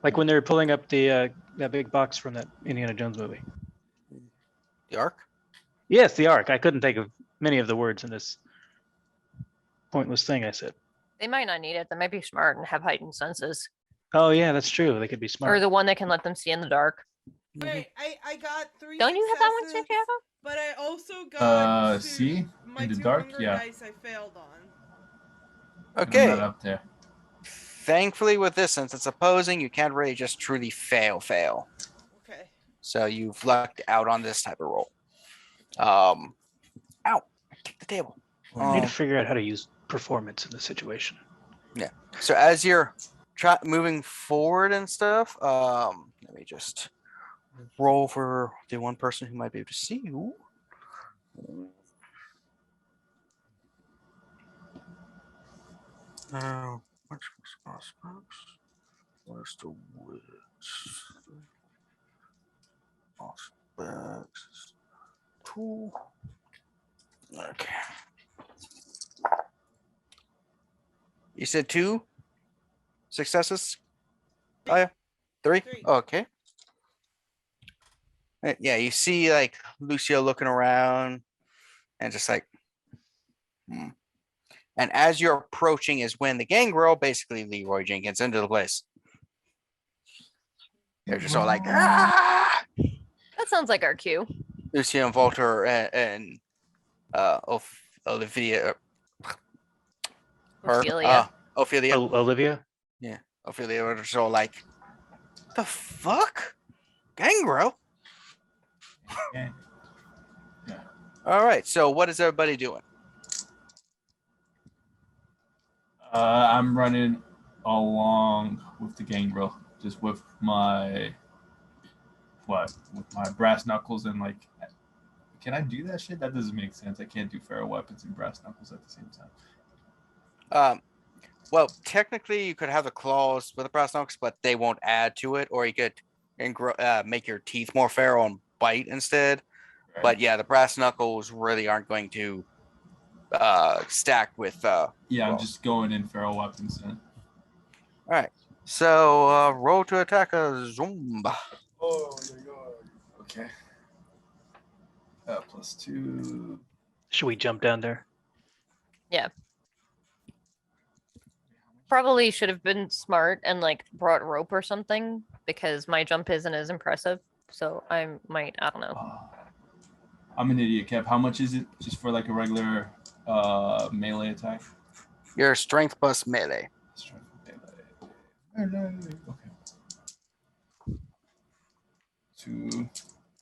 Like when they were pulling up the that big box from that Indiana Jones movie. The arc. Yes, the Ark. I couldn't think of many of the words in this pointless thing I said. They might not need it. They might be smart and have heightened senses. Oh yeah, that's true. They could be smart. Or the one that can let them see in the dark. Wait, I got 3 Don't you have that one, successes, Santiago? But I also got See? my In the 2 dark? hunger Yeah. dice I failed on. I'm Okay. not up there. Thankfully, with this, since it's opposing, you can't really just truly fail. Okay. So you've lucked out on this type of roll. Ow! I kicked the table. I need to figure out how to use performance in this situation. So as you're moving forward and stuff, let me just roll for the one person who might be able to see you. Now, what's prospects? Where's the witch? Prospects. Cool. Okay. You said 2 successes? Oh yeah. 3? 3. Okay. Yeah, you see like Lucio looking around and just like And as you're approaching is when the Gangrel, basically Leroy Jenkins, into the place. They're just all like, ah! That sounds like our cue. Lucio and Volter and Olivia. Ophelia. Ophelia. Olivia? Ophelia were just all like, the fuck? Gangrel? Yeah. All right, so what is everybody doing? I'm running along with the Gangrel, just with my with my brass knuckles and like. Can I do that shit? That doesn't make sense. I can't do feral weapons and brass knuckles at the same time. Well, technically, you could have the claws with the brass knuckles, but they won't add to it. Or you could make your teeth more feral and bite instead. Right. But yeah, the brass knuckles really aren't going to stack with. Yeah, I'm claws. just going in feral weapons then. All right. So roll to attack a Zumba. Oh my god. Okay. +2. Should we jump down there? Probably should have been smart and like brought rope or something because my jump isn't as impressive. So I might, I don't know. I'm an idiot, Kev. How much is it just for like a regular melee attack? Your strength plus melee. Strength melee. Okay. 2.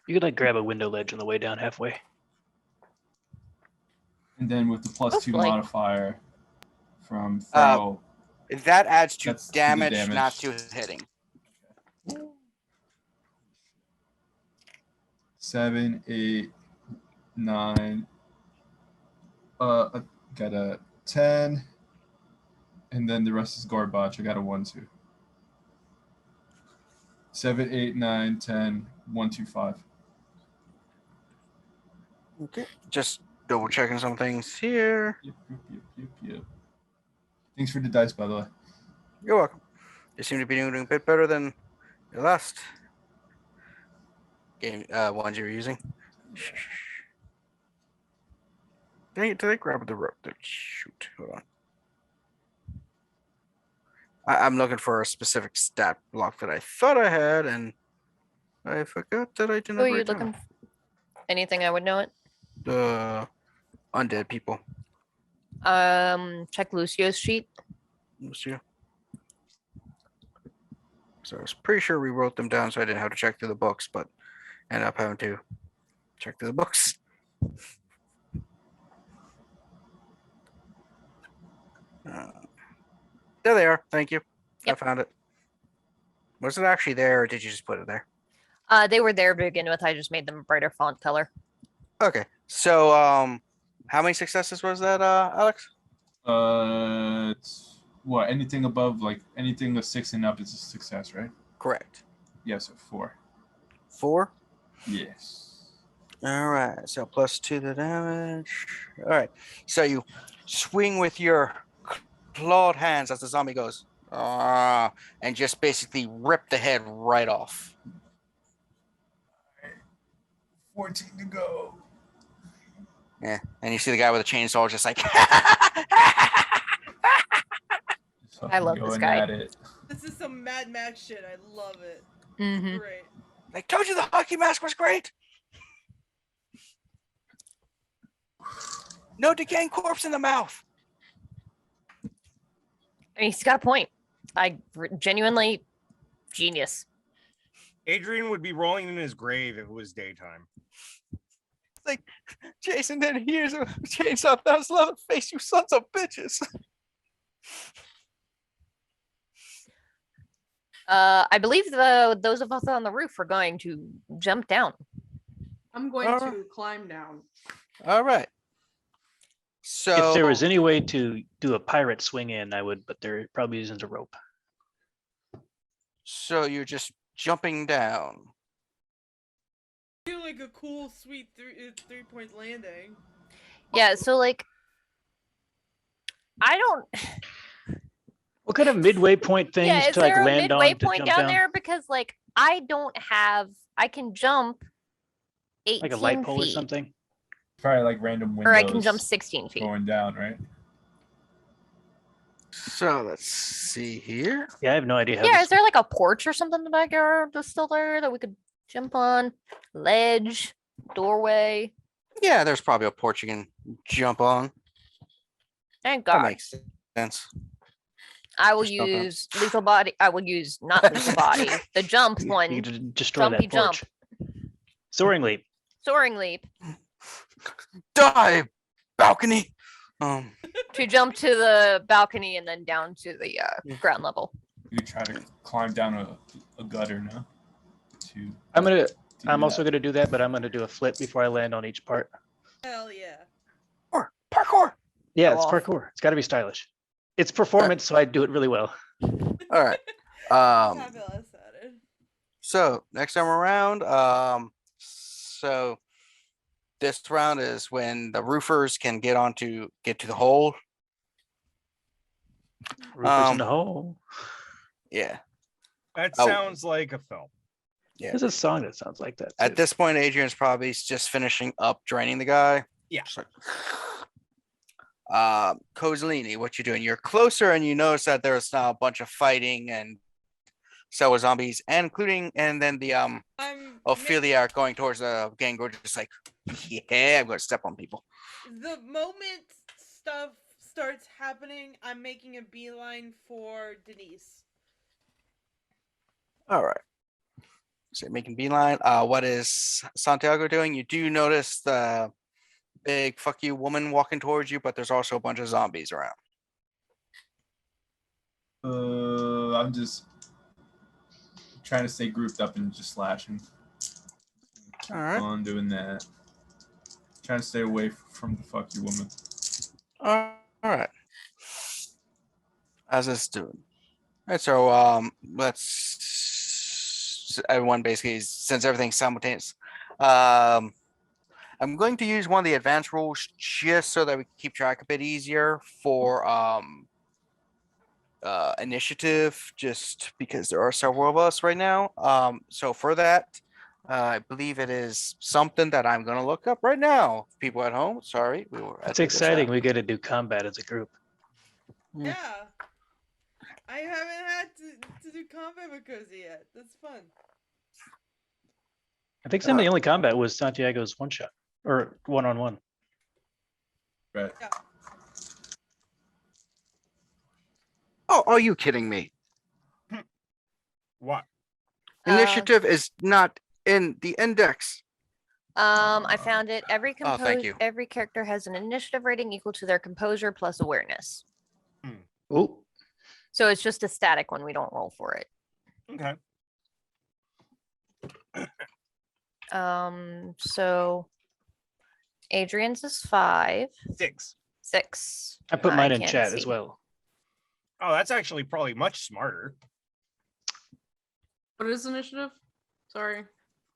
You could like grab a window ledge on the way down halfway. And then with the +2 Hopefully. modifier from throw. That adds to That's to the damage, damage. not to hitting. 7, 8, 9. I got a 10. And then the rest is garbage. I got a 1, 2. 7, 8, 9, 10, 1, 2, 5. Okay. Just double checking some things here. Yep. Thanks for the dice, by the way. You're welcome. You seem to be doing a bit better than your last game ones you were using. Dang it, did I grab the rope? Shoot, hold on. I'm looking for a specific stat block that I thought I had, and I forgot that I didn't. Who are you looking for? Anything I would know it? The undead people. Check Lucio's sheet. Let's see. So I was pretty sure we wrote them down, so I didn't have to check through the books, but ended up having to check through the books. There they are. Thank you. Yep. I found it. Was it actually there, or did you just put it there? They were there to begin with. I just made them a brighter font color. Okay. So, how many successes was that, Alex? It's what, anything above, like anything with 6 and up is a success, right? Correct. Yeah, so 4. 4. Yes. All right. So +2 the damage. All right. So you swing with your clawed hands as the zombie goes, and just basically rip the head right off. 14 to go. Yeah. And you see the guy with the chainsaw just like. I love this guy. At it. This is some Mad Max shit. I love it. Mm-hmm. Great. I told you the hockey mask was great. No decaying corpse in the mouth. I mean, he's got a point. Genuinely genius. Adrian would be rolling in his grave if it was daytime. Like, Jason didn't hear a chainsaw. That was Leatherface, you sons of bitches. I believe those of us on the roof are going to jump down. I'm going Alright. to climb down. All right. So If there was any way to do a pirate swing in, I would, but there probably isn't a rope. So you're just jumping down. I feel like a cool, sweet 3-point landing. Yeah, so like, I don't. What kind of midway point things Yeah, is to like there a land on midway to point jump down down? there? Because like, I don't have. I can jump 18 Like a light pole or feet, something? Probably like random windows or I can jump 16 feet. going down, right? So let's see here. Yeah, I have no idea how Yeah, this is there like a porch or something in the backyard that's still there that we could jump on? Ledge, doorway. Yeah, there's probably a porch you can jump on. Thank That God. makes sense. I will Just jump on. use lethal body. I will use not lethal body. The jump you one. could just destroy Jumpy that porch. Soaring leap. Soaring leap Die, balcony. to jump to the balcony and then down to the ground level. You try to climb down a gutter, no? I'm also gonna do that, but I'm gonna do a flip before I land on each part. Hell yeah. Parkour. Yeah, Go it's off. parkour. It's gotta be stylish. It's performance, so I do it really well. All right. Fabulous at it. So next time around, so this round is when the roofers can get to the hole. Roofers in Um, the hole. Yeah. That Oh. sounds like a film. Yeah. There's a song that sounds like that. At too. this point, Adrian's probably just finishing up draining the guy. Yeah. So, Kozaline, what you doing? You're closer, and you notice that there's now a bunch of fighting and so with zombies, and including, and then the I'm Ophelia are going towards the Gangrel, just like, yeah, I'm going to step on people. The moment stuff starts happening, I'm making a beeline for Denise. All right. So making beeline. What is Santiago doing? You do notice the big fuck you woman walking towards you, but there's also a bunch of zombies around. I'm just trying to stay grouped up and just slashing. All right. On doing that. Trying to stay away from the fuck you woman. All right. How's this doing? All right, so let's everyone basically, since everything's simultaneous. I'm going to use one of the advanced rules just so that we can keep track a bit easier for initiative, just because there are several of us right now. So for that, I believe it is something that I'm going to look up right now. People at home, sorry, we were. It's exciting. We get to do combat as a group. Yeah. Yeah. I haven't had to do combat with Cozy yet. That's fun. I think some of the only combat was Santiago's one shot or one-on-one. Right. Yeah. Oh, are you kidding me? What? Initiative is not in the index. I found it. Every Oh, thank you. every character has an initiative rating equal to their composure plus awareness. Oh, So it's just a static one. We don't roll for it. Okay. So Adrian's is 5, 6. 6. I put mine in can't chat as see. well. Oh, that's actually probably much smarter. What is initiative? Sorry.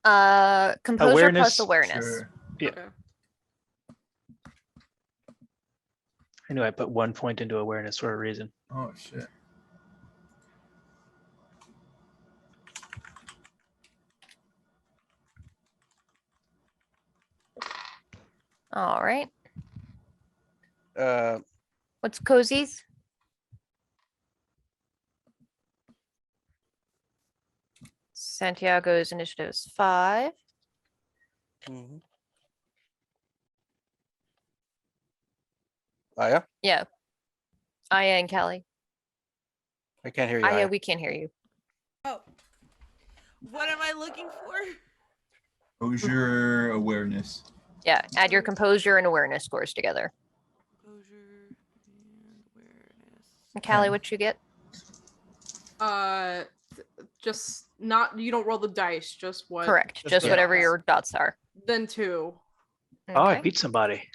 Composure plus Awareness, awareness. Sure. Yeah. Okay. I knew I put 1 point into awareness for a reason. Oh shit. All right. Uh, What's Cozy's? Santiago's initiative is 5. mhm. Aya, Yeah. Aya and Callie. I can't hear you. Aya, Aya. we can't hear you. Oh. What am I looking for? Composure awareness. Yeah, add your composure and awareness scores together. Composure and awareness. And Callie, Okay. what you get? Just not, you don't roll the dice, just what? Correct. Just the whatever dots. your dots are. Then 2. Oh, I Okay. beat somebody.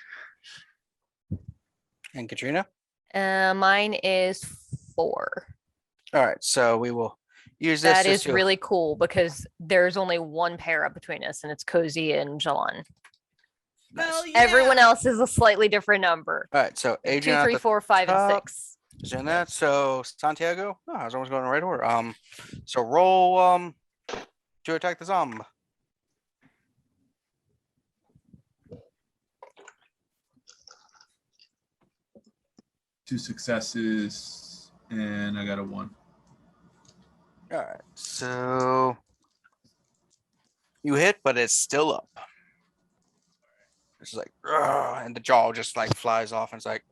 And Katrina. Mine is 4. All right, so we will use this. That just is to- really cool because there's only one pair up between us, and it's Cozy and Jilon. Hell yeah. Everyone else is a slightly different number. All right, so 2, Adrian at 3, the 4, 5, and top. 6. is in that. So Santiago. Oh, I was almost going in the right order. So roll to attack the zombie. Two successes, and I got a 1. All right, so you hit, but it's still up. It's like, "Ugh," and the jaw just like flies off, and it's like,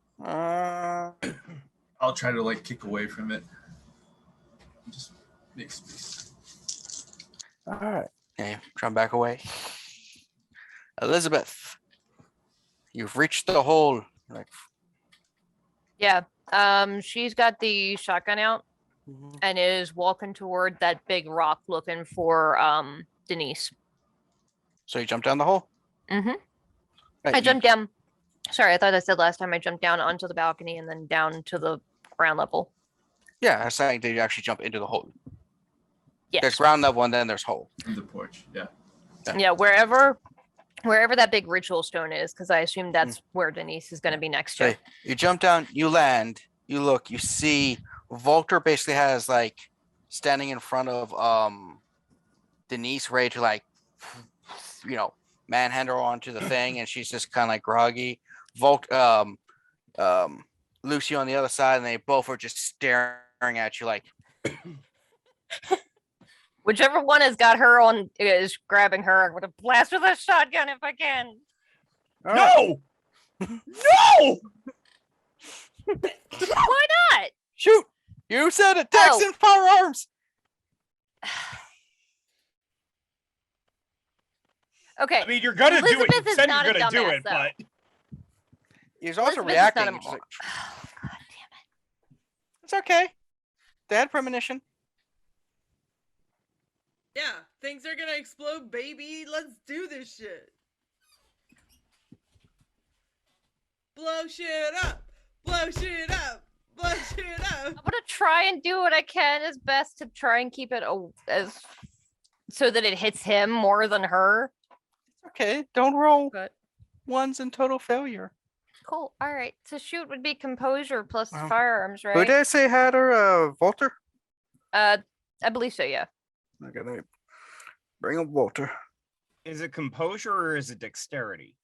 I'll try to like kick away from it. Just make space. all right. Okay, jump back away. Elizabeth, you've reached the hole. Like, Yeah. She's got the shotgun out mhm. and is walking toward that big rock looking for Denise. So you jump down the hole. Mm-hmm. Right, I you- jumped down. Sorry, I thought I said last time I jumped down onto the balcony and then down to the ground level. Yeah, I was saying, did you actually jump into the hole? There's Yes. ground level and then there's hole. In the porch. Yeah. Yeah, wherever that big ritual stone is, because I assume that's where Denise is going to be next to. So you jump down, you land, you look, you see Volter basically has like standing in front of Denise ready to like, manhandle her onto the thing, and she's just kind of like groggy. Lucy on the other side, and they both are just staring at you like, Whichever one has got her on is grabbing her. I'm gonna blast with a shotgun if I can. "All right, No! No! Why not? shoot! You said attacks Oh. and firearms." Okay. I mean, you're gonna do it. Elizabeth You is said not you're a gonna do dumbass, it, though. but He's also Elizabeth is not reacting. a He's mor- like, Oh, God damn it. it's okay. They had premonition. Yeah, things are gonna explode, baby. Let's do this shit. Blow shit up. Blow shit up. Blow shit up. I'm gonna try and do what I can as best to try and keep it as so that it hits him more than her. Okay, don't roll But ones in total failure. cool. All right. To shoot would be composure plus Wow. firearms, Who right? did I say had her? Walter. I believe so. Yeah. Okay, let me bring up Walter. is it composure or is it dexterity?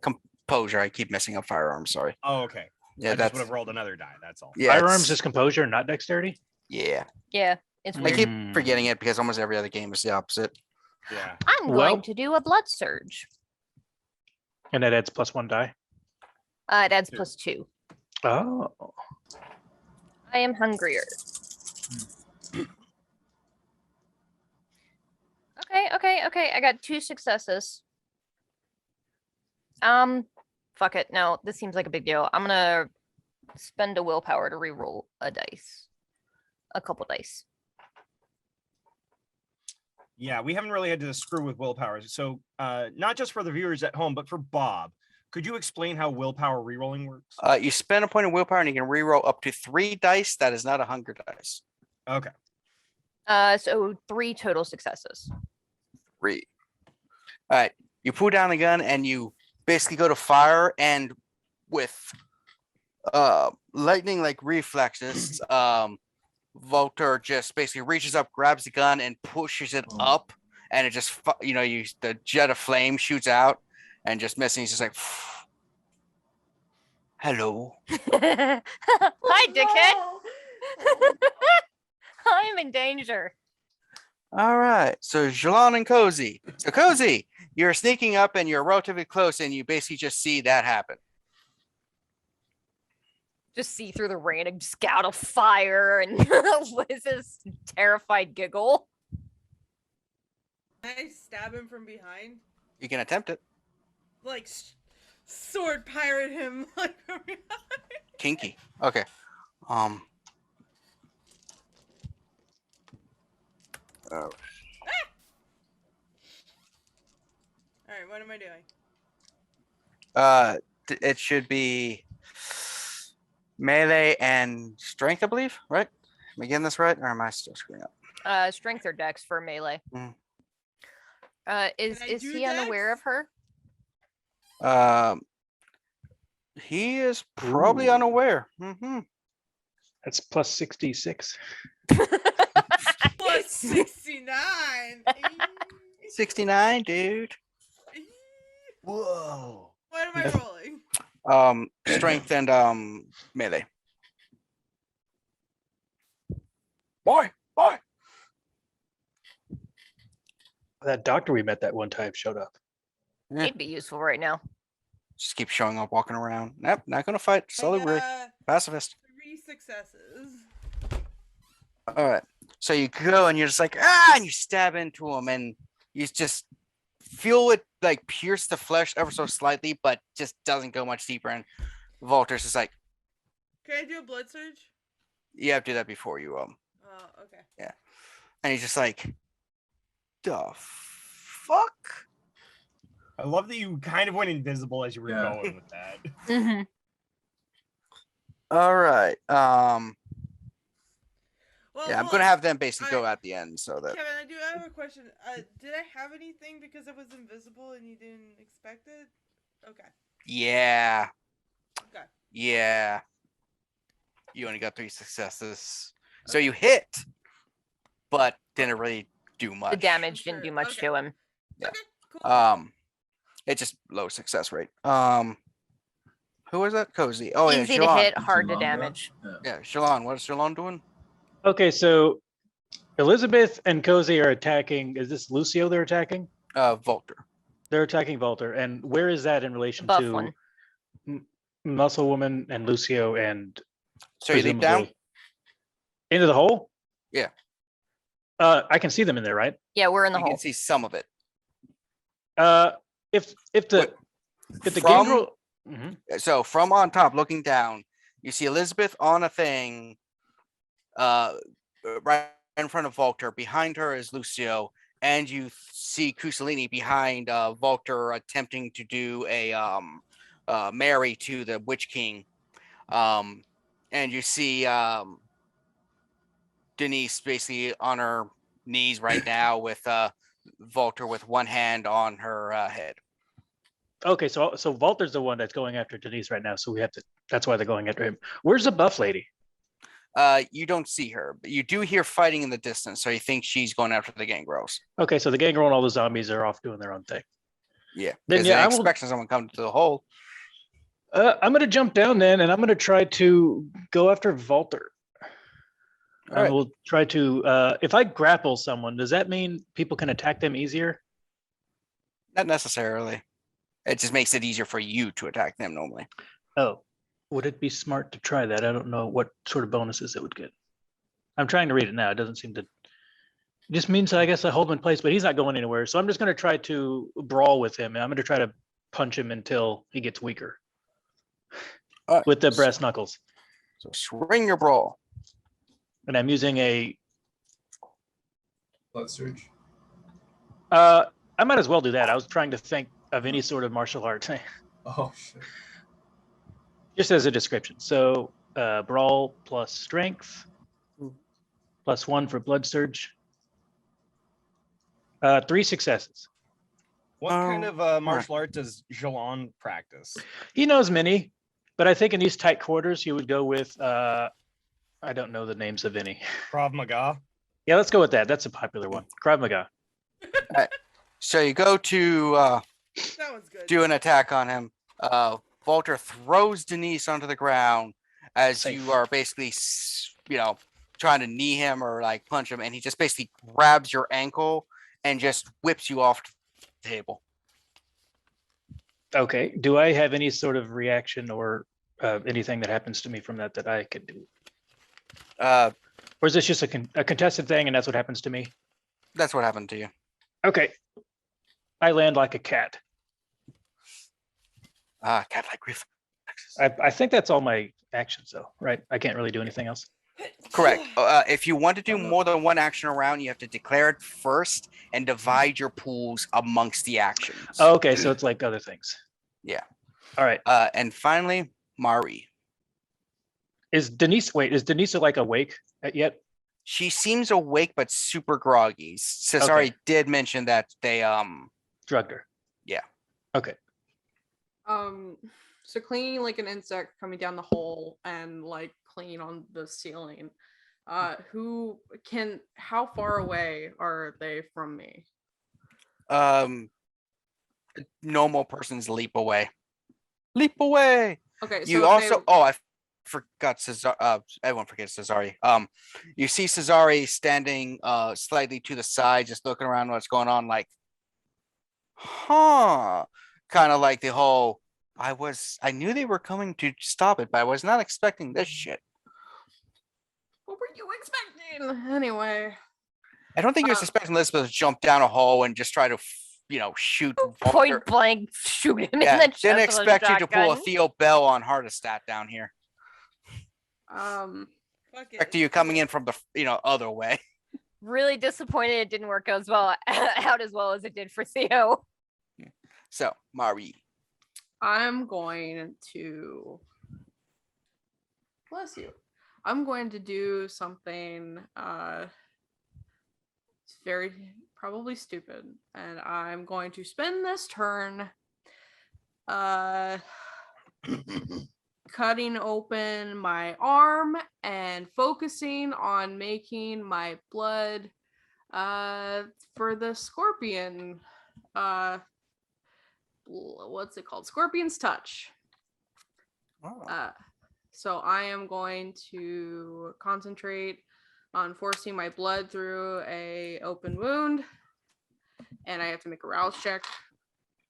Composure. I keep messing up firearms. Sorry. Oh, okay. Yeah, I just that's would have rolled another die. That's all. yeah. Firearms it's- is composure, not dexterity. Yeah, Yeah. It's I weird. keep Mm. forgetting it because almost every other game is the opposite. Yeah. I'm Well- going to do a blood surge. And that adds +1 die. It adds Two. +2. Oh. I am hungrier. Okay. I got 2 successes. Fuck it. No, this seems like a big deal. I'm gonna spend a willpower to re-roll a couple dice. Yeah, we haven't really had to screw with willpower. So not just for the viewers at home, but for Bob, could you explain how willpower rerolling works? You spend a point of willpower and you can reroll up to 3 dice. That is not a hunger dice. Okay. So 3 total successes. 3. All right. You pull down the gun and you basically go to fire, and with lightning like reflexes, Volter just basically reaches up, grabs the gun, and pushes it up, and it just the jet of flame shoots out and just missing. He's just like, hello. Hi, dickhead. I'm in danger. All right. So Jilon and Cozy. So Cozy, you're sneaking up and you're relatively close, and you basically just see that happen. Just see through the rain and scout of fire and Liz's terrified giggle. Can I stab him from behind? You can attempt it. Like, sword pirate him, like, from behind. Kinky. Okay. Alright, what am I doing? It should be melee and strength, I believe, right? Am I getting this right, or am I still screwing up? Strength or dex for melee. Mm. Is Can I do he unaware dex? of her? He is probably Ooh. unaware. Mm-hmm. That's +66. Plus 69! 69, dude. Whoa. What am I rolling? Strength and melee. Boy. That doctor we met that one time showed up. Yeah. He'd be useful right now. Just keep showing up, walking around. Nope, not gonna fight. Solid pacifist. 3 successes. All right. So you go and you're just like, and you stab into him, and you just feel it like pierce the flesh ever so slightly, but just doesn't go much deeper. And Volter's just like, Can I do a blood surge? you have to do that before you Oh, okay. and he's just like, the fuck? I love that you kind of went invisible as you were Yeah. going with that. Mm-hmm. All right. Well, Yeah, I'm hold gonna on. have them basically go I- at the end so that Kevin, I do have a question. Did I have anything because I was invisible and you didn't expect it? Okay. yeah. Okay. Yeah. You only got 3 successes. So you hit, but didn't really do much. The damage didn't do Sure, much okay. to him. Yeah. Okay, cool. It's just low success rate. Who was that? Cozy. Oh yeah, Easy to Jilon. hit, hard to Jilon, yeah. damage. Yeah, Jilon. What is Jilon doing? Okay, so Elizabeth and Cozy are attacking. Is this Lucio they're attacking? Volter. They're attacking Volter. And where is that in relation Buff to one. Muscle Woman and Lucio and So you leap down. presumably into the hole? Yeah. I can see them in there, right? Yeah, we're in the You hole. can see some of it. If the From- Gangrel, Mhm. So from on top, looking down, you see Elizabeth on a thing, right in front of Volter. Behind her is Lucio, and you see Kozaline behind Volter attempting to do a marry to the Witch King, and you see Denise basically on her knees right now with Volter with one hand on her head. Okay, so Volter's the one that's going after Denise right now. So we have to. That's why they're going after him. Where's the buff lady? You don't see her, but you do hear fighting in the distance, so you think she's going after the Gangrels. Okay, so the Gangrel and all the zombies are off doing their own thing. Yeah, Then because yeah, they I will. expect someone come to the hole. I'm gonna jump down then, and I'm gonna try to go after Volter. I Alright. will try to. If I grapple someone, does that mean people can attack them easier? Not necessarily. It just makes it easier for you to attack them normally. Oh, would it be smart to try that? I don't know what sort of bonuses it would get. I'm trying to read it now. It doesn't seem to. It just means I guess I hold him in place, but he's not going anywhere. So I'm just going to try to brawl with him, and I'm going to try to punch him until he gets weaker Alright, with the brass knuckles. So swing your brawl. And I'm using a. Blood surge. I might as well do that. I was trying to think of any sort of martial art, Oh shit. just as a description. So brawl plus strength, +1 for blood surge. 3 successes. What kind Oh, of martial art does Jilon practice? He knows many, but I think in these tight quarters, he would go with, I don't know the names of any. Krav Maga? Yeah, let's go with that. That's a popular one. Krav Maga. So you go to That one's good. do an attack on him. Volter throws Denise onto the ground as Safe. you are basically, trying to knee him or like punch him, and he just basically grabs your ankle and just whips you off the table. Okay. Do I have any sort of reaction or anything that happens to me from that I could do? Uh, Or is this just a contested thing and that's what happens to me? that's what happened to you. Okay. I land like a cat. Cat-like reflexes. I think that's all my actions though, right? I can't really do anything else. Correct. If you want to do more than one action around, you have to declare it first and divide your pools amongst the actions. Oh, okay, so it's like other things. Yeah. All right. And finally, Mari. Is Denise like awake yet? She seems awake but super groggy. Cesare Okay. did mention that they Drugged her. Yeah. Okay. So cleaning like an insect coming down the hole and like clean on the ceiling. How far away are they from me? normal person's leap away. Leap away. Okay, so You if also I forgot Cesar. Everyone forgets Cesare. You see Cesare standing slightly to the side, just looking around what's going on, like, kind of like the whole. I knew they were coming to stop it, but I was not expecting this shit. what were you expecting? Anyway, I don't think he was expecting Elizabeth to jump down a hole and just try to, shoot. Point Walter. blank shoot him in Yeah, the chest didn't with a expect you to pull a shotgun. Theo Bell on Hardestat down here. um, Fuck it. Expect you coming in from the, other way. Really disappointed it didn't work out as well as it did for Theo. So, Mari. I'm going to bless you. I'm going to do something it's very probably stupid, and I'm going to spend this turn cutting open my arm and focusing on making my blood For the scorpion, what's it called? Scorpion's touch. So I am going to concentrate on forcing my blood through a open wound, and I have to make a rouse check.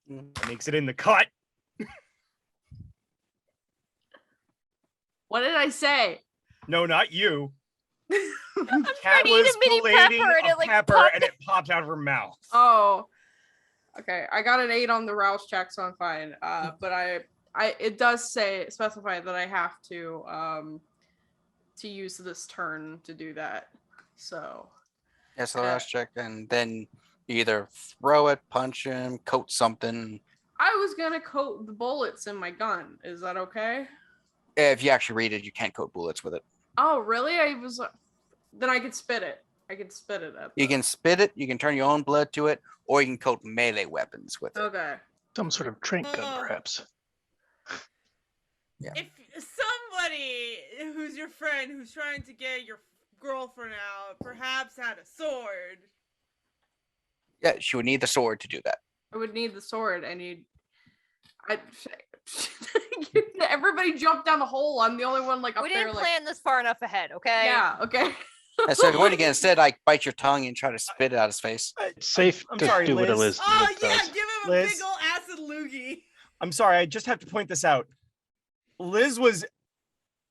That makes it in the cut. What did I say? No, not you. I'm Cat trying to eat was a mini filleting pepper and a it like pepper popped and it popped out of her mouth. Oh, okay. I got an 8 on the rouse check, so I'm fine. But it does specify that I have to use this turn to do that. So Yeah, so last check, and then you either throw it, punch him, coat something. I was gonna coat the bullets in my gun. Is that okay? If you actually read it, you can't coat bullets with it. Oh, really? Then I could spit it. I could spit it at You can spit it, you can turn your own blood to it, or you can coat melee weapons with it. Okay. Some sort of trank gun, perhaps. Yeah. If somebody who's your friend who's trying to get your girlfriend out perhaps had a sword. Yeah, she would need the sword to do that. I would need the sword. Everybody jumped down the hole. I'm the only one like up We there. didn't Like, plan this far enough ahead, okay? yeah. Okay. And so if you want to get instead, like bite your tongue and try to spit it out his face. It's safe I'm to sorry, do what Liz. Liz Oh Liz yeah, does. give him a Liz. big ol' acid loogie. I'm sorry, I just have to point this out. Liz was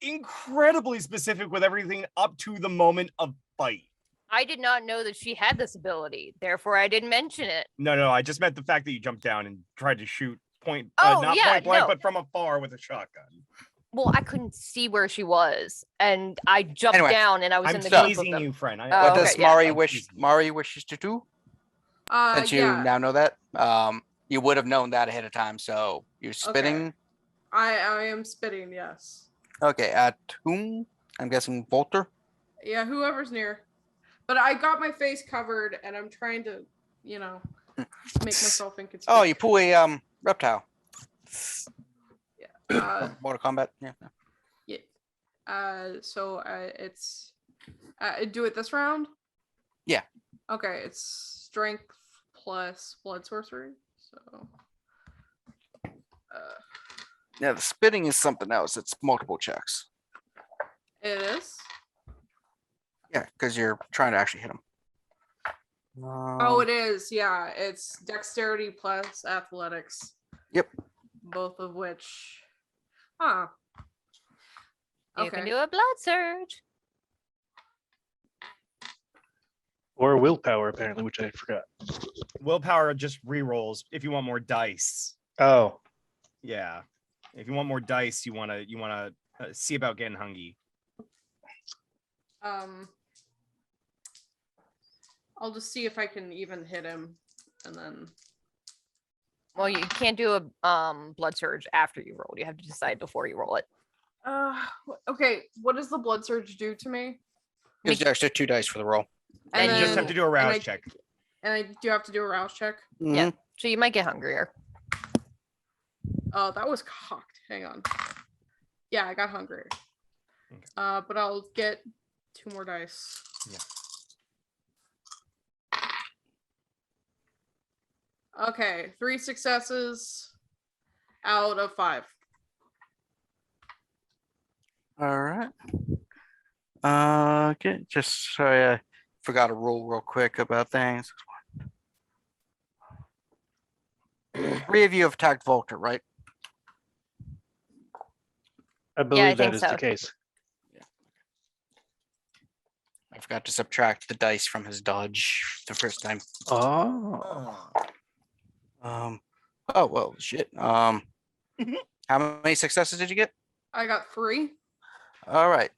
incredibly specific with everything up to the moment of fight. I did not know that she had this ability, therefore I didn't mention it. No, I just meant the fact that you jumped down and tried to shoot Oh, not yeah, point blank, no. but from afar with a shotgun. Well, I couldn't see where she was, and I jumped Anyway, down, and I was I'm in the group of teasing them. you, friend. Oh, What okay, does yeah. Mari I'm wish? teasing you. Mari wishes to do. Since you Yeah. now know that, you would have known that ahead of time. So you're spitting. I am spitting. Yes. Okay, at whom? I'm guessing Volter. Yeah. Whoever's near. But I got my face covered, and I'm trying to, make myself inconspicuous. Oh, you pull a reptile. Mortal Kombat. Yeah. So it's do it this round. Yeah. Okay, it's strength plus blood sorcery. So. Yeah, the spitting is something else. It's multiple checks. It is. Yeah, because you're trying to actually hit him. Oh, it is. Yeah, it's dexterity plus athletics. Yep. Both of which. Huh. You can do a blood surge. Or willpower, apparently, which I forgot. Willpower just re-rolls if you want more dice. Oh, Yeah. If you want more dice, you wanna see about getting hungry. I'll just see if I can even hit him, and then. Well, you can't do a blood surge after you roll. You have to decide before you roll it. Okay. What does the blood surge do to me? Gives you extra 2 dice for the roll. And you just have to do a rouse and check. And I do have to do a rouse check. Yeah. So you might get hungrier. Oh, that was cocked. Hang on. Yeah, I got hungrier. Okay. But I'll get 2 more dice. Yeah. Okay, 3 successes out of 5. All right. Okay, just sorry, I forgot to roll real quick about things. 3 of you have attacked Volter, right? I I believe that think is so. the case. I forgot to subtract the dice from his dodge the first time. Oh. Oh well, shit. How many successes did you get? I got 3. All right.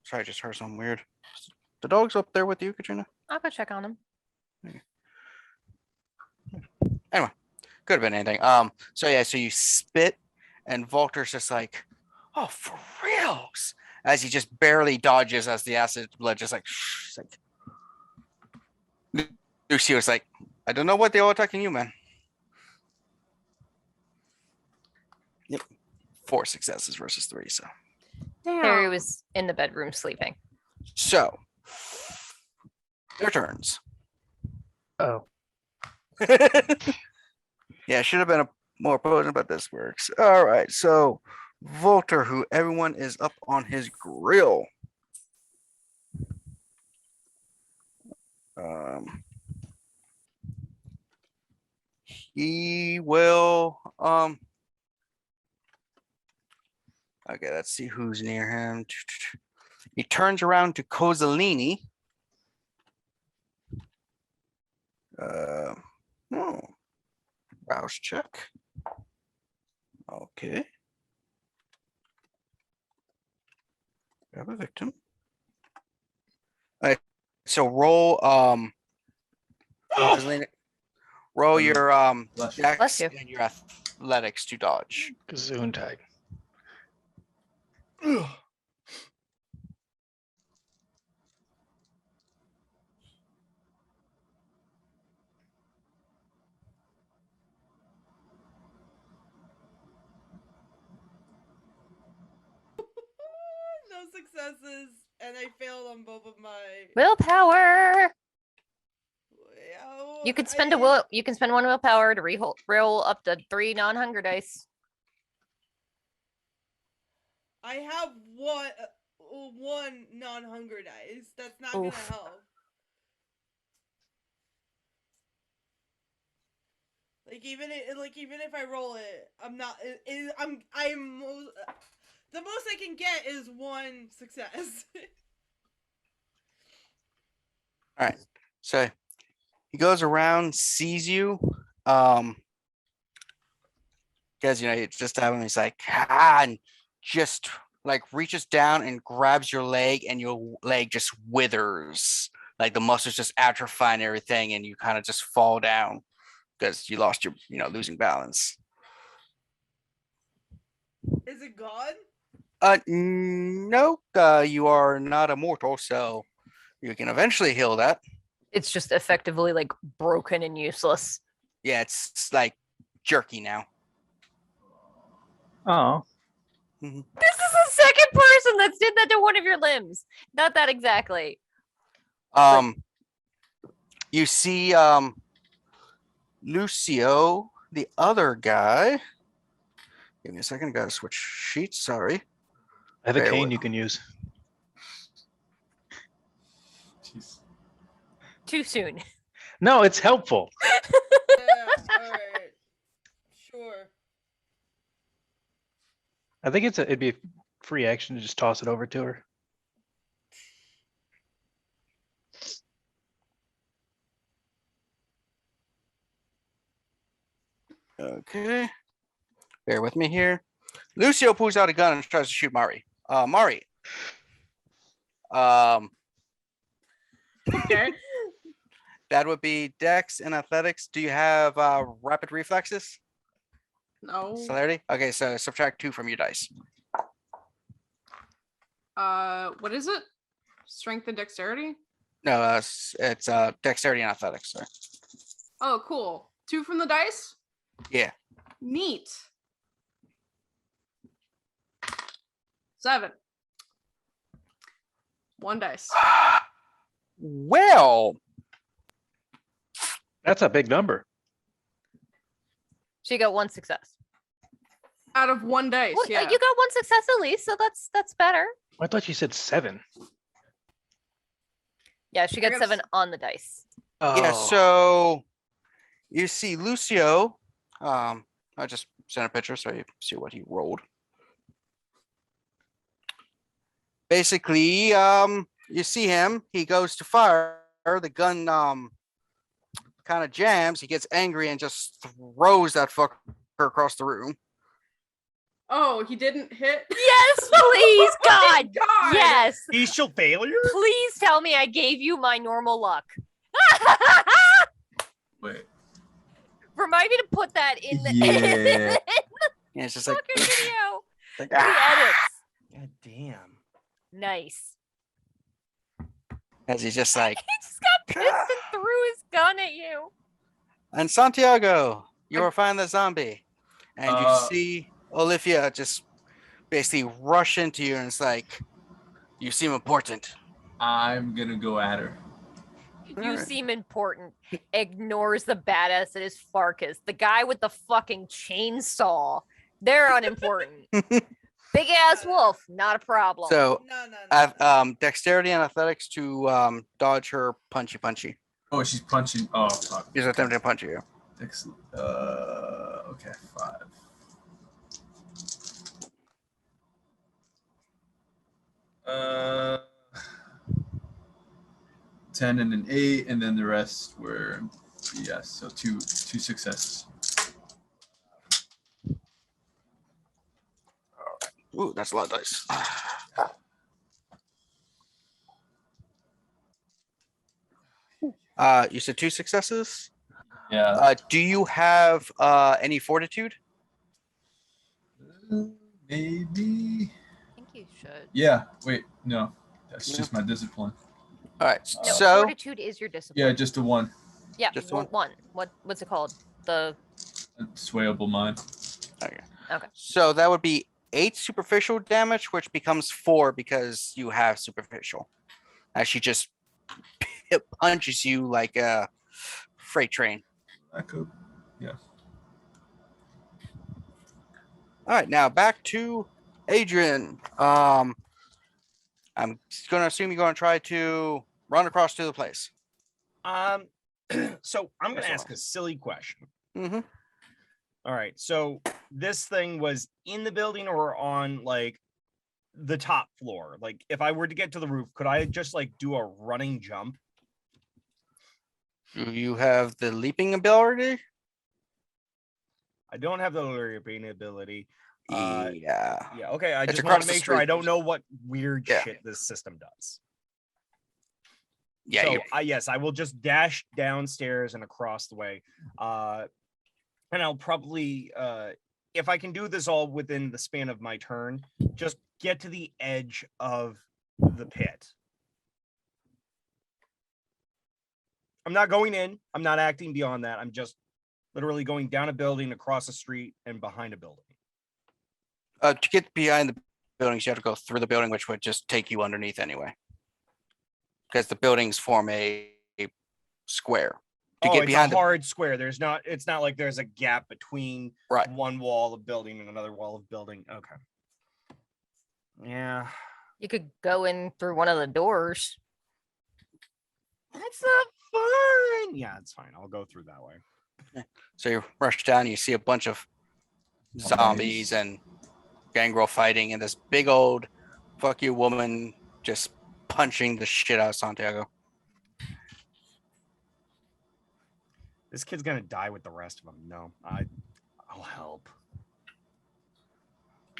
Sorry, I just heard something weird. The dog's up there with you, Katrina? I'll go check on him. Anyway, could have been anything. So yeah, so you spit, and Volter's just like, oh, for reals, as he just barely dodges as the acid blood just like, it's like. Lucy was like, I don't know what they all attacking you, man. Yep, 4 successes versus 3. So Damn. Harry was in the bedroom sleeping. So Their turns. Oh, Yeah, should have been a more potent, but this works. All right, so Volter, who everyone is up on his grill. He will okay, let's see who's near him. He turns around to Kozaline. Oh, rouse check. Okay. Grab a victim. All right, so roll Kozaline, roll your Bless you. Bless dex you. and your athletics to dodge. gazoon tag. No successes, and I failed on both of my. Willpower. Oh, You could spend a will. You can spend one willpower to roll up to 3 non-hunger dice. I have one non-hunger dice. That's not gonna Oof. help. Even if I roll it, I'm not. I'm. The most I can get is one success. All right. So he goes around, sees you. Because you just have him, he's like, and just like reaches down and grabs your leg, and your leg just withers. Like the muscles just atrophy and everything, and you kind of just fall down because you lost your, losing balance. Is it gone? No, you are not immortal, so you can eventually heal that. It's just effectively like broken and useless. Yeah, it's like jerky now. Oh, This is the second person that's did that to one of your limbs. Not that exactly. You see, Lucio, the other guy. Give me a second, gotta switch sheets. Sorry. I have a Bear cane with- you can use. Jeez. Too soon. No, it's helpful. Yeah. All right. Sure. I think it'd be a free action to just toss it over to her. Okay. Bear with me here. Lucio pulls out a gun and tries to shoot Mari. Mari. Okay. That would be Dex and Athletics. Do you have rapid reflexes? No. Celerity? Okay, so subtract 2 from your dice. What is it? Strength and dexterity? No, it's Dexterity and Athletics. Sorry. Oh, cool. 2 from the dice? Yeah. Neat. 7. 1 dice. Well, That's a big number. So you got 1 success. Out of 1 dice, Well, yeah. you got 1 success at least, so that's better. I thought you said 7. Yeah, she got got 7 on the dice. yeah, Oh. so you see Lucio. I just sent a picture so you see what he rolled. Basically, you see him, he goes to fire, the gun kind of jams, he gets angry and just throws that fucker across the room. Oh, he didn't hit? Yes, please, God. God. Yes. Facial failure? Please tell me I gave you my normal luck. Wait. Remind me to put that in the, Yeah. And it's just like, fucking video. like, The edits. God damn. Nice. as he's just like, He just got pissed and threw his gun at you. and Santiago, you are finding the zombie. And you Uh, see Olivia just basically rush into you, and it's like, you seem important. I'm gonna go at her. You Alright. seem important. Ignores the badass that is Farkas. The guy with the fucking chainsaw. They're unimportant. Big ass wolf, not a problem. So No. dexterity and athletics to dodge her punchy. Oh, she's punching. Oh, fuck. Use attempting to punch you. Excellent. Okay, 5. Uh, 10 and an 8, and then the rest were yes. So two successes. Ooh, that's a lot of dice. You said 2 successes. Yeah. Do you have any fortitude? Maybe. I think you should. Yeah. Wait. No. That's No. just my discipline. All right. No, So fortitude is your discipline. Yeah, just a 1. yeah, just well, one. What's it called? The Swayable mind. okay. Okay. So that would be 8 superficial damage, which becomes 4 because you have superficial. As she just punches you like a freight train. I could. All right, now back to Adrian. I'm going to assume you're going to try to run across to the place. So I'm gonna That's ask all. a silly question. Mm-hmm. All right, so this thing was in the building or on like the top floor? Like if I were to get to the roof, could I just like do a running jump? Do you have the leaping ability? I don't have the leaping ability. Yeah. Yeah, okay. I It's just across want to the make sure I street. don't know what weird Yeah. shit this system does. Yeah. So you're- yes, I will just dash downstairs and across the way. And I'll probably if I can do this all within the span of my turn, just get to the edge of the pit. I'm not going in. I'm not acting beyond that. I'm just literally going down a building, across a street, and behind a building. to get behind the buildings, you have to go through the building, which would just take you underneath anyway. Because the buildings form a square. To Oh, get it's behind a hard square. There's not. It's not like there's a gap between Right. one wall of building and another wall of building. Okay. Yeah, You could go in through one of the doors. that's not fun. Yeah, it's fine. I'll go through that way. So you rush down, you see a bunch of zombies and Gangrel fighting, and this big old fuck you woman just punching the shit out of Santiago. This kid's gonna die with the rest of them. No, I'll help.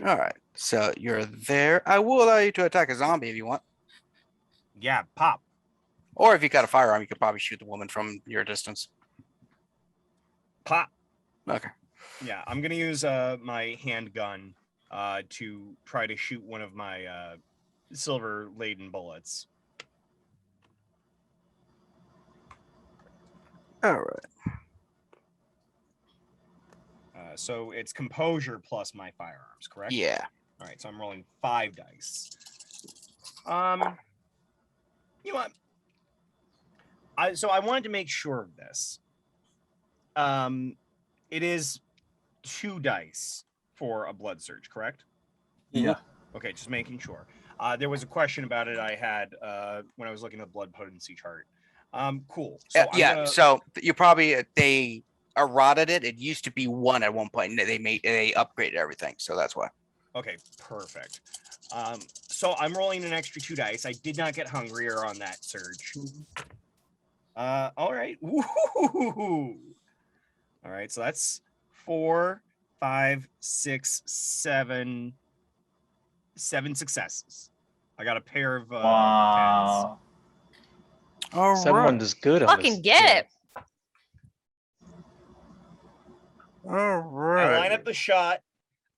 All right, so you're there. I will allow you to attack a zombie if you want, Yeah, pop. or if you got a firearm, you could probably shoot the woman from your distance. Pop. Okay. Yeah, I'm gonna use my handgun to try to shoot one of my silver laden bullets. All right. So it's composure plus my firearms, correct? Yeah. All right, so I'm rolling 5 dice. You know what? I wanted to make sure of this. It is 2 dice for a blood surge, correct? Yeah. Okay, just making sure. There was a question about it I had when I was looking at the blood potency chart. Cool. So I'm yeah. gonna- So you probably they eroded it. It used to be 1 at one point, and they upgraded everything. So that's why. Okay, perfect. So I'm rolling an extra 2 dice. I did not get hungrier on that surge. All right. Woo-hoo-hoo-hoo-hoo. All right, so that's 4, 5, 6, 7 successes. I got a pair of tens. Wow. All Someone is good on Fucking this. get it. All I right. line up the shot.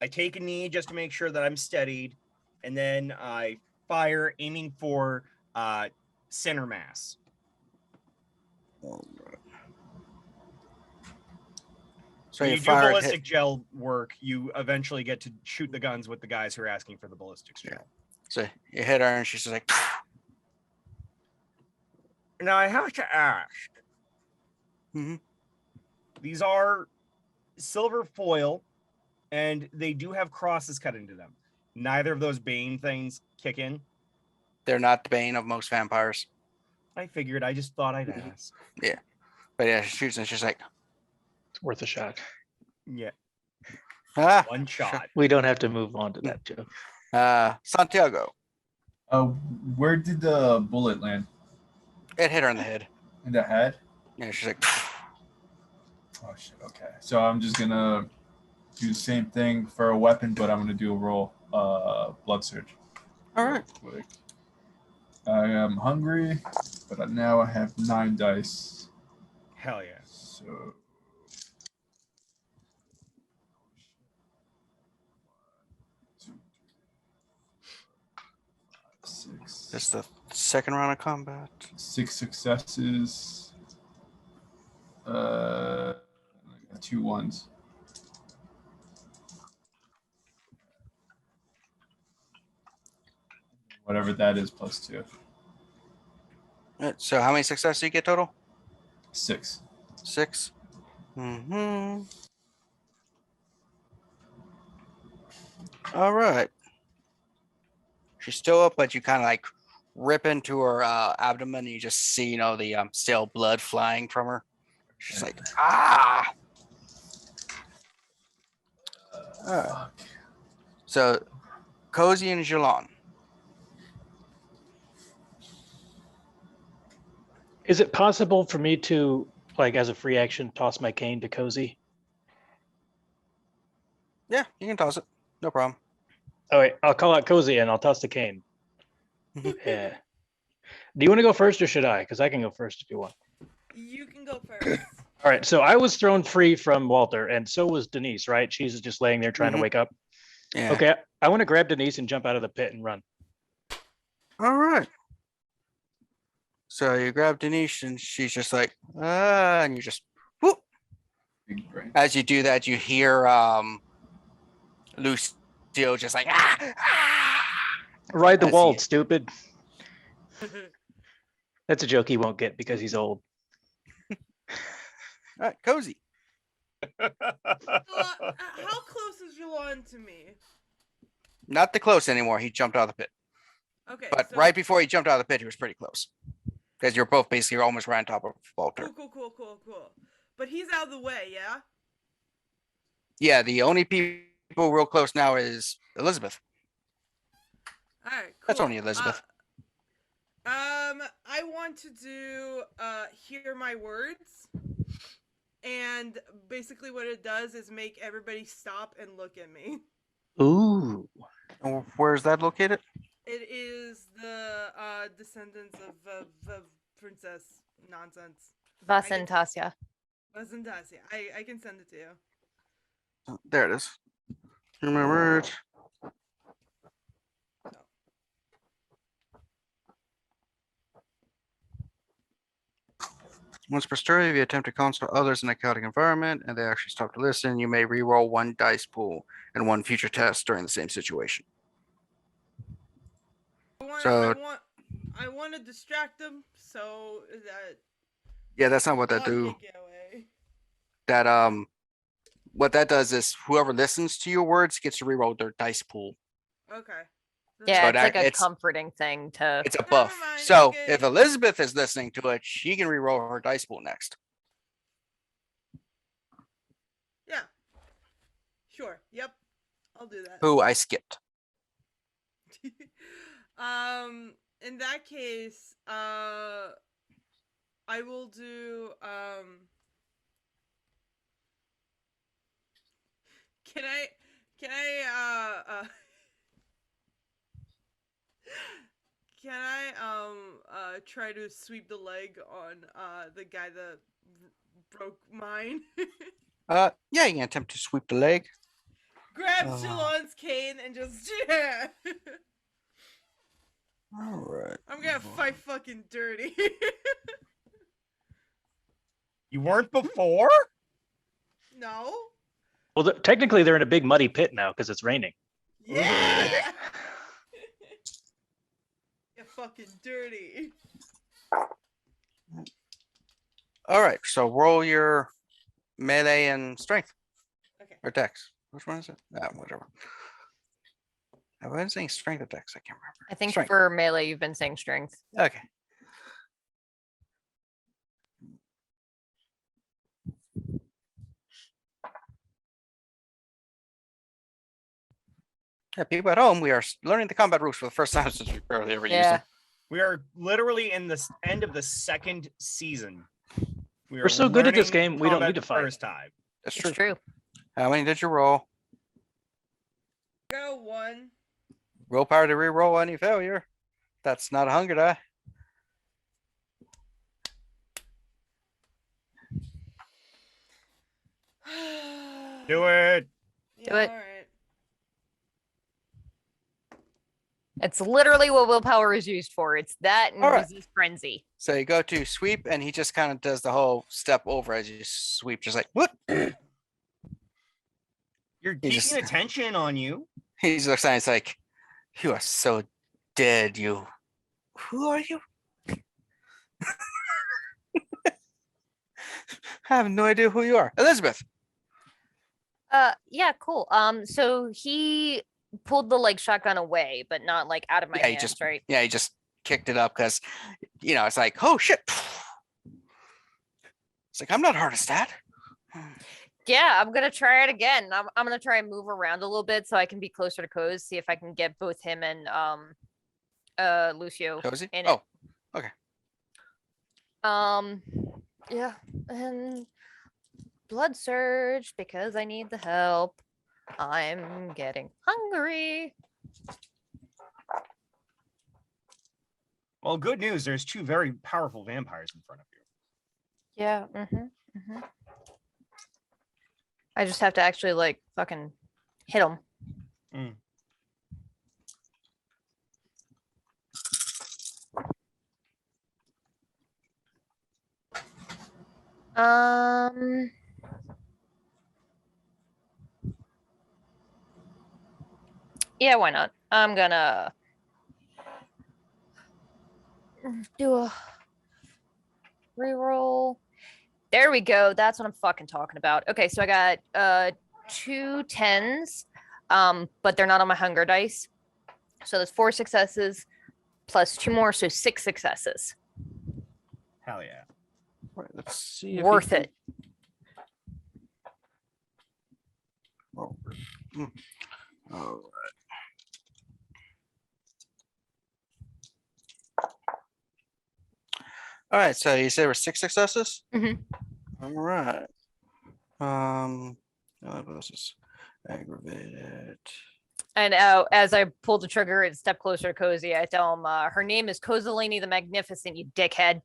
I take a knee just to make sure that I'm steadied, and then I fire, aiming for center mass. So When you you do fired. ballistic gel work, you eventually get to shoot the guns with the guys who are asking for the ballistics gel. So you hit her, and she's just like. Now I have to ask. Mhm. These are silver foil, and they do have crosses cut into them. Neither of those Bane things kick in. They're not the bane of most vampires. I figured. I just thought I'd Mhm. ask. But yeah, she shoots and she's like, It's worth a shot. Yeah, ah, one shot. We don't have to move on to that joke. Santiago. Where did the bullet land? It hit her in the head. In the head? Yeah, she's like, Oh shit. Okay. So I'm just gonna do the same thing for a weapon, but I'm gonna do a roll. Blood surge. all right. Real quick. I am hungry, but now I have 9 dice. Hell yeah. So. 6. This is the second round of combat. 6 successes. I got 2 ones. Whatever that is, plus 2. So how many successes do you get total? 6. 6. Mm-hmm. All right. She's still up, but you kind of like rip into her abdomen. And you just see, the stale blood flying from her. She's like, ah. Fuck. So, Cozy and Jilon. Is it possible for me to, like, as a free action, toss my cane to Cozy? Yeah, you can toss it. No problem. All right, I'll call out Cozy and I'll toss the cane. Yeah. Do you want to go first or should I? Because I can go first if you want. You can go first. All right, so I was thrown free from Walter, and so was Denise, right? She's just laying there trying to Mhm. wake up. Yeah. Okay, I want to grab Denise and jump out of the pit and run. All right. So you grab Denise and she's just like, and you just whoop. Big brain. As you do that, you hear Lucio just like Ride the As wall, he- stupid. That's a joke he won't get because he's old. All right, Cozy. How close is Jilon to me? Not the close anymore. He jumped out of the pit. Okay. But so- right before he jumped out of the pit, he was pretty close. Because you're both basically almost right on top of Walter. Cool. But he's out of the way, yeah? Yeah, the only people real close now is Elizabeth. Alright, cool. That's only Elizabeth. I want to do hear my words. And basically what it does is make everybody stop and look at me. Ooh. And where's that located? It is the descendants of princess nonsense. Vasantasya. Vasantasya. I can send it to you. Oh, there it is. Remember it. Once per story, if you attempt to console others in a chaotic environment and they actually stop to listen, you may re-roll 1 dice pool and 1 future test during the same situation. I want to distract them so that Yeah, that's not what that Dog do. can't get away. That what that does is whoever listens to your words gets to re-roll their dice pool. Okay. Yeah, So it's like that- a it's- comforting thing to. It's a Never buff. mind, So okay. if Elizabeth is listening to it, she can re-roll her dice pool next. Yeah. Sure. Yep. I'll do that. Who I skipped. In that case, I will do can I can I try to sweep the leg on the guy that broke mine? Yeah, you can attempt to sweep the leg. Grab Uh. Jilon's cane and just yeah. All right. I'm gonna fight fucking dirty. You weren't before? No? Well, technically they're in a big muddy pit now because it's raining. Yeah! You're fucking dirty. All right, so roll your melee and strength Okay. or dex. Which one is it? Whatever. I've been saying strength or dex. I can't remember. I think Strength. for melee, you've been saying strength. Okay. Yeah, people at home, we are learning the combat rules for the first time since we barely ever used Yeah. them. We are literally in the end of the second season. We We're are so good at this learning game, we don't combat need to the fight. First time. That's It's true. true. How many did you roll? Go 1. Willpower to re-roll any failure. That's not a hunger die. Do it. Do it. All right. It's literally what willpower is used for. It's that and All right. resist frenzy. So you go to sweep, and he just kind of does the whole step over as you sweep, just like what? You're He keeping just- attention on you. He's looks at it, it's like, you are so dead, you. Who are you? I have no idea who you are. Elizabeth. Yeah, cool. So he pulled the like shotgun away, but not like out of my Yeah, he hands, just- right? Yeah, he just kicked it up because, it's like, oh shit. It's like, I'm not hard as that. Yeah, I'm gonna try it again. I'm gonna try and move around a little bit so I can be closer to Koz, see if I can get both him and Lucio Cozy? in Oh, it. Yeah, and blood surge because I need the help. I'm getting hungry. Well, good news. There's 2 very powerful vampires in front of you. Yeah, I just have to actually like fucking hit him. Mm. Yeah, why not? I'm gonna do a reroll. There we go. That's what I'm fucking talking about. Okay, so I got 2 10s, but they're not on my hunger dice. So that's 4 successes plus 2 more, so 6 successes. Hell yeah. right, let's see. If Worth it. All right. All right, so you said there were 6 successes? Mhm. All right. This is aggravated. And as I pull the trigger and step closer to Cozy, I tell him her name is Kozaline the Magnificent, you dickhead.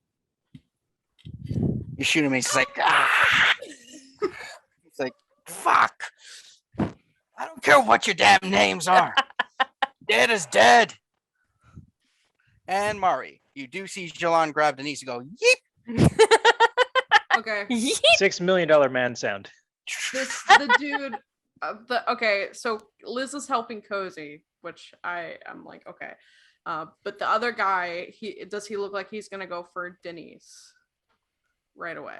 You shoot him, and he's like, ah! It's like, fuck. I don't care what your damn names are. Dead is dead. And Mari, you do see Jilon grab Denise and go, yeep. Okay. $6 million man sound. The dude. Okay, so Liz is helping Cozy, which I'm like, okay. But the other guy, does he look like he's gonna go for Denise right away?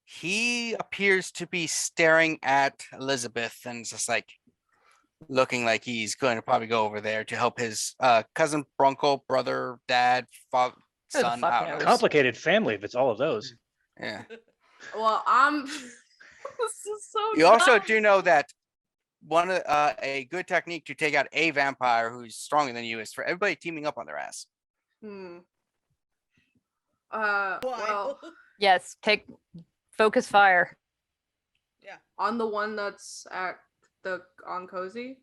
He appears to be staring at Elizabeth and just like looking like he's going to probably go over there to help his cousin, Bronco, brother, dad, father, Who the son. fuck I don't knows? know. Complicated family if it's all of those. Yeah. Well, I'm. This is so. You also dumb. do know that one of a good technique to take out a vampire who's stronger than you is for everybody teaming up on their ass. Well, Wild. Yes, take focus fire. on the one that's at on Cozy.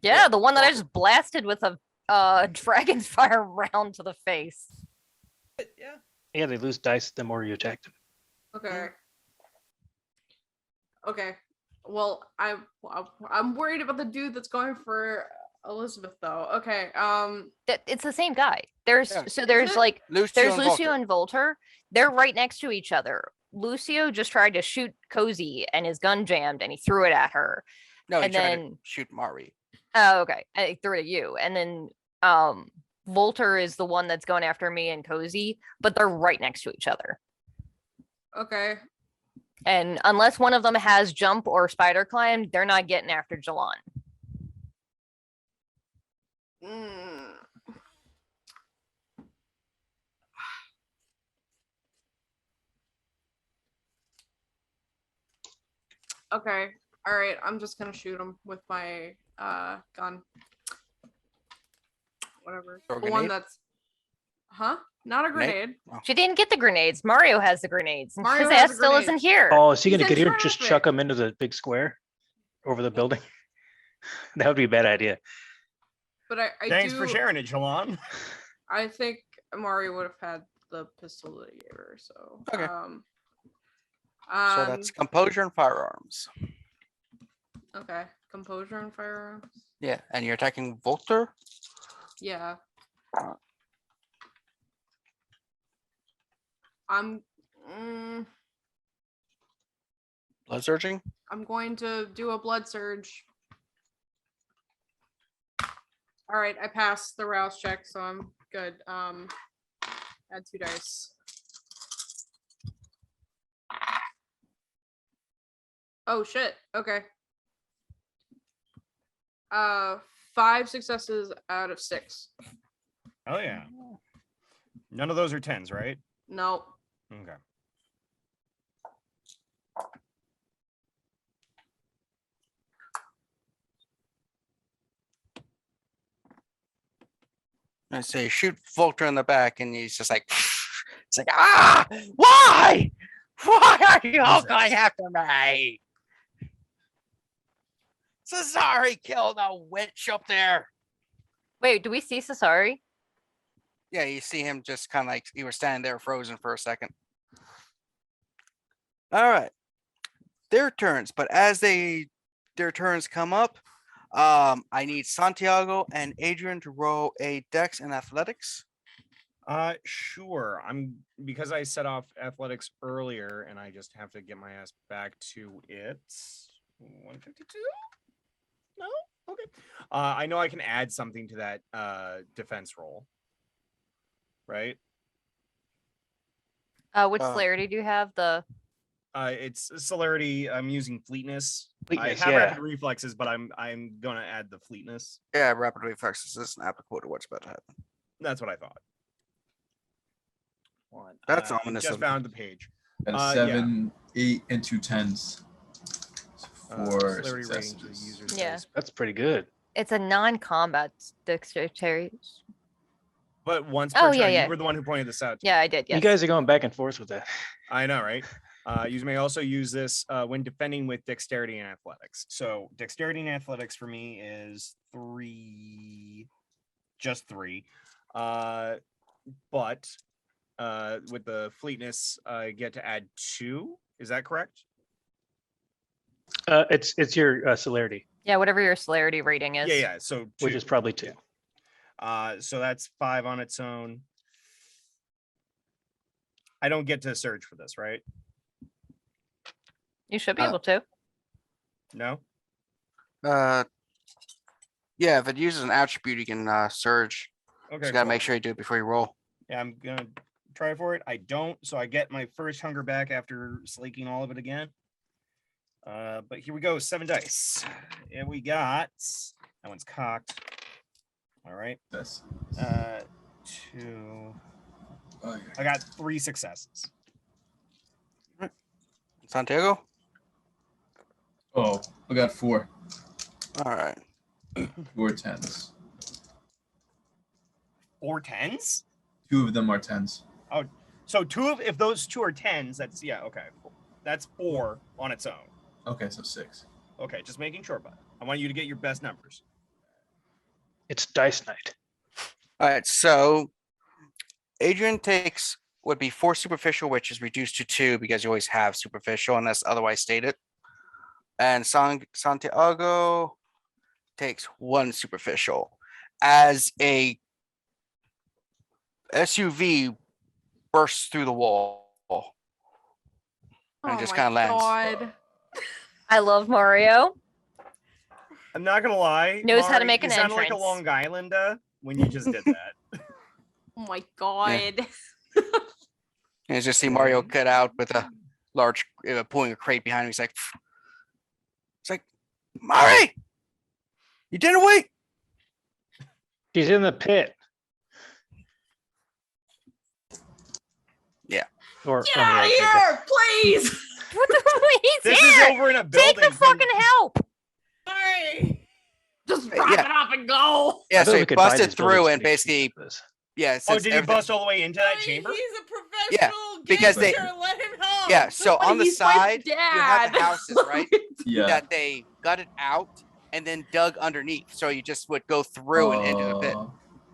Yeah, the one that I just blasted with a dragon's fire round to the face. Yeah. Yeah, they lose dice the more you attack them. Okay. Okay. Well, I'm worried about the dude that's going for Elizabeth though. Okay. It's the same guy. There's Yeah. so there's it? like Lucio there's and Lucio Volker. and Volter. They're right next to each other. Lucio just tried to shoot Cozy and his gun jammed and he threw it at her. No, he and tried to then- shoot Mari. Oh, okay. I threw it at you. And then Volter is the one that's going after me and Cozy, but they're right next to each other. Okay. And unless one of them has jump or spider climb, they're not getting after Jilon. Mm. Okay. All right. I'm just gonna shoot him with my gun. Whatever. Or The one grenade? that's. Huh? Not a Grenade? grenade. She didn't get the grenades. Mario has the grenades. And Mario his has ass the still isn't grenades. here. Oh, is he He's gonna in get here and just chuck traffic. him into the big square over the building? That would be a bad idea. But I Thanks do. for sharing it, Jilon. I think Mario would have had the pistol that he gave her. So. Okay. So So that's composure and firearms. okay. Composure and firearms. Yeah, and you're attacking Volter. Yeah. I'm. Blood surging. I'm going to do a blood surge. All right, I passed the rouse check, so I'm good. Add 2 dice. Oh shit. Okay. 5 successes out of 6. Oh yeah. None of those are 10s, right? No. Okay. I say shoot Volter in the back, and he's just like, it's like, ah, why? Why are you all going after me? Cesare killed a witch up there. Wait, do we see Sasari? Yeah, you see him just kind of like he was standing there frozen for a second. All right, their turns, but as their turns come up, I need Santiago and Adrian to roll a Dex and Athletics. Sure. Because I set off athletics earlier, and I just have to get my ass back to it. 152? No? Okay. I know I can add something to that defense roll. Right? Which celerity do you have? The It's celerity. I'm using fleetness. Fleetness, I have yeah. rapid reflexes, but I'm gonna add the fleetness. Yeah, rapid reflexes isn't applicable to what's about to happen. That's what I thought. That's I ominous just of- found the page. Got a Yeah. 7, 8, and 2 10s. For Celerity rating to the successes. user's Yeah. dice. That's pretty good. it's a non-combat dexterity. But once Oh, per yeah, turn, yeah. you were the one who pointed this out. to me. Yeah, I did. Yes. You guys are going back and forth with that. I know, right? You may also use this when defending with dexterity and athletics. So dexterity and athletics for me is 3, just 3. But with the fleetness, I get to add 2. Is that correct? It's your celerity, Yeah, whatever your celerity rating is. Yeah. So 2. which is probably 2. So that's 5 on its own. I don't get to surge for this, right? You should be able to. No. Yeah, if it uses an attribute, you can surge. Okay. Just gotta cool. make sure you do it before you roll. Yeah, I'm gonna try for it. I don't, so I get my first hunger back after slaking all of it again. But here we go, 7 dice. And we got that one's cocked. All right. Yes. 2. Oh, yeah. I got 3 successes. Santiago. Oh, I got 4. All right. 4 10s. 4 10s? 2 of them are 10s. So if those 2 are 10s, that's okay. That's 4 on its own. Okay, so 6. Okay, just making sure, but I want you to get your best numbers. It's dice night. All right. So Adrian would be 4 superficial, which is reduced to 2 because you always have superficial unless otherwise stated. And Santiago takes 1 superficial as a SUV bursts through the wall and Oh just my kind of lands. God. I love Mario. I'm not gonna lie. Knows how to Mari, make you an sounded like a entrance. Long Islander when you just did that. Oh my God. And you just see Mario cut out with a large, pulling a crate behind him. He's like, Mari, you didn't wait. She's in the pit. Yeah. Or Get on the out of exit, here, please. What the he's This here. is over in a Take building. the fucking help. Sorry. Just wrap it up and go. Yeah, I so bet he we could buy busted these through buildings and pretty basically, cheap for this. yeah. Oh, since did he everything- bust all the way into that chamber? He's a professional because they- gangster. Let him help. Yeah, so Buddy, on the he's my side, you have the dad. houses, right? Yeah. That they gutted out and then dug underneath. So you just would go through and into the pit.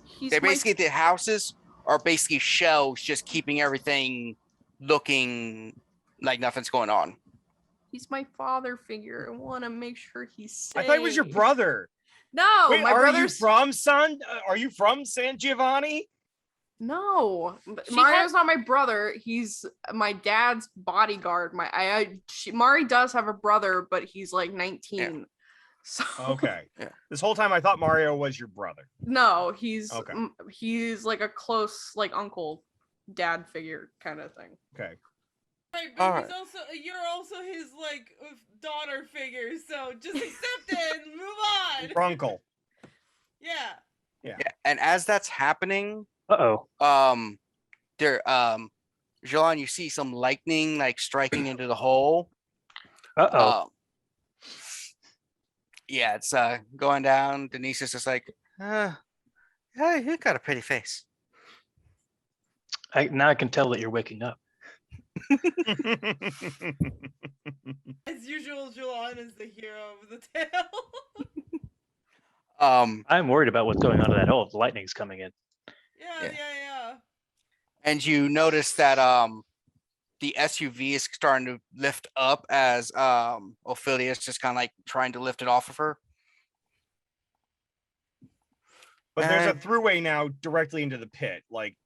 He's They my- basically, the houses are basically shells, just keeping everything looking like nothing's going on. He's my father figure. I want to make sure he's safe. I thought it was your brother. No, Wait, my are brother's you from Are you from San Giovanni? No, She Mario's not my brother. He's my dad's bodyguard. Mari does have a brother, but he's like 19. So Okay. Yeah. This whole time I thought Mario was your brother. no, he's Okay. he's like a close like uncle dad figure kind of thing. Okay. Right, but Alright. you're also his like daughter figure, so just accept it and move on. Your uncle. Yeah. Yeah, and as that's happening, Uh-oh. Jilon, you see some lightning like striking into the hole. Uh-oh. Yeah, it's going down. Denise is just like, hey, you got a pretty face. Now I can tell that you're waking up. As usual, Jilon is the hero of the tale. I'm worried about what's going on to that hole. The lightning's coming in. Yeah. And you notice that the SUV is starting to lift up as Ophelia is just kind of like trying to lift it off of her. But there's a And- throughway now directly into the pit. Like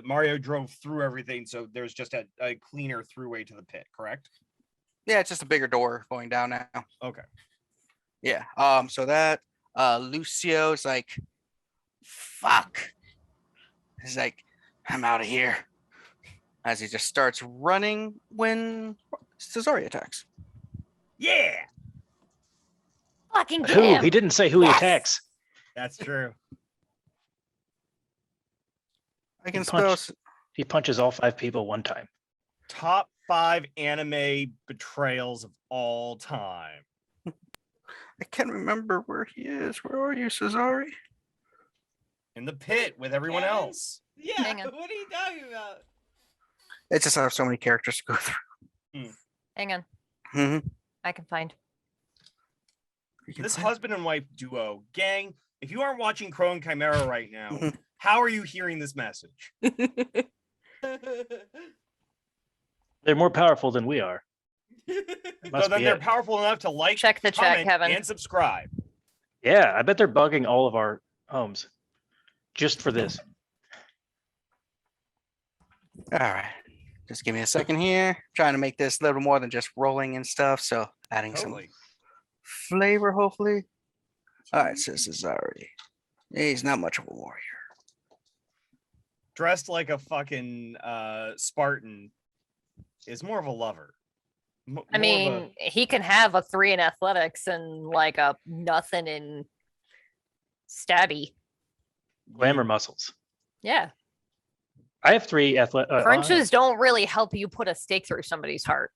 Mario drove through everything, so there's just a cleaner throughway to the pit, correct? Yeah, it's just a bigger door going down now. Okay. Yeah. So that Lucio's like, fuck. He's like, I'm out of here. As he just starts running when Cesare attacks. Yeah, Fucking get Who? him. He didn't say who Yes. he attacks. that's true. I can He spell. punched- He punches all 5 people one time. Top 5 anime betrayals of all time. I can't remember where he is. Where are you, Cesare? In the pit with everyone Kevin? else. Yeah. Hang on. What are you talking about? It's just I have so many characters to go through. Hang on. Mhm. I can find. You can This find- husband and wife duo, gang, if you aren't watching Crow and Chimera right now, Mhm. how are you hearing this message? They're more powerful than we are. So Must then be they're it. powerful enough to like, Check the chat, comment, Kevin. and subscribe. Yeah, I bet they're bugging all of our homes just for this. All right. Just give me a second here. Trying to make this a little more than just rolling and stuff. So adding Totally. some flavor, hopefully. All right, so Cesare. He's not much of a warrior. Dressed like a fucking Spartan is more of a lover. I More of a- mean, he can have a 3 in athletics and like a nothing in stabby. Glamour muscles. Yeah. I have 3 athletic. Crunches don't really help you put a stake through somebody's heart.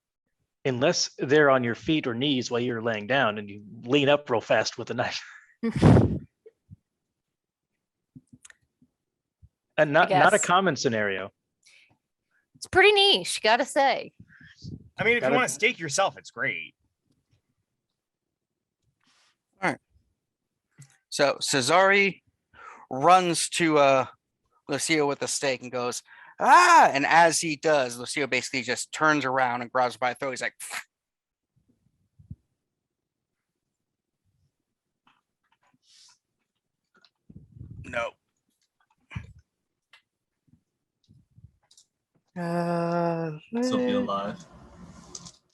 Unless they're on your feet or knees while you're laying down and you lean up real fast with a knife. And not a guess. common scenario. It's pretty niche, gotta say. I mean, if Gotta- you want to stake yourself, it's great. So Cesare runs to Lucio with the stake and goes, ah! And as he does, Lucio basically just turns around and grabs her by the throat. He's like, no. So be alive.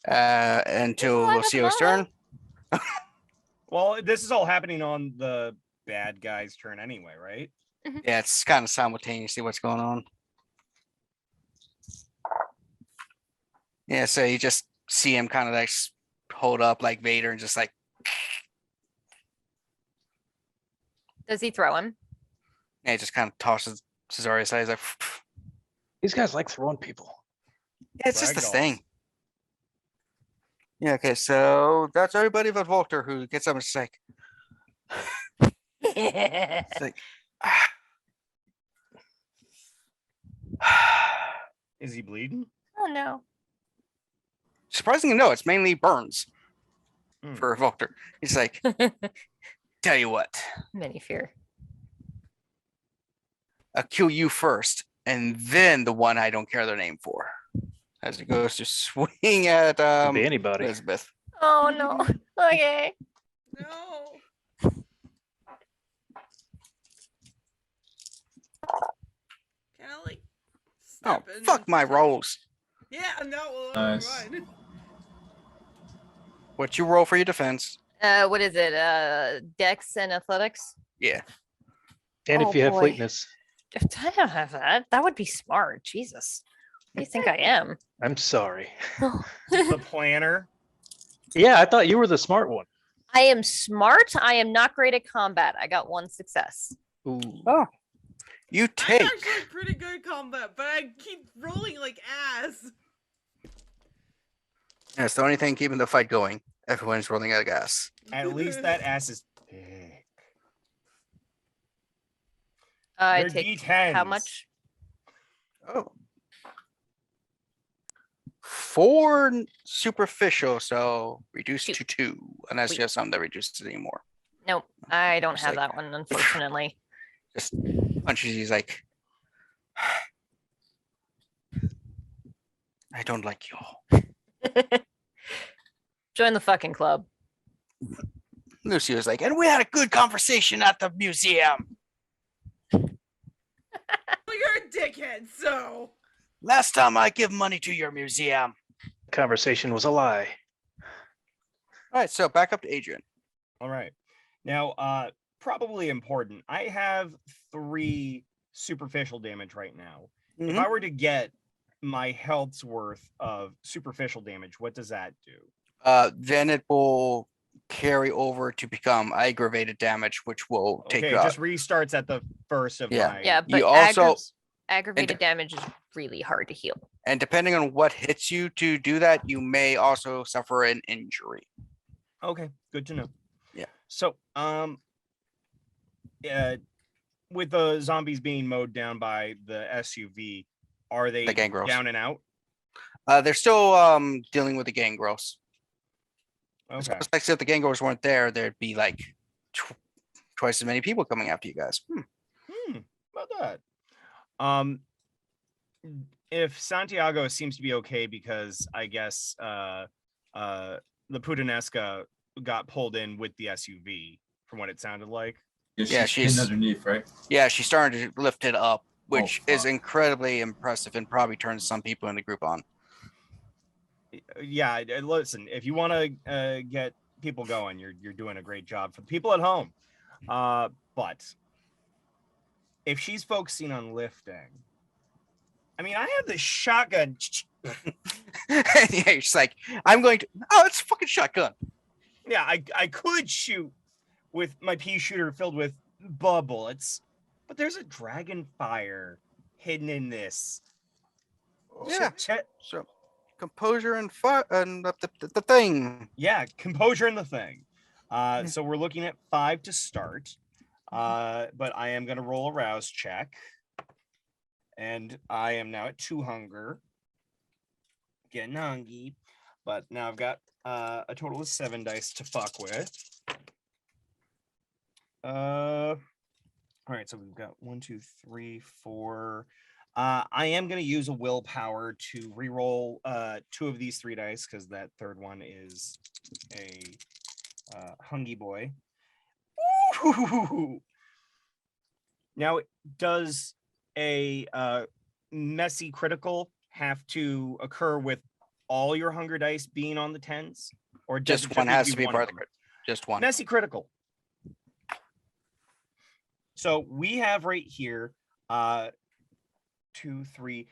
Until alive at the Lucio's turn. Well, this is all happening on the bad guy's turn anyway, right? Yeah, it's kind of simultaneously what's going on. Yeah, so you just see him kind of like hold up like Vader and just like, Does he throw him? yeah, he just kind of tosses Cesare aside. He's like, These guys like throwing people. yeah, it's just this Ragdolls. thing. Yeah, okay, so that's everybody but Volter who gets up and is like, it's like, Is he bleeding? Oh no. surprisingly, no, it's mainly burns Hmm. for Volter. He's like, tell you what, Many fear. I'll kill you first, and then the one I don't care their name for. As he goes to swing at Could be anybody. Elizabeth. Oh no. Okay. No. Callie. Oh, step in fuck and my protect- rolls. Yeah, no. Nice. Mine. What you roll for your defense? What is it? Dex and athletics? Yeah. And Oh, if you have boy. fleetness, I don't have that. That would be smart. Jesus. What do you think I am? I'm sorry. The planner. Yeah, I thought you were the smart one. I am smart. I am not great at combat. I got one success. Ooh. Oh. You I'm take. actually pretty good at combat, but I keep rolling like ass. That's the only thing keeping the fight going. Everyone's rolling out of gas. At least that ass is big. I They're take D10s. how much? Oh. 4 superficial, so reduced Two. to 2, unless Sweet. you have some that reduces it anymore. Nope. I don't It's have like- that one, unfortunately. Just punches. He's like, I don't like you. Join the fucking club. Lucy was like, and we had a good conversation at the museum. Well, you're a dickhead, so. Last time I give money to your museum. Conversation was a lie. All right, so back up to Adrian. All right. Now, probably important. I have 3 superficial damage right now. If I were to get my health's worth of superficial damage, what does that do? Then it will carry over to become aggravated damage, which will take Okay, you it out. just restarts at the first of Yeah. my. Yeah, but You also- aggravated damage is really hard to heal. And depending on what hits you to do that, you may also suffer an injury. Okay, good to know. Yeah. So, with the zombies being mowed down by the SUV, are they The gangrels. down and out? They're still dealing with the gangrels. Okay. It's like if the gangrels weren't there, there'd be like twice as many people coming after you guys. About that. If Santiago seems to be okay because I guess the Putanesca got pulled in with the SUV from what it sounded like. Yeah, she's she's- underneath, right? Yeah, she's starting to lift it up, which is fuck. incredibly impressive and probably turns some people in the group on. Yeah, listen, if you want to get people going, you're doing a great job for the people at home. But if she's focusing on lifting, I mean, I have this shotgun. Yeah, she's like, I'm going to. Oh, it's a fucking shotgun. Yeah, I could shoot with my pea shooter filled with bullets, but there's a dragon fire hidden in this. Yeah. Ch- So, composure and fire and the thing. yeah, composure in the thing. So we're looking at 5 to start. But I am gonna roll a rouse check. And I am now at 2 hunger. Getting hungry. But now I've got a total of 7 dice to fuck with. All right, so we've got 1, 2, 3, 4. I am going to use a willpower to re-roll 2 of these 3 dice because that third one is a hungy boy. Ooh. Now, does a messy critical have to occur with all your hunger dice being on the 10s, or does Just it one need has to be one part of them? the crit. Just one. Messy critical. So we have right here 2, 3.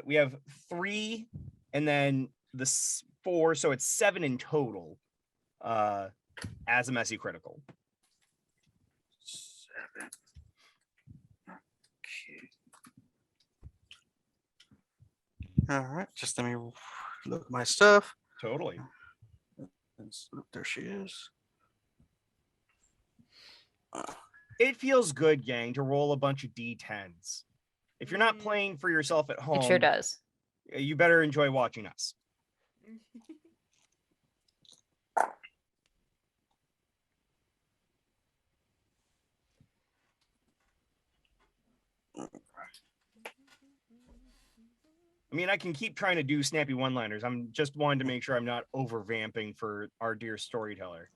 We have 3 and then this 4, so it's 7 in total. As a messy critical. 7. Okay. All right, just let me look at my stuff. Totally. There she is. It feels good, gang, to roll a bunch of D10s. If you're not playing for yourself at home, It sure does. you better enjoy watching us. I mean, I can keep trying to do snappy one-liners. I'm just wanting to make sure I'm not over-vamping for our dear storyteller.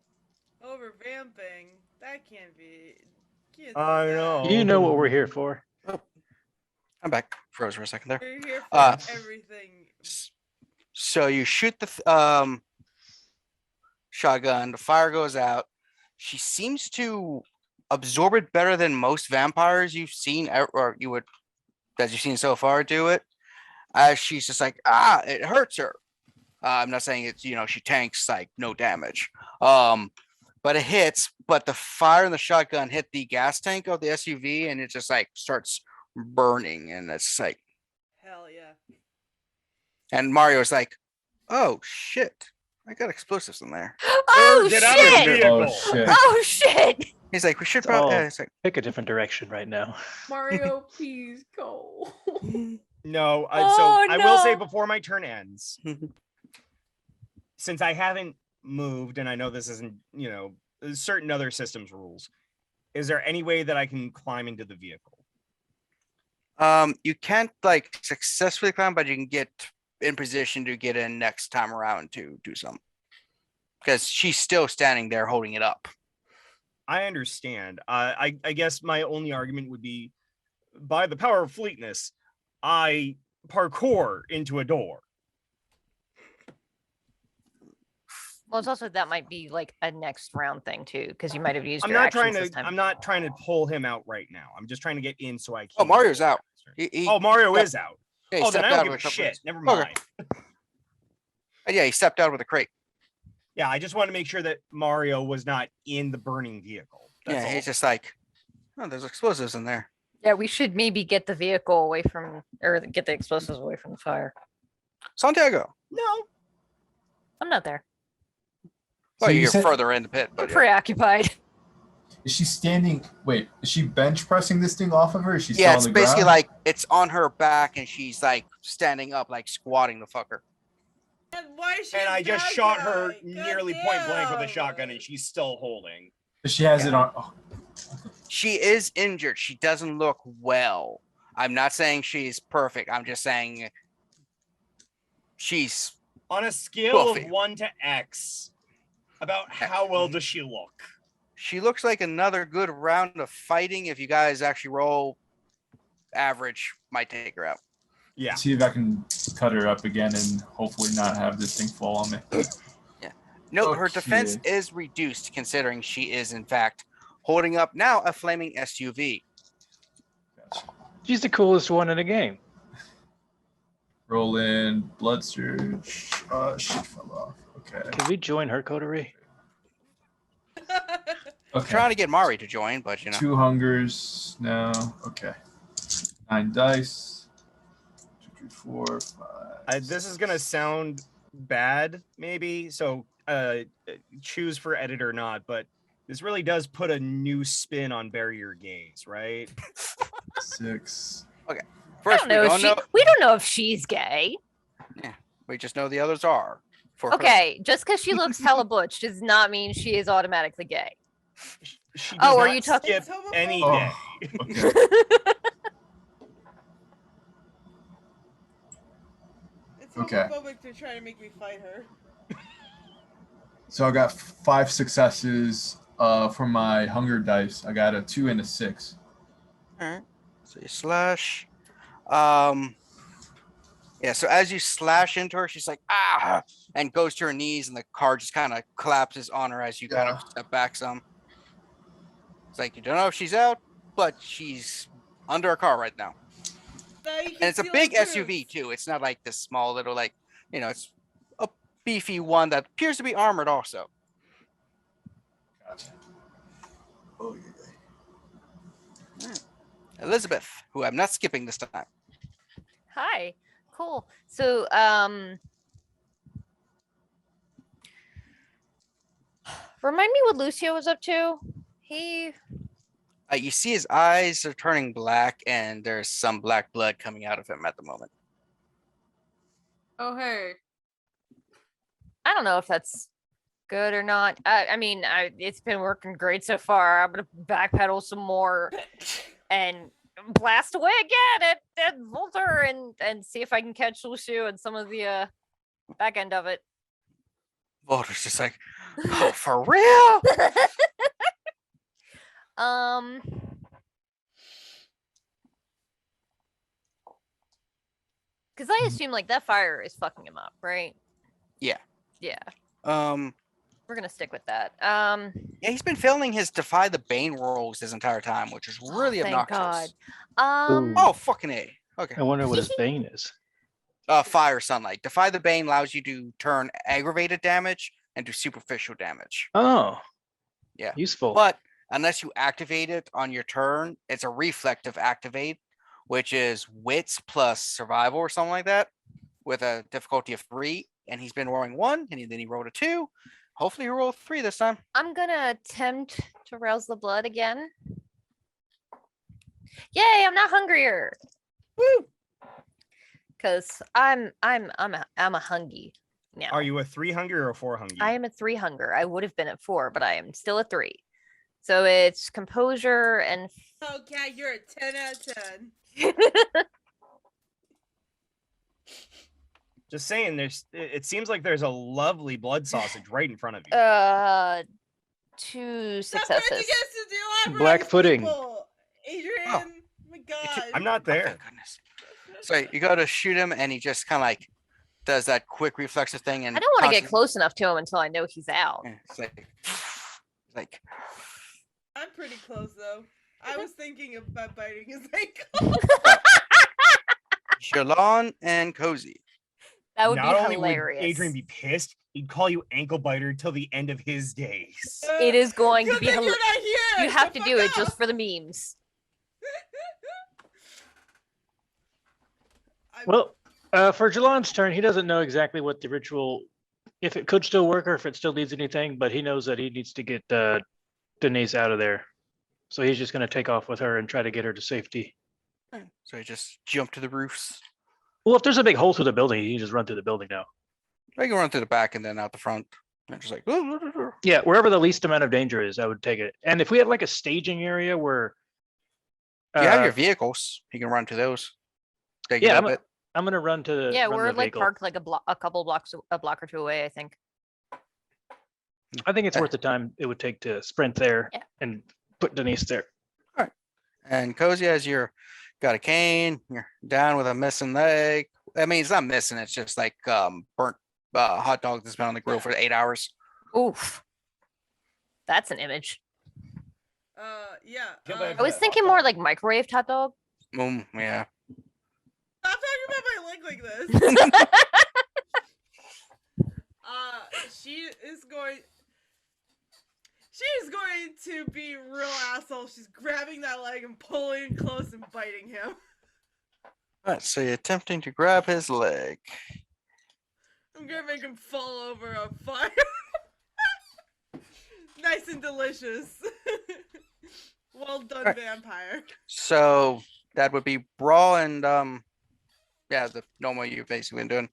Over vamping? That can't be. Can't do I that. know. You know what we're here for. I'm back. Froze for a second there. We're here for everything. So you shoot the shotgun. The fire goes out. She seems to absorb it better than most vampires you've seen, or that you've seen so far do it. As she's just like, it hurts her. I'm not saying it's, she tanks like no damage. But it hits, but the fire in the shotgun hit the gas tank of the SUV and it just like starts burning. And it's like, Hell yeah. and Mario's like, oh shit, I got explosives in there. Oh Get out of the shit! vehicle. Oh shit. Oh shit! He's like, we should It's probably. all- It's like, Pick a different direction right now. Mario, please go. No, Oh, so I will say no. before my turn ends, since I haven't moved and I know this isn't, certain other systems rules, is there any way that I can climb into the vehicle? you can't like successfully climb, but you can get in position to get in next time around to do something. Because she's still standing there holding it up. I understand. I guess my only argument would be, by the power of fleetness, I parkour into a door. Well, it's also that might be like a next round thing too, because you might have used I'm your not actions trying this to. time. I'm not trying to pull him out right now. I'm just trying to get in so I can. Oh, Mario's out. Oh, Mario stepped- is out. Yeah, he Oh, then stepped I don't out give a with a couple shit. minutes. Never Okay. mind. Yeah, he stepped out with a crate. Yeah, I just want to make sure that Mario was not in the burning vehicle. That's Yeah, all. he's just like, oh, there's explosives in there. Yeah, we should maybe get the vehicle away from, or get the explosives away from the fire. Santiago. No. I'm not there. Well, you you're said- further in the pit, I'm but yeah. preoccupied. Is she standing? Wait, is she bench pressing this thing off of her? Is she still Yeah, on it's the basically ground? like it's on her back and she's like standing up, like squatting the fucker. And why is she And a I just bad shot guy? her God nearly point blank with a damn. shotgun, and she's still holding. She has it on. Oh, She is injured. She doesn't look well. I'm not saying she's perfect. I'm just saying she's On a scale Buffy. of 1 to X, about how well does she look? she looks like another good round of fighting. If you guys actually roll average, might take her out. Yeah. see if I can cut her up again and hopefully not have this thing fall on me. Note her defense Okay. is reduced considering she is in fact holding up now a flaming SUV. Gotcha. She's the coolest one in the game. Roll in blood surge. Shit fell off. Okay. Can we join her coterie? I'm Okay. trying to get Mari to join, but 2 hungers now. Okay. 9 dice. 2, 3, 4, 5. This is gonna sound bad, maybe. So choose for edit or not, but this really does put a new spin on Bury Your Gaze, right? 6. I first don't know. We don't know if she's gay. we just know the others are. For her. Okay, just because she looks hella butch does not mean she is automatically gay. She Oh, does are not you talking- skip It's homophobic. any Oh, day? okay. It's Okay. homophobic to try to make me fight her. So I got 5 successes for my hunger dice. I got a 2 and a 6. All right. So you slash. Yeah, so as you slash into her, she's like, and goes to her knees, and the car just kind of collapses on her as you kind of Yeah. step back some. It's like, you don't know if she's out, but she's under a car right now. Now you can And it's a steal big the SUV, truth. too. It's not like this small little, like, it's beefy one that appears to be armored also. Gotcha. Oh, yeah. Elizabeth, who I'm not skipping this time. Hi. Cool. So, remind me what Lucio was up to. He You see his eyes are turning black, and there's some black blood coming out of him at the moment. Oh hey. I don't know if that's good or not. I mean, it's been working great so far. I'm gonna backpedal some more and blast away again at Volter and see if I can catch Lucio and some of the back end of it. Volter's just like, oh, for real? Because I assume like that fire is fucking him up, right? Yeah. Yeah. We're gonna stick with that. Yeah, he's been failing his Defy the Bane rolls this entire time, which is really thank obnoxious. God. Oh, fucking A. Okay. I wonder what his bane is. Fire Sunlight. Defy the Bane allows you to turn aggravated damage into superficial damage. Oh. Yeah. Useful. But unless you activate it on your turn, it's a reflective activate, which is wits plus survival or something like that, with a difficulty of 3. And he's been rolling 1, and then he rolled a 2. Hopefully he rolled 3 this time. I'm gonna attempt to rouse the blood again. Yay! I'm not hungrier. Woo! Because I'm a hungy now. Are you a 3 hunger or a 4 hunger? I am at 3 hunger. I would have been at 4, but I am still at 3. So it's composure and Oh, Cat, you're a 10 out of 10. Just saying, it seems like there's a lovely blood sausage right in front of you. 2 That's what successes. you get to do. I'm Black right, pudding. people. Adrian, Oh. my God. I'm not Oh, there. thank goodness. So you go to shoot him, and he just kind of like does that quick reflexive thing. And I don't want to get constantly- close enough to him until I know he's out. Yeah, it's like I'm pretty close, though. I was thinking about biting his ankle. Jilon and Cozy. That would Not be only hilarious. would Adrian be pissed, he'd call you ankle biter till the end of his days. It is going to Good be thing hilarious. you're not here. You have so to fuck do it off. just for the memes. Well, for Jalon's turn, he doesn't know exactly what the ritual, if it could still work or if it still needs anything, but he knows that he needs to get Denise out of there. So he's just going to take off with her and try to get her to safety. So he just jumped to the roofs. Well, if there's a big hole through the building, you can just run through the building now. They can run through the back and then out the front. And just like, Yeah, wherever the least amount of danger is, I would take it. And if we have like a staging area where you have your vehicles, you can run to those. Take yeah, it up it. I'm gonna run to the Yeah, run to we're the like vehicle. parked like a couple blocks, a block or 2 away, I think. I think it's worth the time it would take to sprint there Yeah. and put Denise there. And Cozy, as you're got a cane, you're down with a missing leg. I mean, it's not missing, it's just like burnt hot dog that's been on the grill for 8 hours. Oof. That's an image. Yeah. Get back I was thinking more like microwave hot dog. Yeah. Stop talking about my leg like this. She is going to be real asshole. She's grabbing that leg and pulling close and biting him. Alright, so you're attempting to grab his leg. I'm gonna make him fall over on fire. Nice and delicious. Well done, Alright. vampire. So that would be brawl and yeah, the normal you've basically been doing.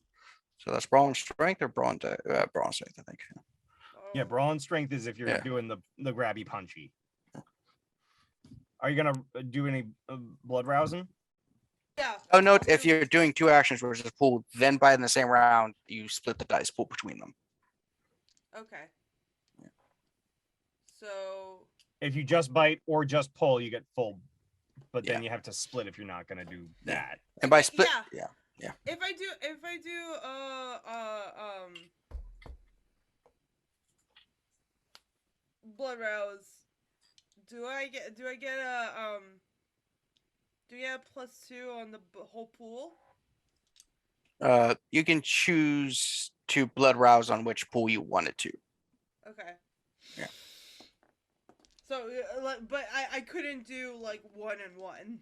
So that's brawl and strength or brawl and strength, I think. Yeah, brawl and strength is if you're Yeah. doing the grabby punchy. Are you gonna do any blood rousing? Yeah. Oh, note if you're doing 2 actions, which is pull, then bite in the same round, you split the dice pool between them. Okay. So If you just bite or just pull, you get full. But then Yeah. you have to split if you're not gonna do Yeah. that. And by split, Yeah. yeah. if I do blood rouse, do I get a do you have +2 on the whole pool? You can choose to blood rouse on which pool you wanted to. Okay. Yeah. So, but I couldn't do like 1 and 1.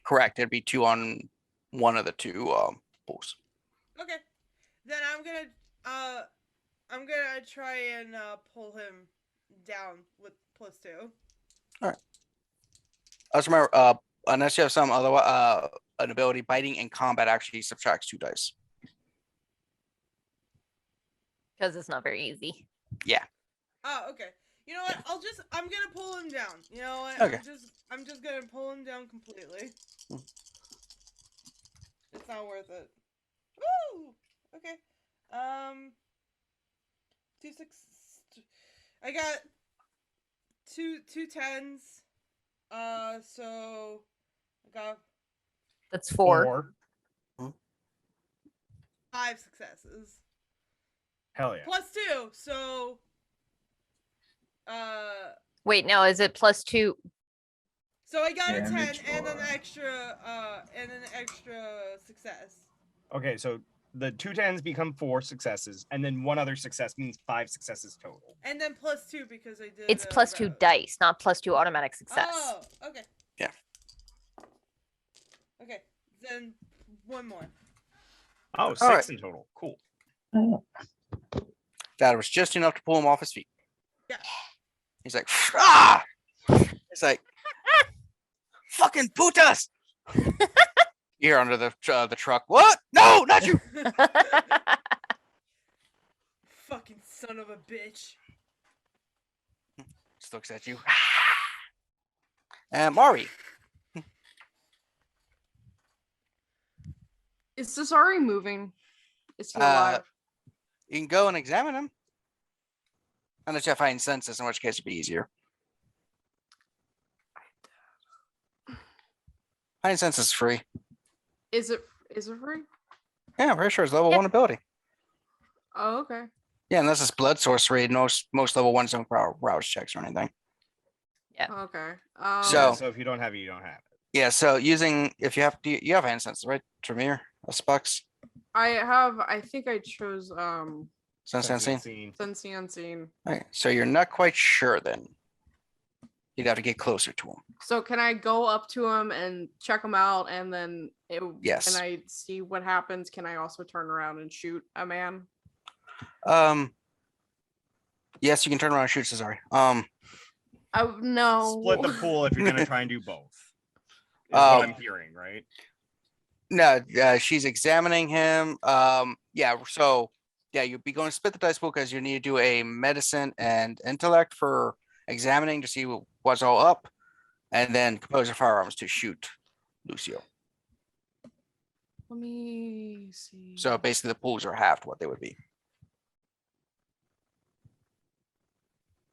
Correct. It'd be 2 on one of the 2 pools. Okay. Then I'm gonna try and pull him down with +2. Also remember, unless you have some other an ability, biting in combat actually subtracts 2 dice. Because it's not very easy. Oh, okay. You know what? I'm gonna pull him down. You know what? Okay. I'm just gonna pull him down completely. Hmm. It's not worth it. Woo! Okay. 2 6. I got two 10s. So I got That's 4. 5 successes. Hell yeah. +2. So Wait, now is it +2? so I got a 10 Damage and an or- extra success. Okay, so the 2 10s become 4 successes, and then 1 other success means 5 successes total. And then +2 because I did. It's +2 dice, not +2 automatic success. Oh, okay. Yeah. Okay, then 1 more. Oh, 6 right. in total. Cool. That was just enough to pull him off his feet. Yeah. He's like, ah! It's like, fucking putas! You're under the truck. What? No, not you! Fucking son of a bitch. Just looks at you. And Mari. Is Cesare moving? Is he Uh, alive? You can go and examine him. Unless you have hiding senses, in which case it'd be easier. Hiding sense is free. Is it free? Yeah, I'm pretty sure it's level Yeah. 1 ability. Oh, okay. Yeah, unless it's blood sorcery, most level 1s don't rouse checks or anything. Okay. So- So if you don't have it, you don't have it. Yeah, so using if you have hiding senses, right? Tremere, Spucks, I think I chose sense Sensing unseen. scene. Sensi Unseen. Right. So you're not quite sure then. You'd have to get closer to him. So can I go up to him and check him out, and then Yes. can I see what happens? Can I also turn around and shoot a man? Yes, you can turn around and shoot Cesare. No. Split the pool if you're gonna try and do both. Is Oh. what I'm hearing, right? No, she's examining him. Yeah, so yeah, you'd be going to split the dice pool because you need to do a medicine and intellect for examining to see what's all up, and then compose of firearms to shoot Lucio. Let me see. So basically, the pools are halved what they would be.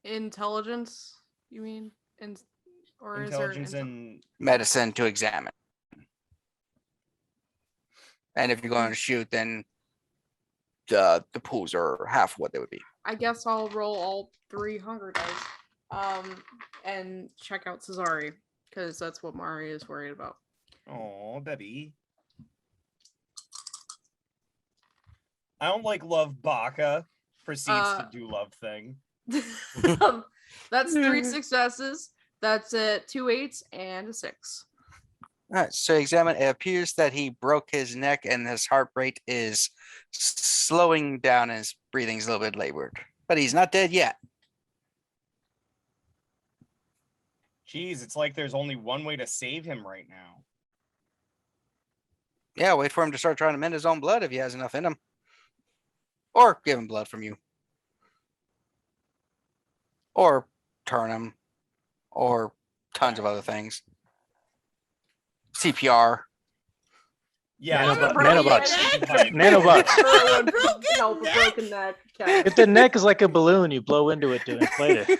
Intelligence, you mean? Or is there Intelligence and Medicine to examine. And if you're going to shoot, then the pools are half what they would be. I guess I'll roll all 3 hunger dice. And check out Cesare, because that's what Mari is worried about. oh, baby. I don't like love Baka proceeds to do love thing. That's 3 successes. That's 2 8s and a 6. All right, so examine. It appears that he broke his neck and his heart rate is slowing down and his breathing's a little bit labored, but he's not dead yet. Jeez, it's like there's only one way to save him right now. Yeah, wait for him to start trying to mend his own blood if he has enough in him. Or give him blood from you. Or turn him. Or tons of other things. CPR. Yeah, Nanobots. Like, Nanobots. Help a broken neck. Okay. If the neck is like a balloon, you blow into it to inflate it.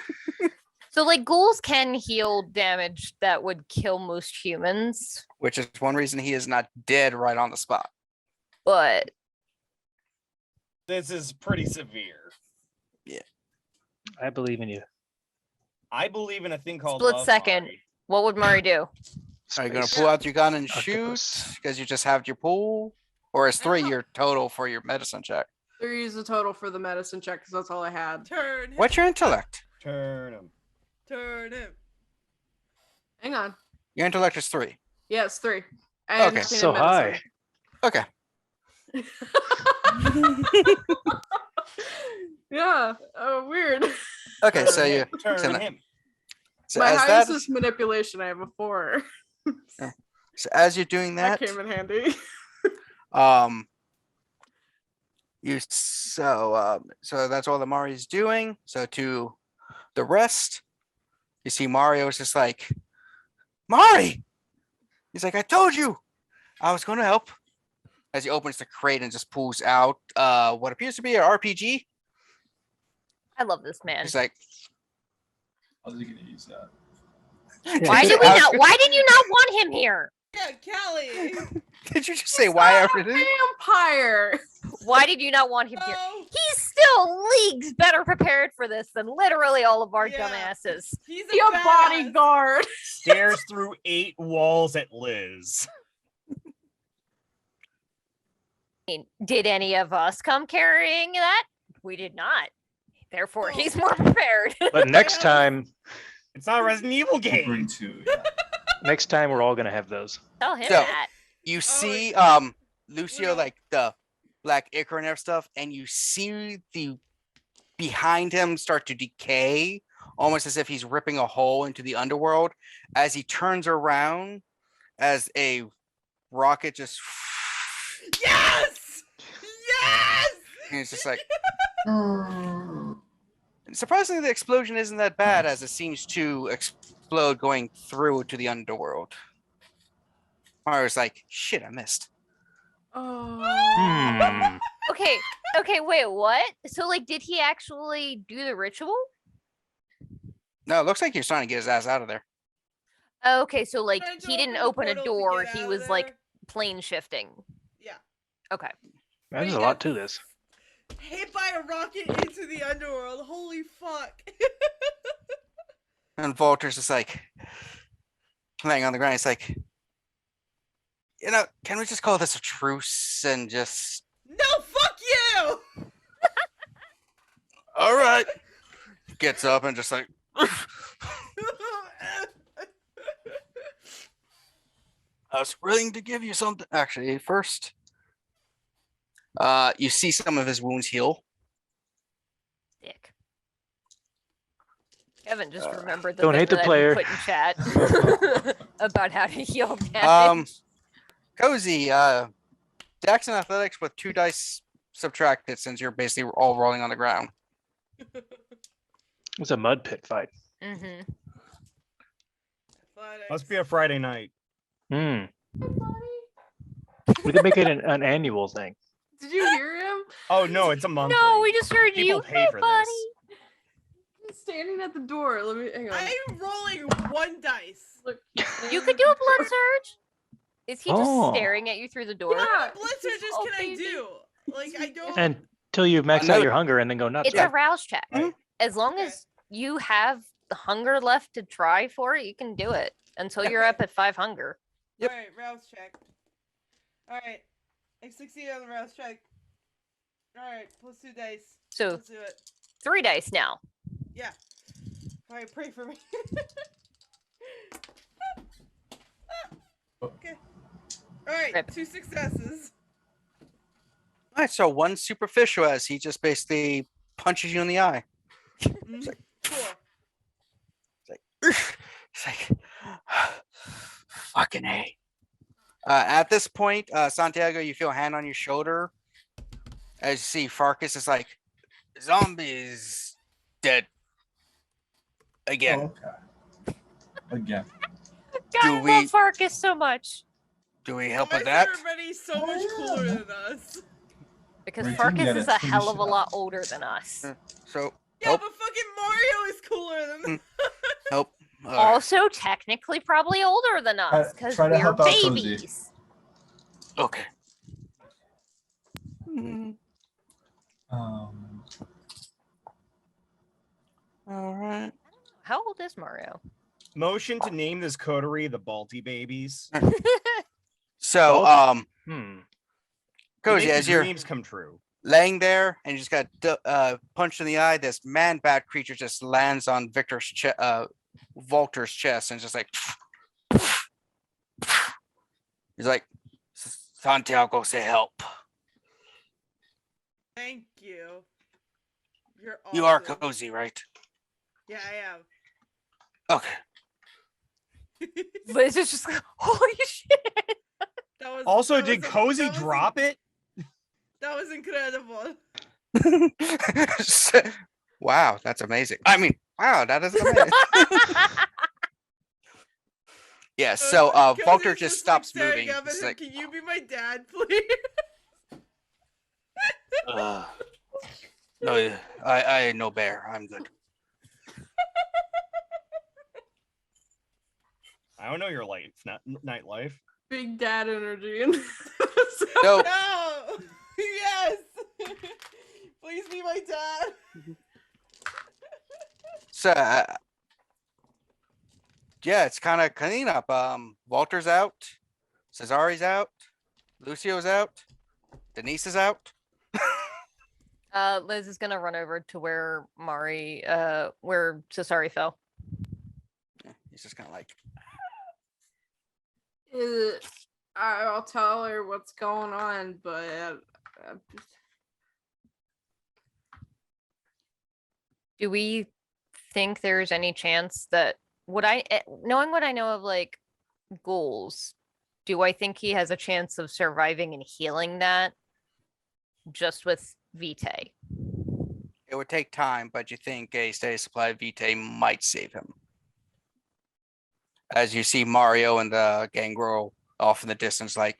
So, like, ghouls can heal damage that would kill most humans, Which is one reason he is not dead right on the spot. but this is pretty severe. I believe in you. I believe in a thing called Split love, second. Mari. what would Murray do? Are you going to Space pull out your gun and shoot octopus. because you just have your pool? Or is 3 your total for your medicine check? 3 is the total for the medicine check because that's all I had. Turn him. What's your intellect? Turn him. Turn him. Hang on. Your intellect is 3. Yeah, it's 3. And Okay. clean So and medicine. high. Okay. Yeah. Oh, weird. Okay, so you Turn so, him. so My as highest that is manipulation. I have a 4. so as you're doing That that, came in handy. So that's all that Mario's doing. So to the rest, you see Mario is just like, Mari! He's like, I told you I was gonna help. As he opens the crate and just pulls out what appears to be an RPG. I love this man. He's like, How's he gonna use that? Why Did did you we ask- not? Why did you not want him here? Yeah, Callie. Did you just say why everything? Vampire. Why did you not want him here? Oh, He's still leagues better prepared for this than literally all of our Yeah. dumbasses. he's Be a badass. bodyguard. Stares through 8 walls at Liz. I mean, did any of us come carrying that? We did not. Therefore, Oh. he's more prepared. But next time, It's not a Resident Evil Bring game. 2. Yeah. next time we're all gonna have those. Tell him So- that. You see yeah. Lucio, Yeah. like the black ichor and stuff, and you see the behind him start to decay, almost as if he's ripping a hole into the underworld. As he turns around, as a rocket just, Yes! Yes! and it's just like. Surprisingly, the explosion isn't that bad, as it seems to explode going through to the underworld. Mario's like, shit, I missed. Oh. Hmm. Okay, wait, what? So, like, did he actually do the ritual? No, it looks like he's trying to get his ass out of there. Okay, so, like, Trying to he didn't open open the a portal to door, get he out of was, like, there. plane shifting. Yeah. Okay. There's a lot to this. Hit by a rocket into the underworld. Holy fuck. And Volter's just like, laying on the ground. He's like, you know, can we just call this a truce and just. No, fuck you! All right. Gets up and just like. I was willing to give you something. Actually, first, you see some of his wounds heal. Dick. Kevin just Uh, remembered the don't thing hate the that I player. put in chat about how to heal damage. Cozy, Dex and Athletics with 2 dice subtracted since you're basically all rolling on the ground. It's a mud pit fight. Mm-hmm. Must be a Friday night. Hmm. We could make it an annual thing. Did you hear him? Oh no, it's a monthly. No, we just heard People you. pay Hey, for buddy. this. He's standing at the door. Let me hang on. I'm rolling 1 dice. Look. You could do a blood surge. Is he just Oh. staring at you through the door? Yeah. What blood surges Oh, can I baby. do? Like, I don't. Until you max Another- out your hunger and then go nuts. It's right? a rouse check. Mhm. As long Okay. as you have the hunger left to try for it, you can do it until you're up at 5 hunger. Yep. Alright, rouse check. Alright. I succeeded on the rouse check. Alright, plus 2 dice. So Let's do it. 3 dice now. Yeah. Alright, pray for me. Okay. Alright, Rip. 2 successes. All right, so 1 superficial as he just basically punches you in the eye. Mhm. Cool. It's like, fucking A. At this point, Santiago, you feel a hand on your shoulder as you see Farkas is like, zombies dead again. Okay. Again. God, Do I we- love Farkas so much. Do we help Why with is that? everybody so much cooler than us? Because Right, Farkas yeah, is a that's hell of a pretty lot older than us. So Yeah, Help. but fucking Mario is cooler than Mm. help. Also, technically, probably older than us because try to we're help out Cozy. babies. Okay. All right. How old is Mario? Motion to name this coterie the Balti Babies. So Oh. We Cozy, make as your you're dreams come true. laying there, and you just got punched in the eye. This man bat creature just lands on Volter's chest and just like he's like, Santiago, say help. Thank you. You're awesome. You are cozy, right? Yeah, I am. Okay. Liz is just like, holy shit. That was Also, that did was a- Cozy that was in- drop it? That was incredible. Wow, that's amazing. I mean, wow, that is amazing. Yeah, so Cozy's Volter just like, stops staring moving. up at He's him, like, can you be my dad, please? no, I no bear. I'm good. I don't know your life, nightlife. Big dad energy. So No! Yes! Please be my dad. So yeah, it's kind of clean up. Walter's out, Cesari's out, Lucio's out, Denise is out. Liz is gonna run over to where where Cesari fell. Yeah, he's just kind of like, I'll tell her what's going on, but Do we think there's any chance that knowing what I know of like ghouls, do I think he has a chance of surviving and healing that just with Vitae? it would take time, but you think a steady supply of Vitae might save him. As you see Mario and the Gangrel off in the distance, like,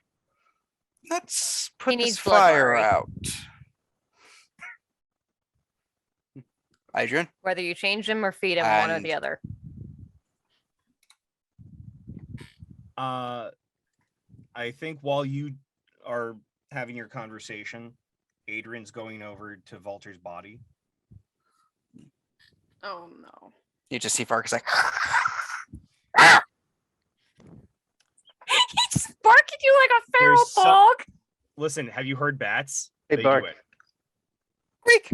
let's put He this needs blood, fire Mari. out. Adrian? Whether you change him or feed him, one or the And- other. I think while you are having your conversation, Adrian's going over to Volter's body. oh no. You just see Farkas like, He just barked at you like a feral There's so- dog. Listen, have you heard bats? They do bark. it. Greek.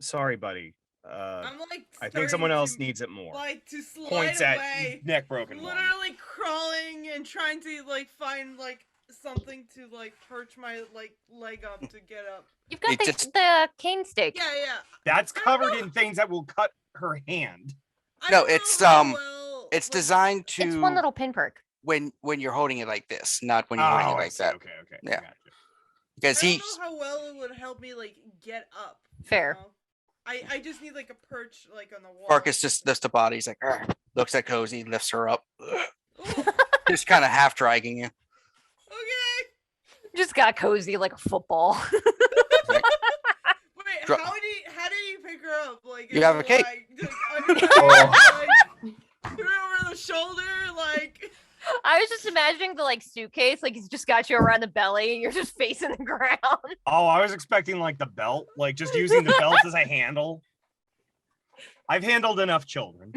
Sorry, buddy. I'm like I think someone starting else to, needs it more. like to slide Points at away. neck broken one. Literally crawling and trying to like find like something to like perch my like leg up to get up. You've got It the, just- the cane stake. Yeah, yeah. That's I don't covered know. in things that will cut her hand. I No, don't know it's, how it's like, designed to It's one little pinprick. when you're holding it like this, not when you're holding it I like see. that. Okay. Yeah. Gotcha. Because I he don't know how well it would help me like get up. you Fair. know? I just need like a perch like on the wall. Farkas just lifts the body. He's like, "Argh," looks at Cozy, lifts her up, Ooh, just kind of half dragging you. okay. Just got cozy like a football. Wait, Dro- how did he pick her up? Like You have a is it, cape. Like, under Oh. like, put her over the shoulder, like. I was just imagining the like suitcase, like he's just got you around the belly and you're just facing the ground. Oh, I was expecting like the belt, like just using the belt as a handle. I've handled enough children.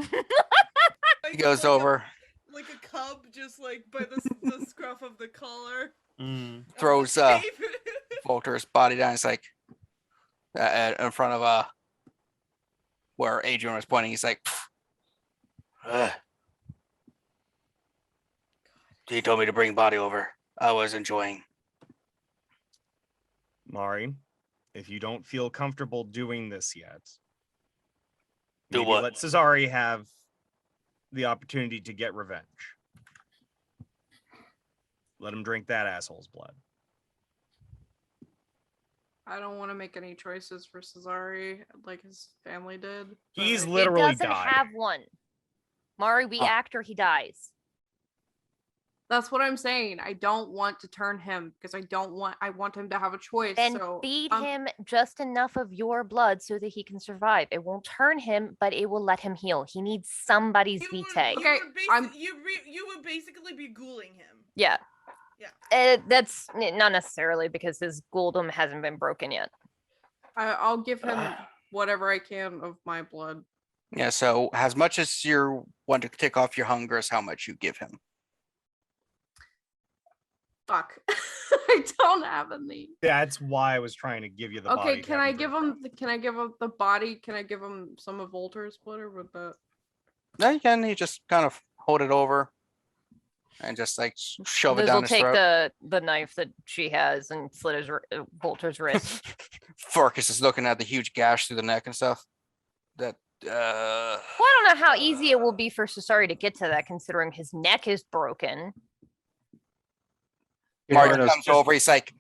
He goes over, Like a cub, just like by the scruff of the collar. Mm. throws Cape. Volter's body down. It's like in front of where Adrian was pointing. He's like, "Ugh." He told me to bring body over. I was enjoying. Mari, if you don't feel comfortable doing this yet, Do maybe what? let Cesari have the opportunity to get revenge. Let him drink that asshole's blood. I don't want to make any choices for Cesari like his family did. He's but- literally He doesn't died. have one. Mari, we Oh. act or he dies. That's what I'm saying. I don't want to turn him because I want him to have a choice. Then so feed him just enough of your blood so that he can survive. It won't turn him, but it will let him heal. He needs somebody's You would- vitae. you Okay, would basi- I'm- you would basically be ghouling him. Yeah. Yeah. That's not necessarily because his ghouldom hasn't been broken yet. I'll give him whatever I can of my blood. Yeah, so as much as you want to take off your hunger is how much you give him. Fuck. I don't have any. That's why I was trying to give you the body. Okay, to can have I him give drink him? Can I give him the body? Can I give him some of Volter's blood or with the? No, you can. You just kind of hold it over and just like shove it Liz down will his take throat. the knife that she has and slit his Volter's wrist. Farkas is looking at the huge gash through the neck and stuff. That Well, I don't know how easy it will be for Cesari to get to that, considering his neck is broken. You're not Mario gonna- comes over. He's like,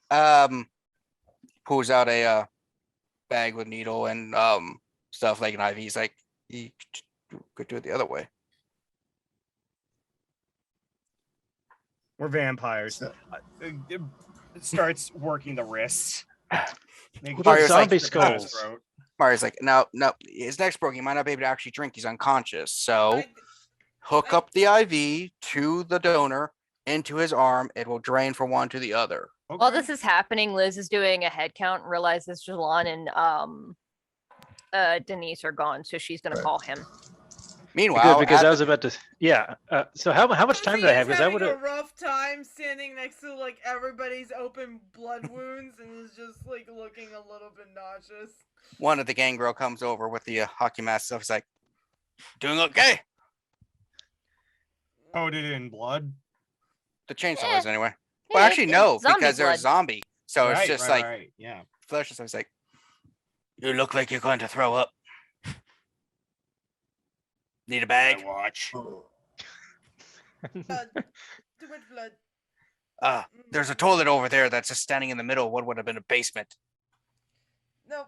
pulls out a bag with needle and stuff like an IV. He's like, you could do it the other way. We're vampires. It starts working the wrist. What about Mario's like, zombie skulls? Mario's like, no, his neck's broken. He might not be able to actually drink. He's unconscious. So I- hook up the IV to the donor into his arm. It will drain from one to the other. While this is happening, Liz is doing a head count and realizes Jilon and Denise are gone, so she's gonna call him. Meanwhile, Good, because at I was about to. Yeah. So how much time did I have? Because I would having have. a rough time standing next to like everybody's open blood wounds and is just like looking a little bit nauseous. one of the Gangrel comes over with the hockey mask stuff. He's like, doing okay. Coated in blood. The chainsaw Eh. is anyway. Yeah, Well, actually, it's no, zombie because they're a blood. zombie. So it's just like right. Yeah. flesh. So he's like, you look like you're going to throw up. Need a bag? Watch. Too much blood. There's a toilet over there that's just standing in the middle of what would have been a basement. No,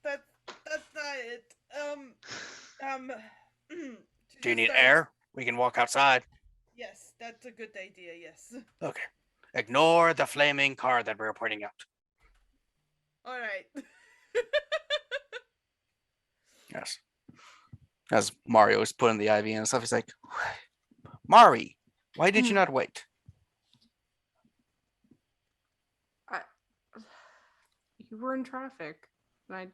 that's not it. Do you need air? We can walk outside. Yes, that's a good idea. Yes. Okay. Ignore the flaming car that we're pointing out. All right. Yes. As Mario is putting the IV in and stuff, he's like, Mari, why did you not wait? You were in traffic, and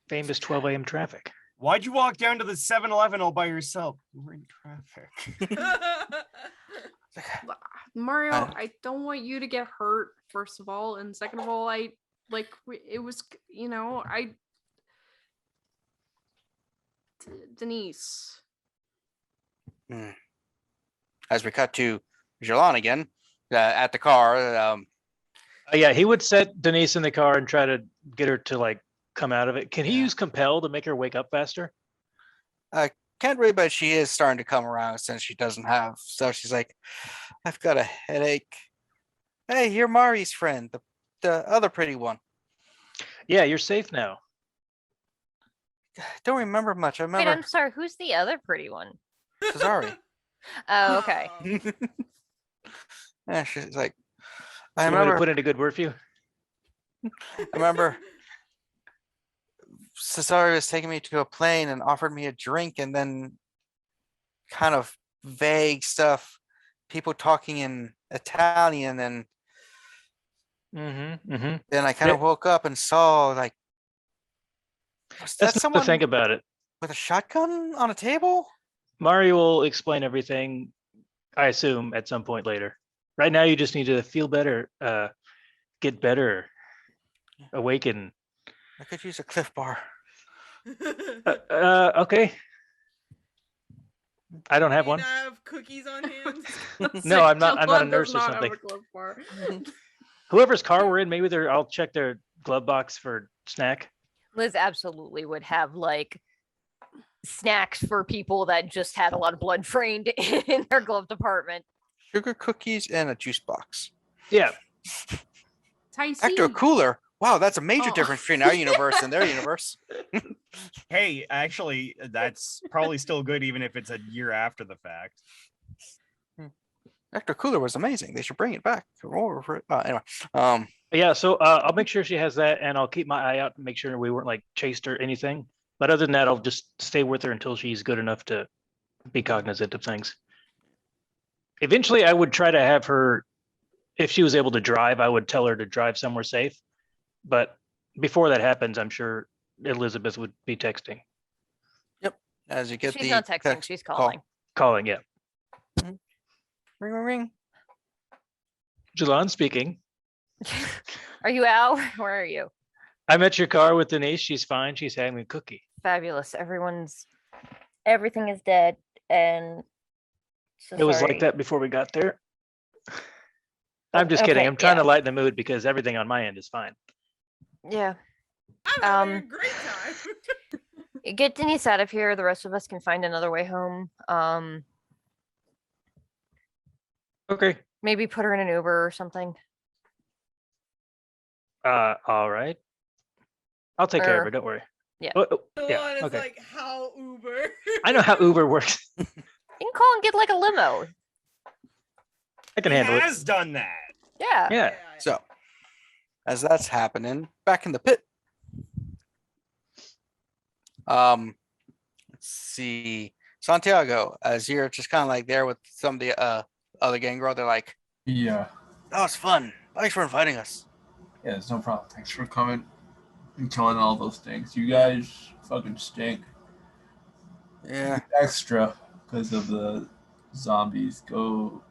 Famous 12 a.m. traffic. Why'd you walk down to the 7-Eleven all by yourself? You were in traffic. Mario, I don't want you to get hurt. First of all, and second of all, it was, Denise. As we cut to Jilon again at the car. Yeah, he would set Denise in the car and try to get her to like come out of it. Can he use compel to make her wake up faster? Can't really, but she is starting to come around since she doesn't have. So she's like, I've got a headache. Hey, you're Mari's friend, the other pretty one. Yeah, you're safe now. Don't remember much. I Wait, remember I'm sorry. Who's the other pretty one? Cesari. Oh, okay. Yeah, she's like, I You want me to remember. put in a good word for you? I remember Cesari was taking me to a plane and offered me a drink, and then kind of vague stuff, people talking in Italian, and Mm-hmm. Mm-hmm. then I kind of woke up and saw like, was that That's not someone to think about it. with a shotgun on a table? Mario will explain everything, I assume, at some point later. Right now, you just need to feel better, get better, awaken. I could use a Cliff Bar. Okay. I don't have Do you one. not have cookies on hand? No, I'm not a Jilon nurse does or not have something. a Cliff Bar. Whoever's car we're in, maybe I'll check their glove box for snack. Liz absolutely would have like snacks for people that just had a lot of blood drained in their glove department. Sugar cookies and a juice box. Yeah. Ecto Cooler. Wow, that's a major Oh. difference between our universe and their universe. Hey, actually, that's probably still good, even if it's a year after the fact. Ecto Cooler was amazing. They should bring it back. Anyway, Yeah, so I'll make sure she has that, and I'll keep my eye out to make sure we weren't like chased or anything. But other than that, I'll just stay with her until she's good enough to be cognizant of things. Eventually, I would try to have her, if she was able to drive, I would tell her to drive somewhere safe. But before that happens, I'm sure Elizabeth would be texting, as you get She's the not texting, text she's call. calling. calling. Yeah. Ring, ring, ring. Jilon speaking. Are you out? Where are you? I'm at your car with Denise. She's fine. She's having a cookie. Fabulous. Everything is dead, and so It was sorry. like that before we got there. I'm just Okay, kidding. I'm trying yeah. to lighten the mood because everything on my end is fine. Yeah. I'm having a great time. Get Denise out of here. The rest of us can find another way home. Okay. Maybe put her in an Uber or something. All right. I'll take care of Or- her. Don't worry. yeah. Oh, The yeah. one is Okay. like, how Uber? I know how Uber works. You can call and get like a limo. I can He handle it. has done that. Yeah. Yeah. So, as that's happening, back in the pit. Let's see, Santiago, as you're just kind of like there with some of the other Gangrel, they're like, Yeah. "That was fun. Thanks for inviting us." Yeah, it's no problem. Thanks for coming and killing all those things. You guys fucking stink. Yeah, Extra because of the zombies. Go.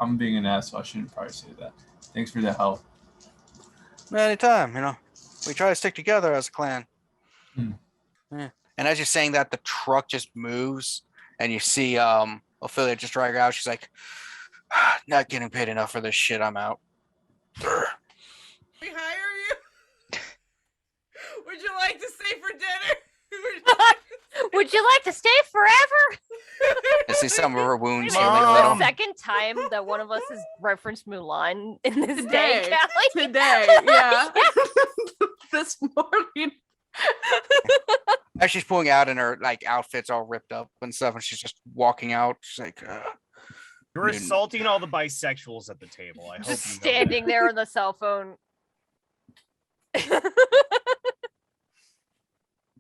I'm being an asshole. I shouldn't probably say that. Thanks for the help. anytime. We try to stick together as a clan. Hmm. Yeah. And as you're saying that, the truck just moves, and you see Ophelia just drag her out. She's like, "Not getting paid enough for this shit. I'm out." We hire you? Would you like to stay for dinner? Would you like to stay forever? I see some of her wounds Wait a healing minute, a this is little. the second time that one of us has referenced Mulan in this day, Today. Callie. Today, yeah. This morning. As she's pulling out and her like outfit's all ripped up and stuff, and she's just walking out. She's like, You're Dude. assaulting all the bisexuals at the table. I hope Just you know standing there on the cell phone.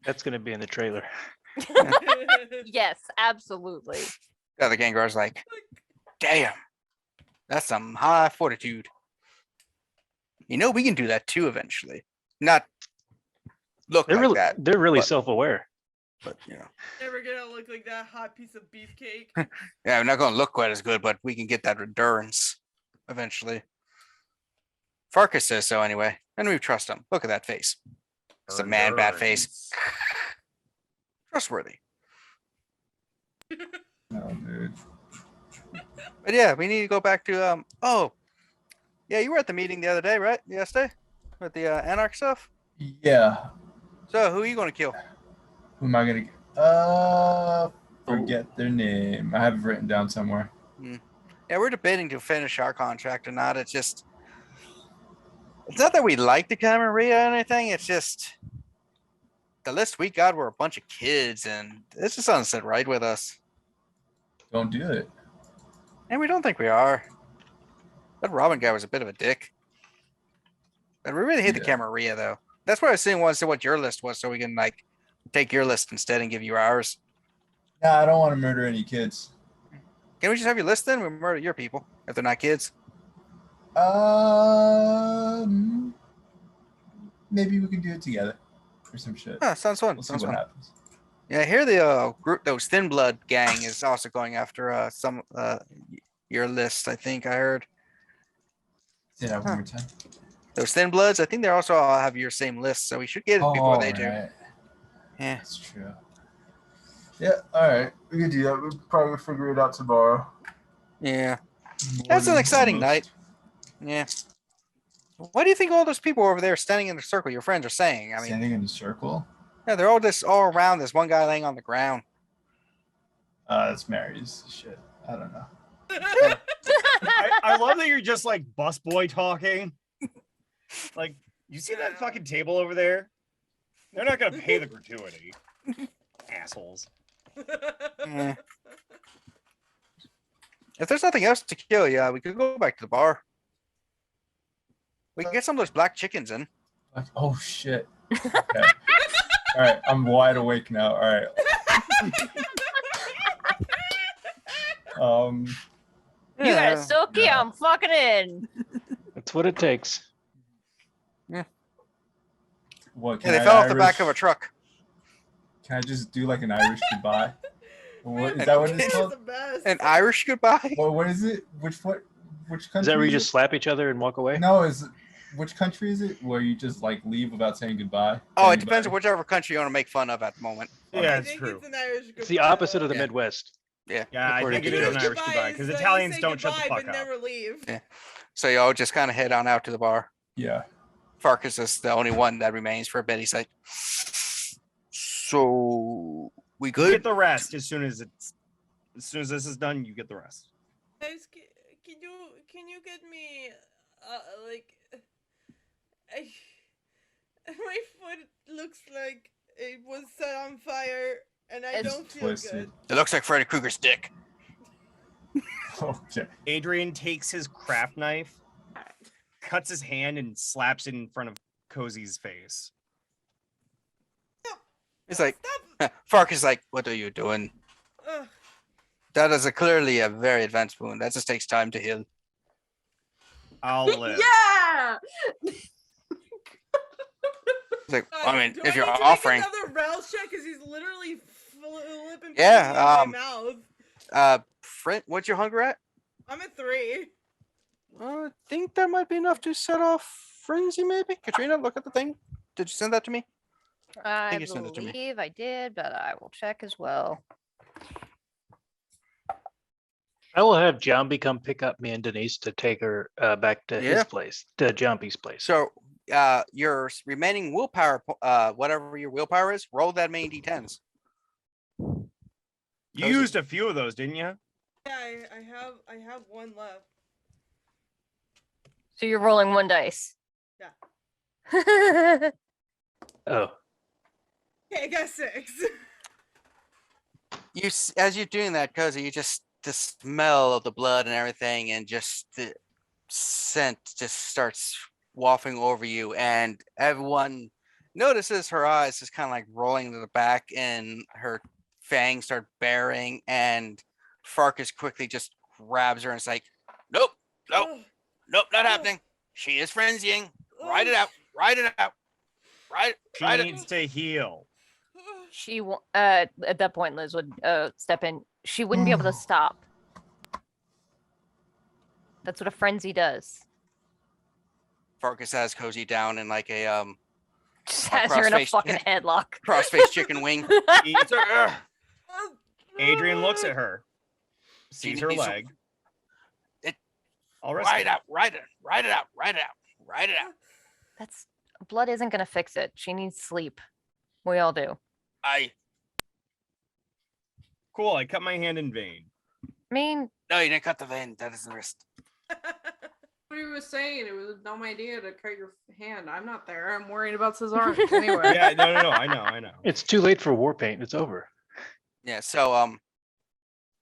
That's going to be in the trailer. Yes, absolutely. the other Gangrel's like, "Damn, that's some high fortitude. We can do that too eventually. Not look They're like really, that, they're really but- self-aware. but Never gonna look like that hot piece of beefcake. yeah, we're not gonna look quite as good, but we can get that endurance eventually." Farkas says so anyway, and we trust him. Look at that face. It's a man bat face. Trustworthy. No, dude. But yeah, we need to go back to oh yeah, you were at the meeting the other day, right? Yesterday? With the Anarch stuff? Yeah. So who are you gonna kill? Who am I gonna get? Forget their name. I have it written down somewhere. Yeah, we're debating to finish our contract or not. It's not that we like the Camarilla or anything, it's just the list we got were a bunch of kids, and this just doesn't sit right with us. Don't do it. And we don't think we are. That Robin guy was a bit of a dick. But we really hate the Yeah. Camarilla though. That's why I was saying once to what your list was, so we can like take your list instead and give you ours. Nah, I don't want to murder any kids. Can we just have your list then? We murder your people if they're not kids. Maybe we can do it together or some shit. Huh, sounds fun. We'll see Sounds what fun. happens. Yeah, I hear the group, those Thin Blood gang, is also going after some your list. I think I heard Say that one more time. those Thin Bloods. I think they also all have your same list, so we should get it before they do. right. Yeah, That's true. Yeah, all right. We can do that. We'll probably figure it out tomorrow. yeah. That's an exciting night. Yeah. What do you think all those people over there standing in the circle, your friends, are saying? I mean, Standing in a circle. yeah, they're all just all around this one guy laying on the ground. That's Mary's shit. I don't know. I love that you're just like busboy talking. Like, you see that fucking table over there? They're not gonna pay the gratuity. Assholes. Yeah. If there's nothing else to kill, yeah, we could go back to the bar. We can get some of those black chickens in. Like, oh shit. Okay. All right, I'm wide awake now. All right. You got a Silky, yeah. I'm fucking in. That's what it takes. What? Yeah, Can they I fell off the back Irish- of a truck. Can I just do like an Irish goodbye? What is And- that? What it's It's called? the best. An Irish goodbye. Well, what is it? Which country? Is that where you is just slap each other and walk away? it? No, which country is it? Where you just like leave without saying goodbye? Oh, to it depends on anybody? whichever country you want to make fun of at the moment. Yeah, I it's think true. it's an Irish It's the goodbye, opposite of the Yeah. Midwest. Yeah, I According think it to is you. an Irish goodbye because Italians you say don't shut the goodbye, fuck but up. never leave. Yeah. So y'all just kind of head on out to the bar. Yeah. Farkas is the only one that remains for a bit. He's like, so we You good? get the rest as soon as this is done. You get the rest. Guys, can you get me like my foot looks like it was set on fire and I It's don't feel twisted. good. It looks like Freddy Krueger's dick. Okay. Adrian takes his craft knife, cuts his hand, and slaps it in front of Cozy's face. He's like, Stop. Farkas is like, what are you doing? Ugh. That is clearly a very advanced wound. That just takes time to heal. I'll live. Yeah. He's like, I mean, do if I you're need to offering, make another rel check because he's literally flipping Yeah, in my mouth. what's your hunger at? I'm at 3. I think that might be enough to set off frenzy, maybe. Katrina, look at the thing. Did you send that to me? I you sent it to me. believe I did, but I will check as well. I will have Jambi come pick up me and Denise to take her back to Yeah. his place, to Jambi's place. So, your remaining willpower, whatever your willpower is, roll that many d10s. You Cozy. used a few of those, didn't you? Yeah, I have 1 left. So you're rolling 1 dice. Yeah. Oh, Okay, I got 6. As you're doing that, Cozy, you just the smell of the blood and everything, and just the scent just starts wafting over you, and everyone notices her eyes just kind of like rolling to the back, and her fangs start baring, and Farkas quickly just grabs her and is like, "Nope, nope, Ugh, nope, not Oh. happening. She is frenzying. Write it ugh, out. Write it out. Write She it. needs to heal. ugh. At that point, Liz would step in. She wouldn't be able to stop. That's what a frenzy does. Farkas has Cozy down in like a Just A has her in a cross-faced- fucking headlock. cross-faced chicken wing. Eats her. Ugh. Adrian looks at her, sees her needs to- leg. It- I'll risk Write it. it out. Write it. Write it out. Write it out. Write it out. That's blood isn't gonna fix it. She needs sleep. We all do. Cool. I cut my hand in vain. I mean, No, you didn't cut the vein. That is the wrist. What he was saying, it was a dumb idea to cut your hand. I'm not there. I'm worried about Cesar anyway. Yeah, no. I know. it's too late for war paint. It's over. Yeah. So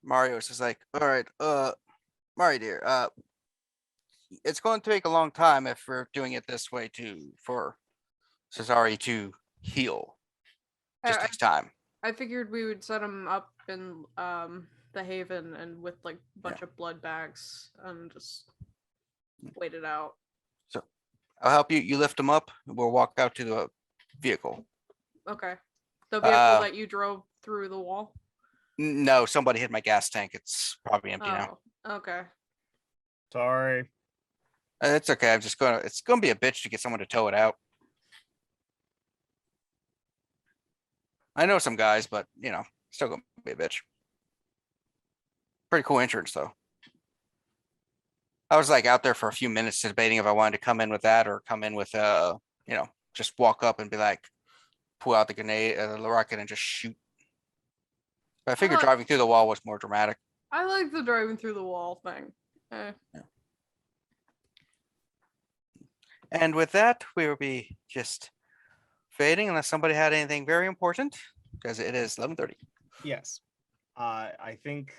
Mario's just like, all right, Mario dear, it's going to take a long time if we're doing it this way for Cesare to heal. Just I- takes time. I figured we would set him up in the Haven and with like a bunch of blood bags and just wait it out. I'll help you. You lift him up. We'll walk out to the vehicle. Okay. The vehicle that you drove through the wall. No, somebody hit my gas tank. It's probably empty now. Oh, okay. Sorry. It's okay. It's gonna be a bitch to get someone to tow it out. I know some guys, but still gonna be a bitch. Pretty cool insurance though. I was like out there for a few minutes debating if I wanted to come in with that or come in with just walk up and be like, pull out the grenade, the rocket, and just shoot. But I figured like- driving through the wall was more dramatic. I like the driving through the wall thing. And with that, we will be just fading unless somebody had anything very important, because it is 11:30. Yes. I think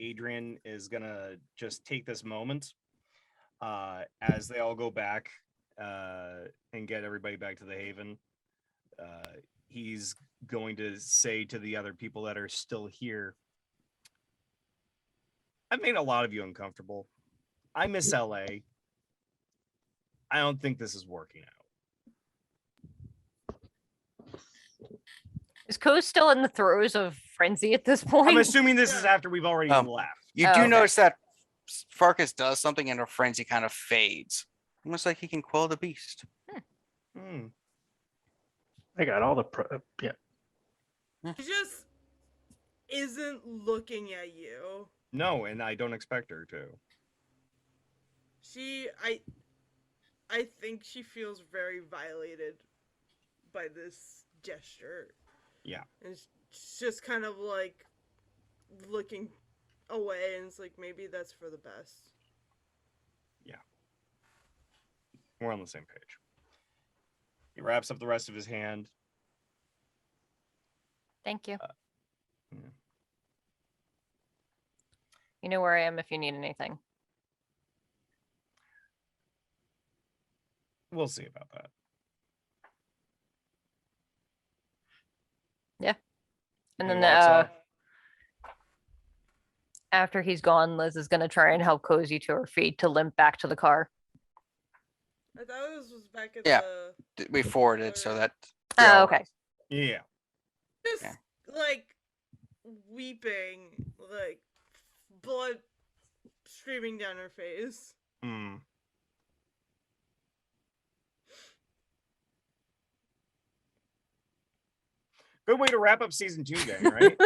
Adrian is gonna just take this moment as they all go back and get everybody back to the Haven. He's going to say to the other people that are still here, I've made a lot of you uncomfortable. I miss LA. I don't think this is working out. is Ko still in the throes of frenzy at this point. I'm assuming this is after we've already Um, left. You Oh, do okay. notice that Farkas does something and her frenzy kind of fades. Almost like he can quell the beast. Hmm. I got all the yeah. She just isn't looking at you. No, and I don't expect her to. I think she feels very violated by this gesture. Yeah. And she's just kind of like looking away, and it's like, maybe that's for the best. We're on the same page. He wraps up the rest of his hand. Thank you. Yeah. You know where I am if you need anything. We'll see about that. And He then walks off. after he's gone, Liz is gonna try and help Cozy to her feet to limp back to the car. I thought this was back at Yeah. the We forwarded so that. Oh, okay. Yeah. just Yeah. like weeping, like blood streaming down her face. Hmm. Good way to wrap up season 2 then, right?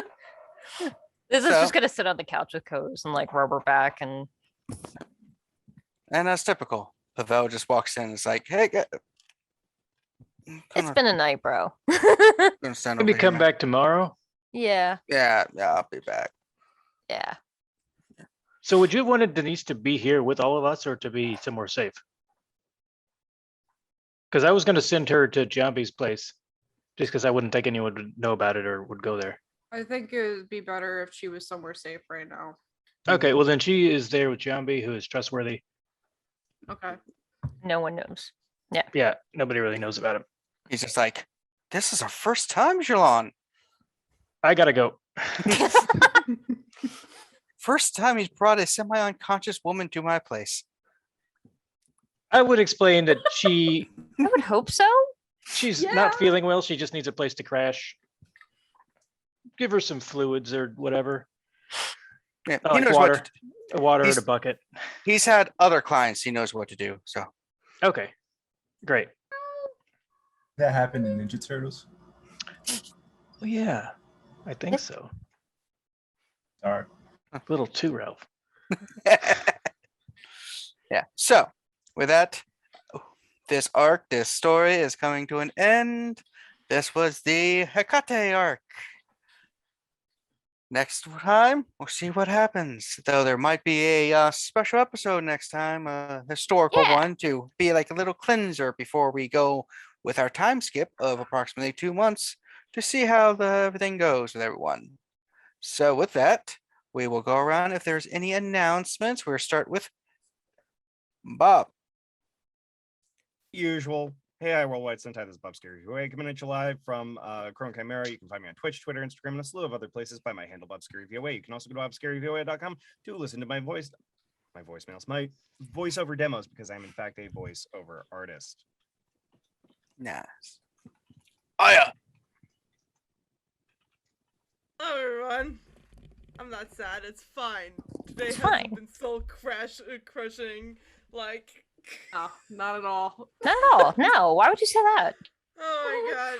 Liz is So- just gonna sit on the couch with Coz and like rub her back and And that's typical. Pavel just walks in and is like, hey, it's been a night, bro. gonna stand Maybe over come here now." back tomorrow. Yeah, Yeah, I'll be back. yeah. So would you have wanted Denise to be here with all of us or to be somewhere safe? Because I was going to send her to Jambi's place just because I wouldn't think anyone would know about it or would go there. I think it would be better if she was somewhere safe right now. Okay, well then she is there with Jambi, who is trustworthy. Okay. No one knows. Yeah, nobody really knows about him. He's just like, this is our first time, Jilon. I gotta go. First time he's brought a semi-unconscious woman to my place. I would explain that I would hope so. she's Yeah. not feeling well. She just needs a place to crash. Give her some fluids or whatever. Yeah, I he like knows water. what to, A water He's- and a bucket. he's had other clients. He knows what to do. So Okay, great. That happened in Ninja Turtles. Well, yeah, I think so. Sorry. A little too, Ralph. yeah. So with that, this arc, this story is coming to an end. This was the Hecate arc. Next time, we'll see what happens. Though there might be a special episode next time, a historical Yeah. one to be like a little cleanser before we go with our time skip of approximately 2 months to see how everything goes with everyone. So with that, we will go around if there's any announcements. We'll start with Bob. Usual. Hey, I roll white Sentai. This is Bob Scary VOA coming at you live from Chrome Chimera. You can find me on Twitch, Twitter, Instagram, and a slew of other places by my handle Bob Scary VOA. You can also go to bobscaryvoa.com to listen to my voicemails, my voiceover demos, because I'm in fact a voiceover artist. Nice. Oh yeah. Hello, everyone. I'm not sad. It's fine. Today It's hasn't fine. been so crushing. Like, Oh, not at all. Not at all. No. Why would you say that? oh my god.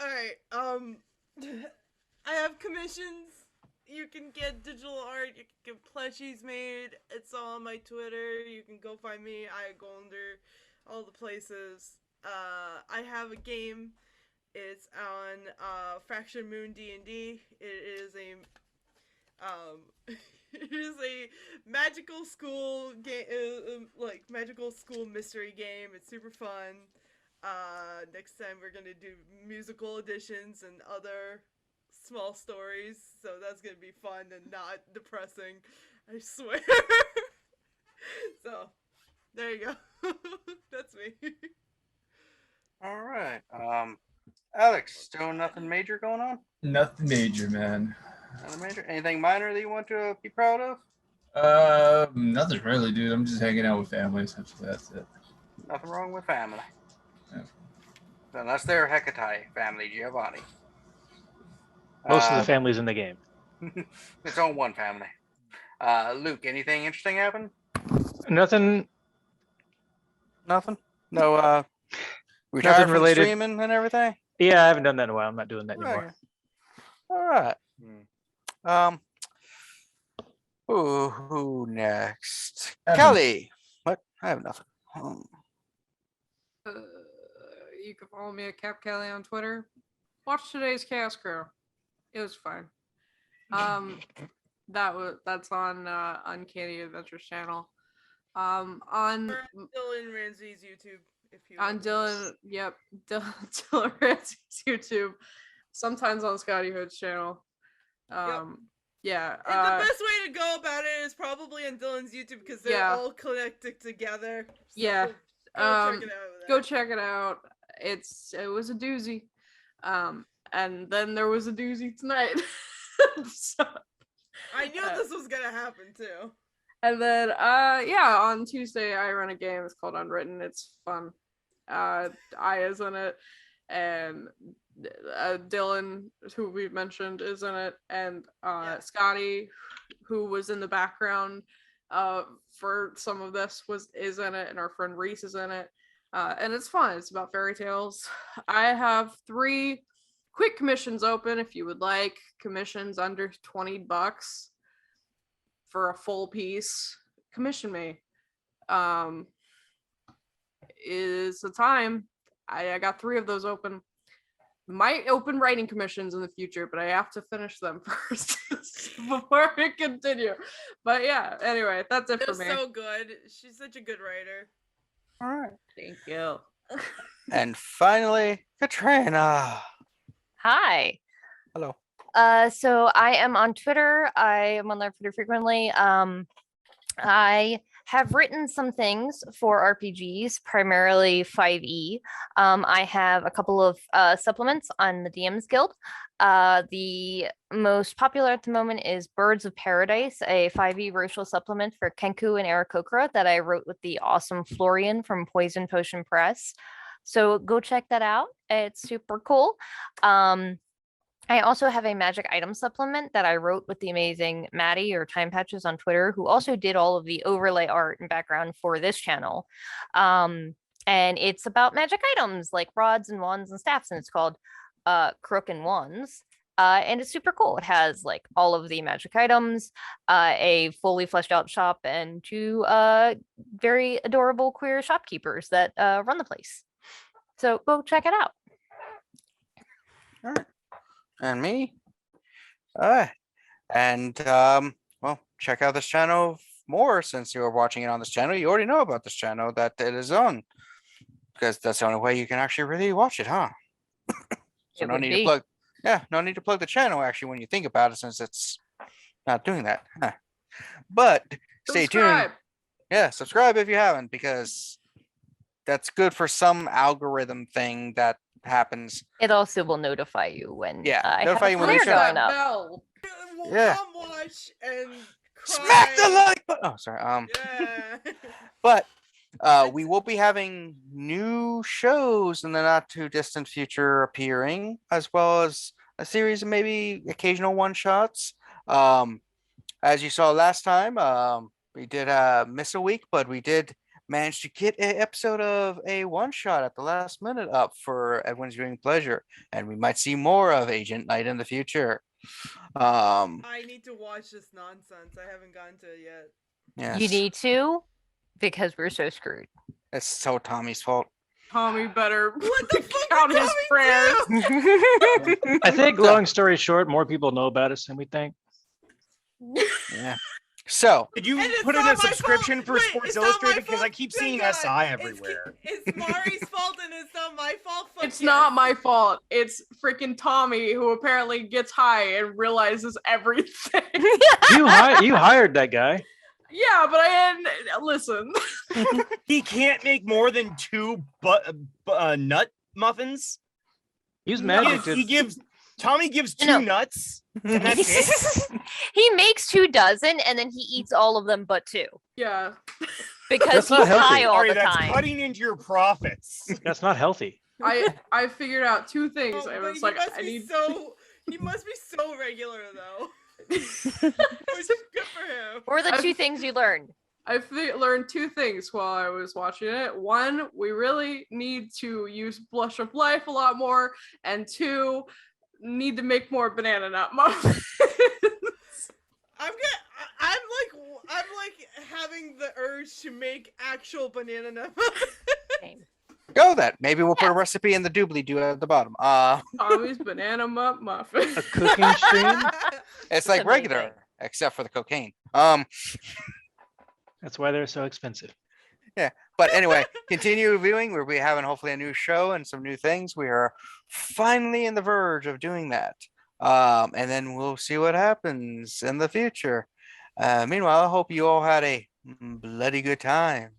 Alright. I have commissions. You can get digital art. You can get plushies made. It's all on my Twitter. You can go find me. I go under all the places. I have a game. It's on Fraction Moon D&D. It is a it is a magical school game, like magical school mystery game. It's super fun. Next time we're gonna do musical editions and other small stories, so that's gonna be fun and not depressing. I swear. So, there you go. That's me. All right. Alex, still nothing major going on? Nothing major, man. Nothing major? Anything minor that you want to be proud of? Nothing really, dude. I'm just hanging out with families. That's it. Nothing wrong with family. Yeah. Unless they're Hecate family, Giovanni. Most of the families in the game. It's on one family. Luke, anything interesting happen? Nothing. Nothing. No. Retired from related. streaming and everything. Yeah, I haven't done that in a while. I'm not doing that anymore. Okay. All right. Who next? Evan. Callie. What? I have nothing. You can follow me at Cap Callie on Twitter. Watch today's Chaos Crew. It was fun. That's on Uncanny Adventures channel. On Dylan Ramsey's YouTube. If you on Dylan, yep, Dylan Ramsey's YouTube. Sometimes on Scotty Hood's channel. Yeah. And the best way to go about it is probably on Dylan's YouTube because they're all connected together. So yeah. Go check it out. It was a doozy. And then there was a doozy tonight. So, I knew this was gonna happen too. And then on Tuesday I run a game. It's called Unwritten. It's fun. Aya's in it, and Dylan, who we mentioned, is in it, and Scotty, who was in the background for some of this, is in it, and our friend Reese is in it. And it's fun. It's about fairy tales. I have 3 quick commissions open if you would like. Commissions under $20 for a full piece. Commission me. Is the time. I got 3 of those open. Might open writing commissions in the future, but I have to finish them first before we continue. But yeah, anyway, that's it for me. So good. She's such a good writer. All right. Thank you. And finally, Katrina. Hi. Hello. So I am on Twitter. I am on there pretty frequently. I have written some things for RPGs, primarily 5e. I have a couple of supplements on the DM's Guild. The most popular at the moment is Birds of Paradise, a 5e racial supplement for Kenku and Aarakocra that I wrote with the awesome Florian from Poison Potion Press. So go check that out. It's super cool. I also have a magic item supplement that I wrote with the amazing Maddie, or Time Patches on Twitter, who also did all of the overlay art and background for this channel. And it's about magic items like rods and wands and staffs, and it's called Crook and Wands. And it's super cool. It has like all of the magic items, a fully fleshed out shop, and 2 very adorable queer shopkeepers that run the place. So go check it out. All right. And me. All right. And well, check out this channel more since you're watching it on this channel. You already know about this channel that it is on, because that's the only way you can actually really watch it, huh? So no need to plug. Yeah, no need to plug the channel actually when you think about it, since it's not doing that. Huh. But stay tuned. Yeah, subscribe if you haven't, because that's good for some algorithm thing that happens. It also will notify you when notify you when you show going up. Yeah. Come watch and cry. Smack the like button. Oh, sorry. Yeah. But we will be having new shows in the not too distant future appearing, as well as a series of maybe occasional one-shots. As you saw last time, we did miss a week, but we did manage to get an episode of a one-shot at the last minute up for everyone's viewing pleasure, and we might see more of Agent Knight in the future. I need to watch this nonsense. I haven't gotten to it yet. Yes. You need to, because we're so screwed. It's so Tommy's fault. Tommy better count his prayers. I think, long story short, more people know about us than we think. Yeah. So, did you put in a subscription for Sports Illustrated? Because I keep seeing SI everywhere. It's Mari's fault and it's not my fault. It's not my fault. It's freaking Tommy, who apparently gets high and realizes everything. You hired that guy. Yeah, but I didn't listen. He can't make more than 2 nut muffins. He's magic. Tommy gives 2 nuts. And that's it. He makes 2 dozen and then he eats all of them but 2. Yeah. Because he's high all the that's time. Cutting into your profits. That's not healthy. I figured out 2 things. I was like, He must be so regular though. Which is good for him. What were the two things you learned? I learned two things while I was watching it. One, we really need to use Blush of Life a lot more, and two, need to make more banana nut muffins. I'm like having the urge to make actual banana nut. Same. Go then. Maybe we'll put a recipe in the doobly doo at the bottom. Tommy's banana muffin. A cooking stream. It's like amazing. regular, except for the cocaine. That's why they're so expensive. But anyway, continue viewing. We'll be having hopefully a new show and some new things. We are finally in the verge of doing that. And then we'll see what happens in the future. Meanwhile, I hope you all had a bloody good time.